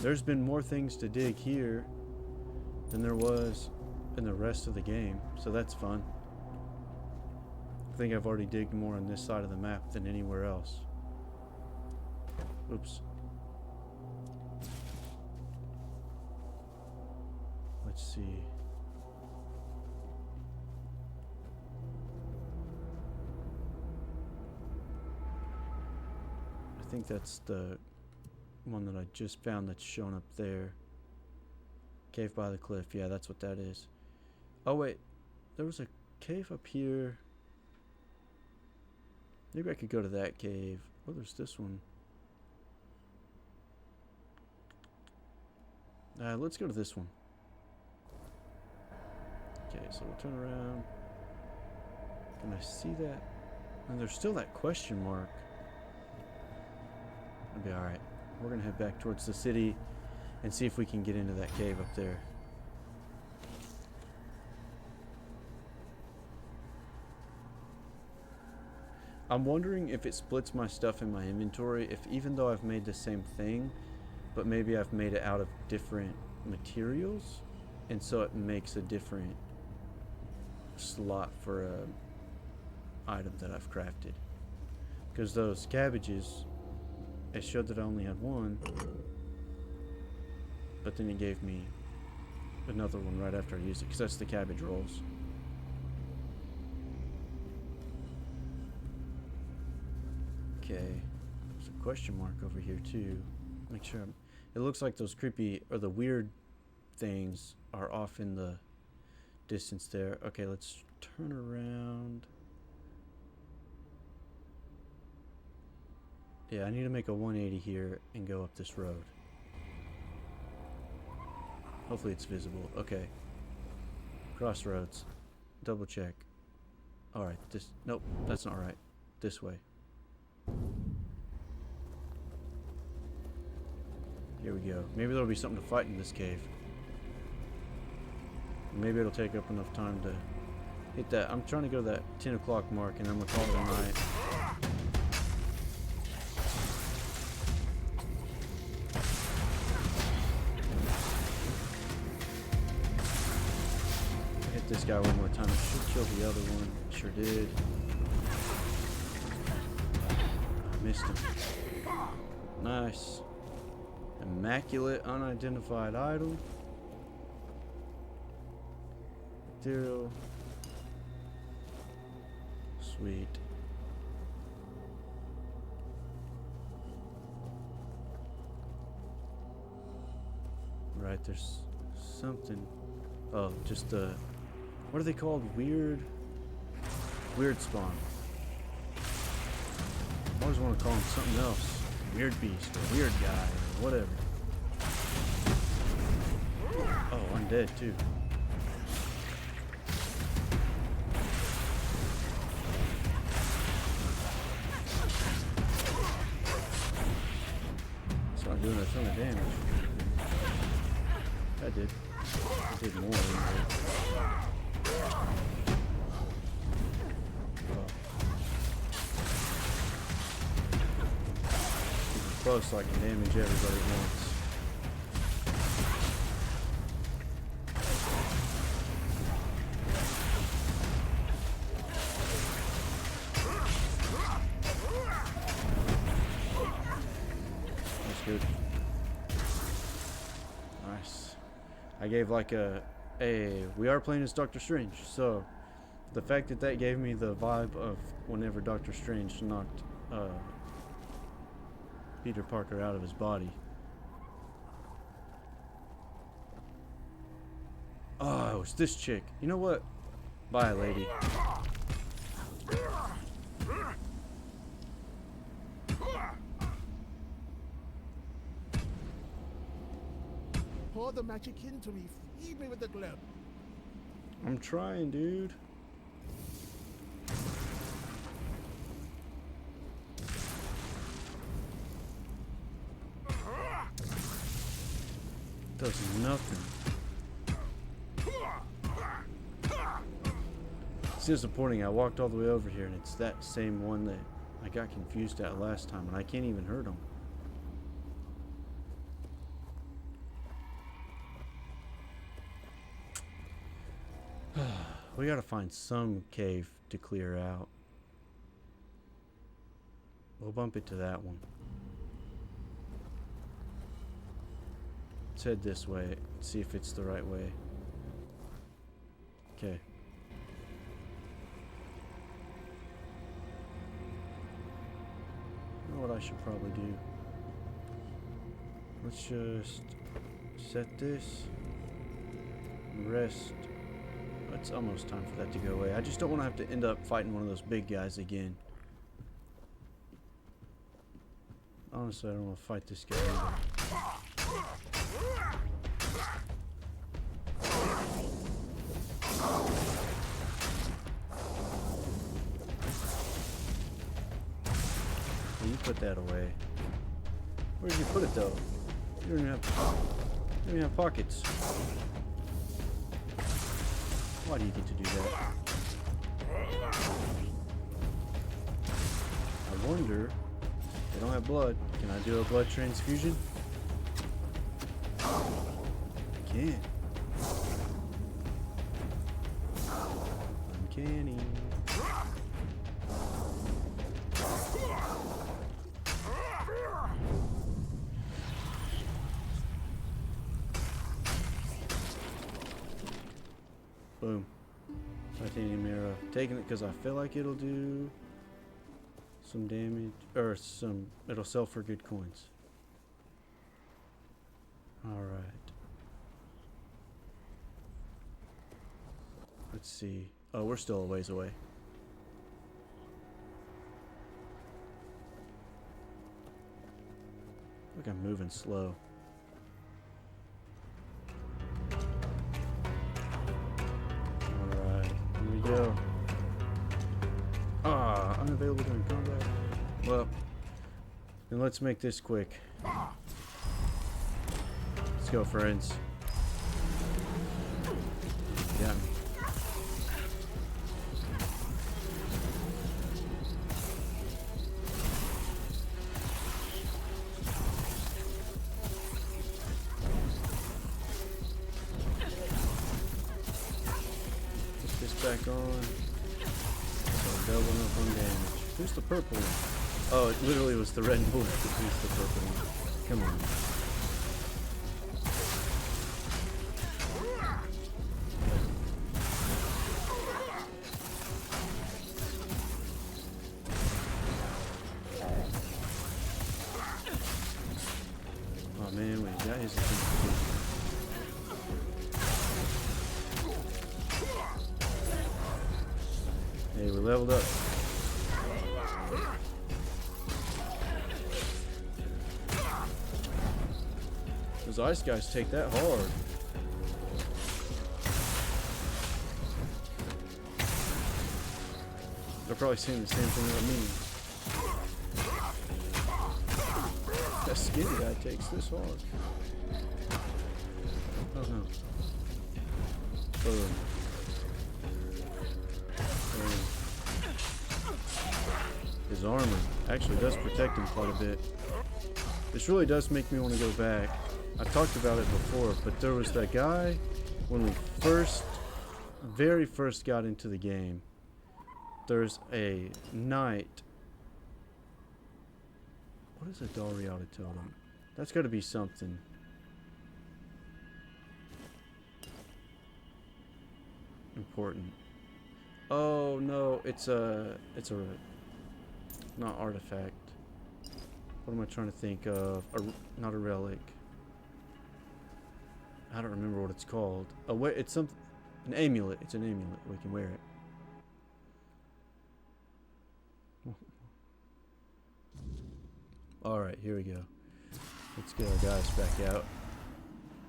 There's been more things to dig here than there was in the rest of the game, so that's fun. I think I've already digged more on this side of the map than anywhere else. Oops. Let's see. I think that's the one that I just found that's shown up there. Cave by the cliff. Yeah, that's what that is. Oh, wait. There was a cave up here. Maybe I could go to that cave. Oh, there's this one. Let's go to this one. Okay, so we'll turn around. Can I see that? And there's still that question mark. It'll be alright. We're gonna head back towards the city and see if we can get into that cave up there. I'm wondering if it splits my stuff in my inventory, if even though I've made the same thing, but maybe I've made it out of different materials, and so it makes a different slot for a item that I've crafted. Because those cabbages, it showed that I only had one, but then it gave me another one right after I used it, because that's the cabbage rolls. Okay, there's a question mark over here too. Make sure it looks like those creepy or the weird things are off in the distance there. Okay, let's turn around. Yeah, I need to make a 180 here and go up this road. Hopefully it's visible. Okay. Crossroads. Double check. Alright, this... Nope, that's not right. This way. Here we go. Maybe there'll be something to fight in this cave. Maybe it'll take up enough time to hit that. I'm trying to go to that 10 o'clock mark and I'm gonna call it a night. Hit this guy one more time. It should kill the other one. Sure did. Missed him. Nice. Immaculate unidentified idol. Material. Sweet. Right, there's something. Oh, just what are they called? Weird spawn. I always want to call him something else. Weird beast or weird guy or whatever. Oh, undead too. It's not doing a ton of damage. That did. It did more than that. Close so I can damage everybody at once. That's good. Nice. I gave like we are playing as Doctor Strange, so the fact that that gave me the vibe of whenever Doctor Strange knocked Peter Parker out of his body. Oh, it was this chick. You know what? Bye, lady. Pour the magic into me. Feed me with the globe. I'm trying, dude. Does nothing. It's disappointing. I walked all the way over here and it's that same one that I got confused at last time and I can't even hurt him. We gotta find some cave to clear out. We'll bump it to that one. Let's head this way. See if it's the right way. Okay. You know what I should probably do? Let's just set this. Rest. It's almost time for that to go away. I just don't want to have to end up fighting one of those big guys again. Honestly, I don't want to fight this guy either. Hey, you put that away. Where did you put it though? You don't even have pockets. Why do you get to do that? I wonder. They don't have blood. Can I do a blood transfusion? I can. Uncanny. Boom. Titanium arrow. Taking it because I feel like it'll do some damage, or it'll sell for good coins. Alright. Let's see. Oh, we're still a ways away. Look, I'm moving slow. Alright, here we go. Ah, unavailable during combat. Well, then let's make this quick. Let's go, friends. Got me. Put this back on. So doubling up on damage. Who's the purple one? Oh, it literally was the red and blue. Who's the purple one? Come on. Oh man, we got his attention. Hey, we leveled up. Those ice guys take that hard. They're probably saying the same thing about me. That skinny guy takes this hard. Oh no. Boom. Boom. His armor actually does protect him quite a bit. This really does make me want to go back. I've talked about it before, but there was that guy when we very first got into the game. There's a knight. What is a Dalriata totem? That's got to be something. Important. Oh no, it's a not artifact. What am I trying to think of? Not a relic. I don't remember what it's called. Oh wait, it's an amulet. It's an amulet. We can wear it. All right, here we go. Let's get our guys back out.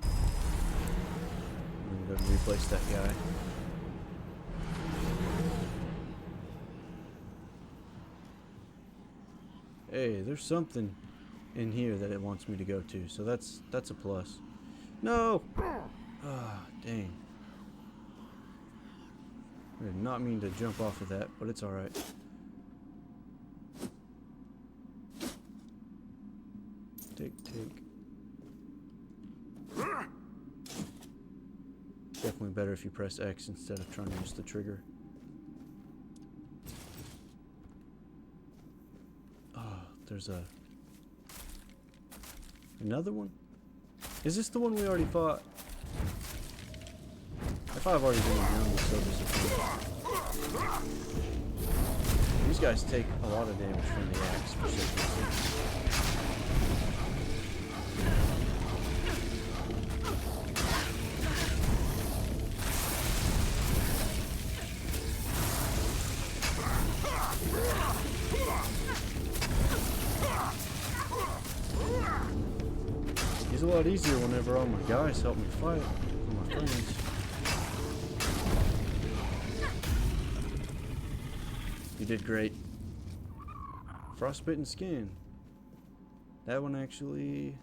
I'm gonna go replace that guy. Hey, there's something in here that it wants me to go to, so that's a plus. No! Ah, dang. I did not mean to jump off of that, but it's alright. Take. Definitely better if you press X instead of trying to use the trigger. Oh. there's another one. Is this the one we already fought? If I've already been down, I'm so disappointed. These guys take a lot of damage from the axe for some reason. It's a lot easier whenever all my guys help me fight, all my friends. You did great. Frostbitten skin. That one actually...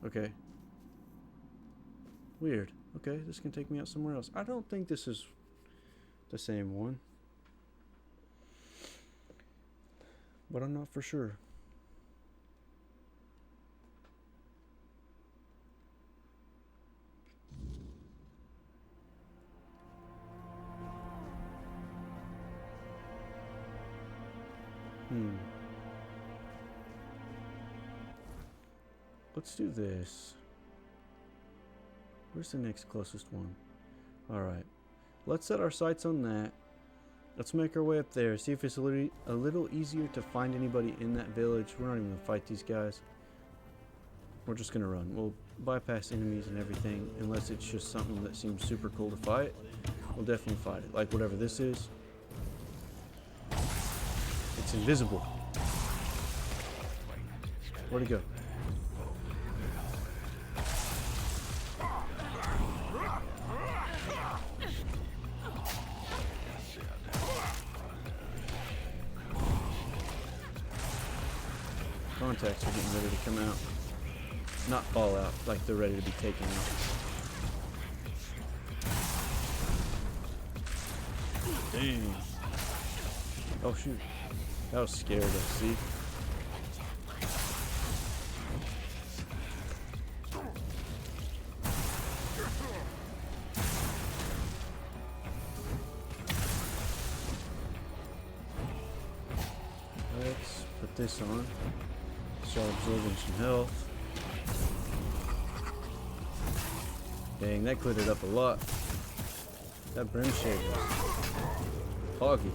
Okay. Weird. Okay, this can take me out somewhere else. I don't think this is the same one. But I'm not for sure. Let's do this. Where's the next closest one? Alright. Let's set our sights on that. Let's make our way up there. See if it's a little easier to find anybody in that village. We're not even going to fight these guys. We're just going to run. We'll bypass enemies and everything. Unless it's just something that seems super cool to fight. We'll definitely fight it. Like whatever this is. It's invisible. Where'd it go? Contacts are getting ready to come out. Not fall out, like they're ready to be taken out. Dang. Oh shoot. That was scary to see. Let's put this on. Start absorbing some health. Dang, that cleared it up a lot. That brim shade was foggy.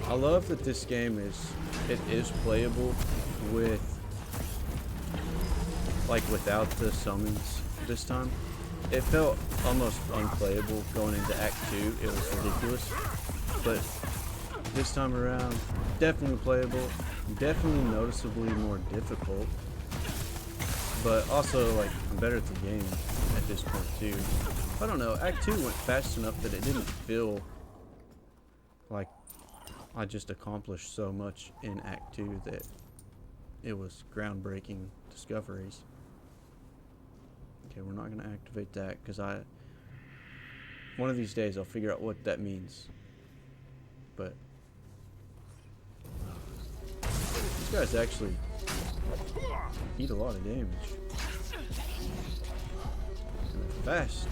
I love that this game is playable with, like, without the summons this time. It felt almost unplayable going into Act 2. It was ridiculous. But this time around, definitely playable, definitely noticeably more difficult, but also, like, I'm better at the game at this point too. I don't know, Act 2 went fast enough that it didn't feel like I just accomplished so much in Act 2 that it was groundbreaking discoveries. Okay, we're not going to activate that because one of these days I'll figure out what that means. But these guys actually eat a lot of damage. And they're fast.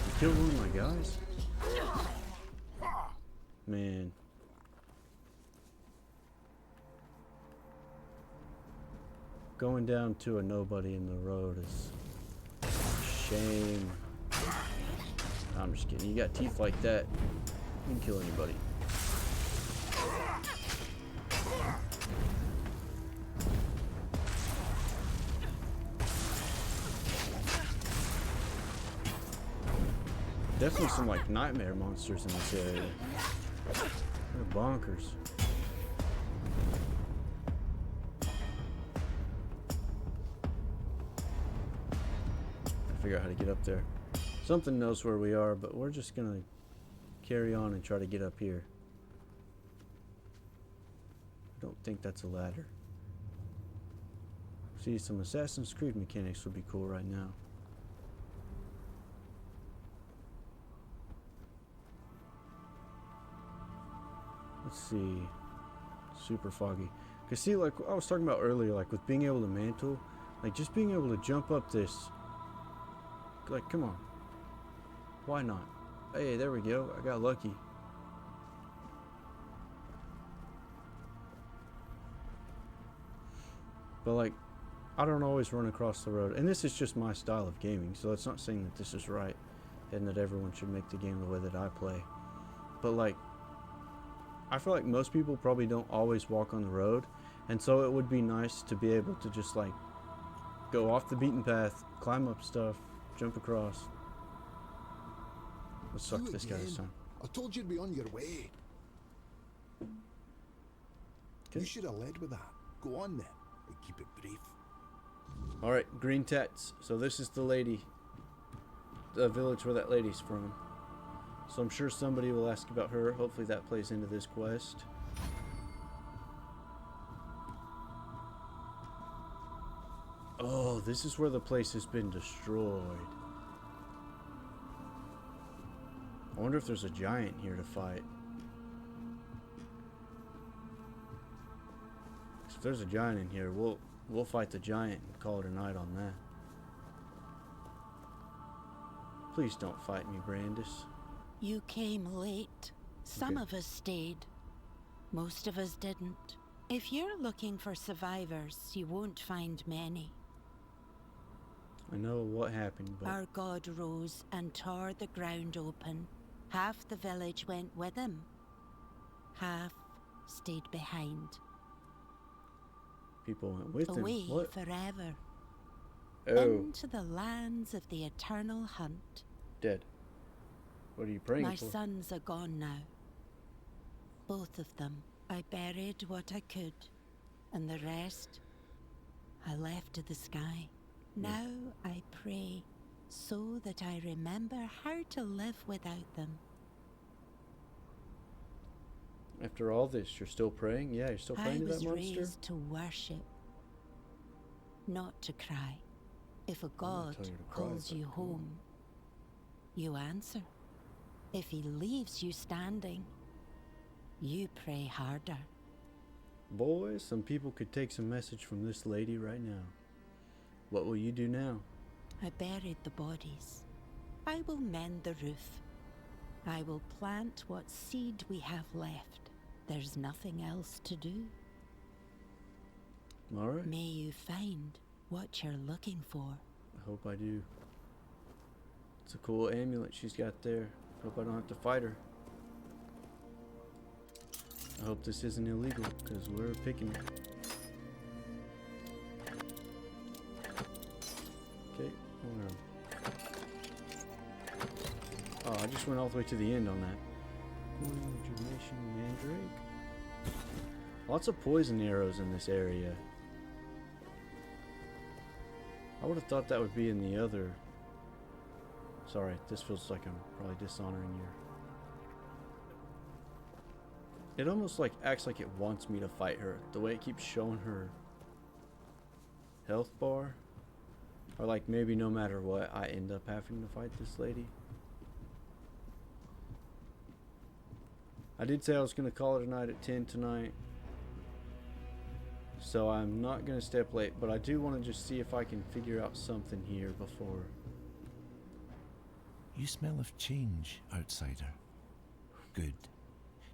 You killed one of my guys? Man. Going down to a nobody in the road is a shame. I'm just kidding. You got teeth like that, you can kill anybody. Definitely some like nightmare monsters in this area. They're bonkers. Figure out how to get up there. Something knows where we are, but we're just gonna carry on and try to get up here. I don't think that's a ladder. See, some Assassin's Creed mechanics would be cool right now. Let's see. Super foggy. Cause see, like I was talking about earlier, like with being able to mantle, like just being able to jump up this. Like, come on. Why not? Hey, there we go. I got lucky. But like, I don't always run across the road, and this is just my style of gaming, so it's not saying that this is right and that everyone should make the game the way that I play. But like, I feel like most people probably don't always walk on the road, and so it would be nice to be able to just like go off the beaten path, climb up stuff, jump across. Let's suck this guy this time. I told you to be on your way. You should have led with that. Go on then, and keep it brief. Alright, green tats. So this is the lady. The village where that lady's from. So I'm sure somebody will ask about her. Hopefully that plays into this quest. Oh, this is where the place has been destroyed. I wonder if there's a giant here to fight. If there's a giant in here, we'll fight the giant and call it a night on that. Please don't fight me, Brandis. You came late. Some of us stayed. Most of us didn't. If you're looking for survivors, you won't find many. I know what happened, but... Our god rose and tore the ground open. Half the village went with him. Half stayed behind. People went with him? Away What? forever. Oh. Into the lands of the eternal hunt. Dead. What are you praying My for? sons are gone now. Both of them. I buried what I could, and the rest I left to the sky. Now I pray so that I remember how to live without them. After all this, you're still praying? Yeah, you're still praying to that I was monster? raised to worship, not to cry. If a god tell you to cry, calls but you come on. home, you answer. If he leaves you standing, you pray harder. Boys, some people could take some message from this lady right now. What will you do now? I buried the bodies. I will mend the roof. I will plant what seed we have left. There's nothing else to do. Alright. May you find what you're looking for. I hope I do. It's a cool amulet she's got there. Hope I don't have to fight her. I hope this isn't illegal, because we're picking it. Okay, hold on. Oh, I just went all the way to the end on that. Rejuvenation Mandrake. Lots of poison arrows in this area. I would have thought that would be in the other. Sorry, this feels like I'm probably dishonoring you. It almost like acts like it wants me to fight her. The way it keeps showing her health bar. Or like maybe no matter what, I end up having to fight this lady. I did say I was going to call it a night at 10 tonight. So I'm not going to stay up late, but I do want to just see if I can figure out something here before. You smell of change, outsider. Good.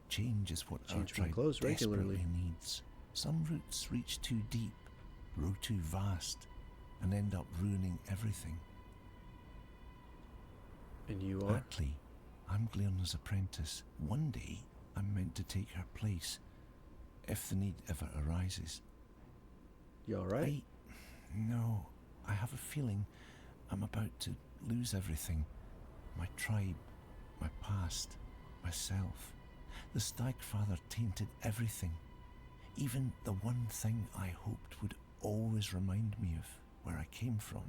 Change is what our Change my tribe clothes desperately regularly. needs. Some roots reach too deep, grow too vast, and end up ruining everything. And you are? Atlee, I'm Glearna's apprentice. One day, I'm meant to take her place, if the need ever arises. You alright? No, I have a feeling I'm about to lose everything. My tribe, my past, myself. The Stagfather tainted everything. Even the one thing I hoped would always remind me of where I came from.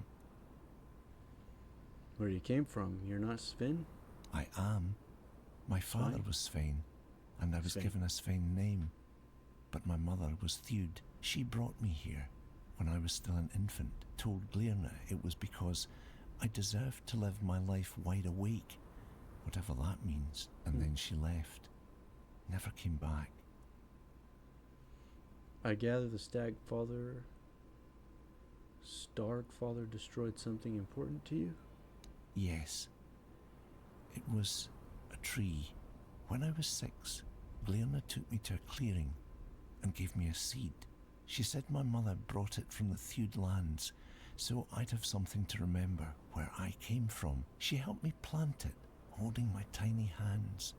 Where you came from? You're not Sven? I am. My father Svein? was Svein, and I was Svein. given a Svein name. But my mother was Thewd. She brought me here when I was still an infant, told Glearna it was because I deserved to live my life wide awake, whatever that means, and then she left. Never came back. I gather the Stark Father destroyed something important to you? Yes. It was a tree. When I was 6, Glearna took me to a clearing and gave me a seed. She said my mother brought it from the Thewed lands, so I'd have something to remember where I came from. She helped me plant it, holding my tiny hands.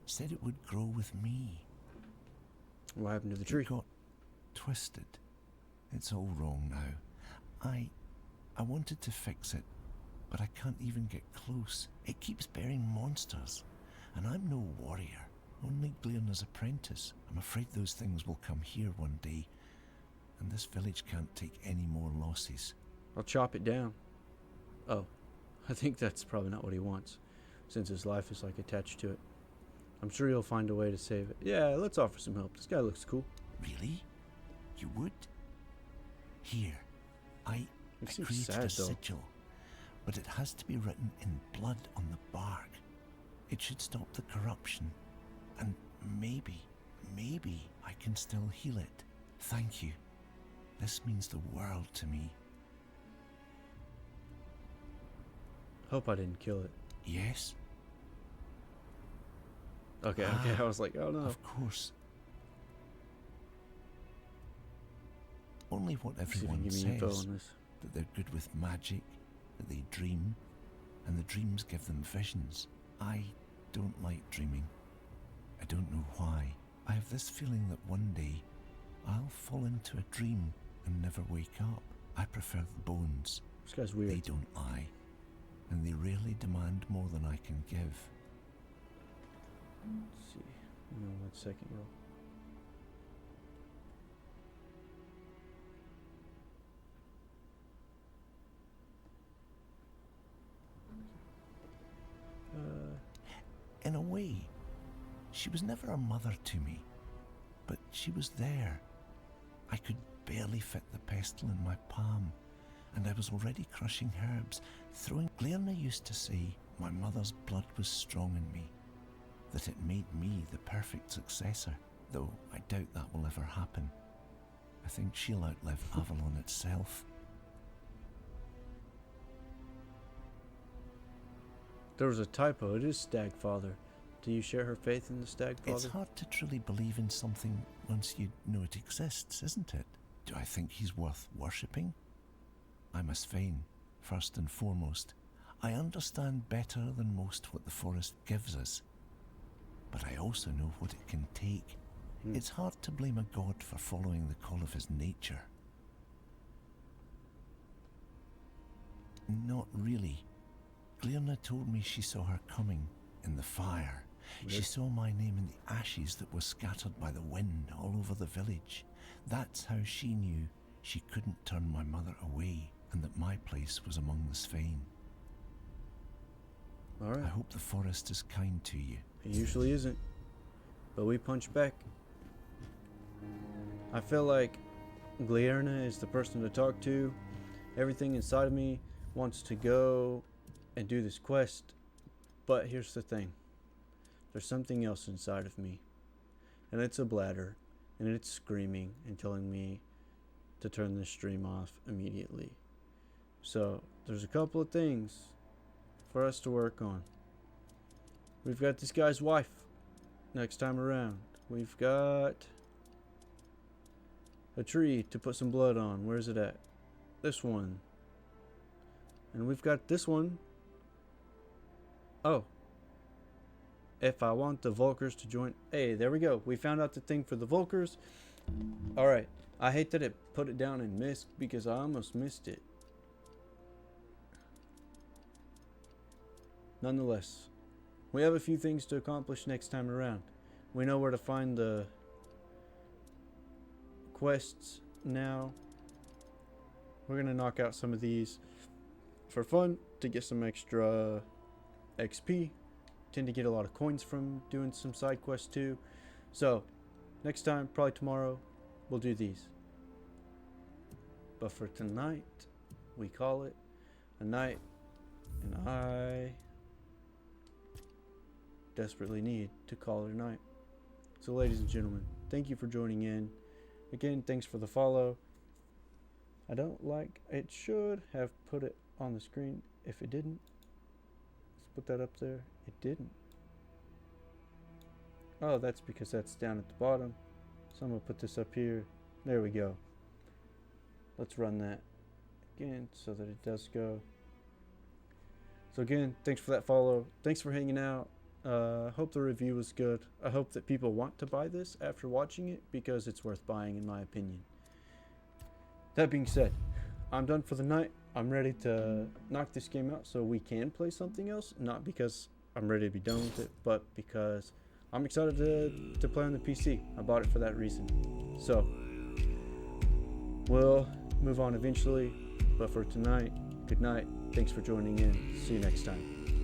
Said it would grow with me. What happened to the tree? It got twisted. It's all wrong now. I wanted to fix it, but I can't even get close. It keeps bearing monsters, and I'm no warrior, only Glearna's apprentice. I'm afraid those things will come here one day, and this village can't take any more losses. I'll chop it down. Oh, I think that's probably not what he wants, since his life is like attached to it. I'm sure you'll find a way to save it. Yeah, let's offer some help. This guy looks cool. Really? You would? Here, I created sad, a sigil, but it has to be written in blood on the bark. It should stop the corruption, and maybe I can still heal it. Thank you. This means the world to me. Hope I didn't kill it. Yes? Okay, I was like, oh no. Of course. Only what everyone says, that they're good with magic, that they dream, and the dreams give them visions. I don't like dreaming. I don't know why. I have this feeling that one day I'll fall into a dream and never wake up. I prefer the bones. This guy's weird. They don't lie, and they rarely demand more than I can give. Let's see. No, that second row. In a way, she was never a mother to me, but she was there. I could barely fit the pestle in my palm, and I was already crushing herbs, throwing. Glearna used to say my mother's blood was strong in me, that it made me the perfect successor, though I doubt that will ever happen. I think she'll outlive Avalon itself. There was a typo. It is Stagfather. Do you share her faith in the Stagfather? It's hard to truly believe in something once you know it exists, isn't it? Do I think he's worth worshipping? I'm a Svein, first and foremost. I understand better than most what the forest gives us, but I also know what it can take. It's hard to blame a god for following the call of his nature. Not really. Glearna told me she saw her coming in the fire. She saw my name in the ashes that were scattered by the wind all over the village. That's how she knew she couldn't turn my mother away, and that my place was among the Svein. All right. I hope the forest is kind to you. It usually isn't, but we punch back. I feel like Glearna is the person to talk to. Everything inside of me wants to go and do this quest, but here's the thing. There's something else inside of me, and it's a bladder, and it's screaming and telling me to turn this stream off immediately. So there's a couple of things for us to work on. We've got this guy's wife next time around. We've got a tree to put some blood on. Where's it at? This one. And we've got this one. Oh. If I want the Volkers to join. Hey, there we go. We found out the thing for the Volkers. Alright. I hate that it put it down in Misk because I almost missed it. Nonetheless, we have a few things to accomplish next time around. We know where to find the quests now. We're going to knock out some of these for fun to get some extra XP. Tend to get a lot of coins from doing some side quests too. So, next time, probably tomorrow, we'll do these. But for tonight, we call it a night, and I desperately need to call it a night. So ladies and gentlemen, thank you for joining in. Again, thanks for the follow. I don't like, it should have put it on the screen. If it didn't, let's put that up there. It didn't. Oh, that's because that's down at the bottom. So I'm going to put this up here. There we go. Let's run that again so that it does go. So again, thanks for that follow. Thanks for hanging out. Hope the review was good. I hope that people want to buy this after watching it because it's worth buying in my opinion. That being said, I'm done for the night. I'm ready to knock this game out so we can play something else. Not because I'm ready to be done with it, but because I'm excited to play on the PC. I bought it for that reason. So, we'll move on eventually. But for tonight, good night. Thanks for joining in. See you next time.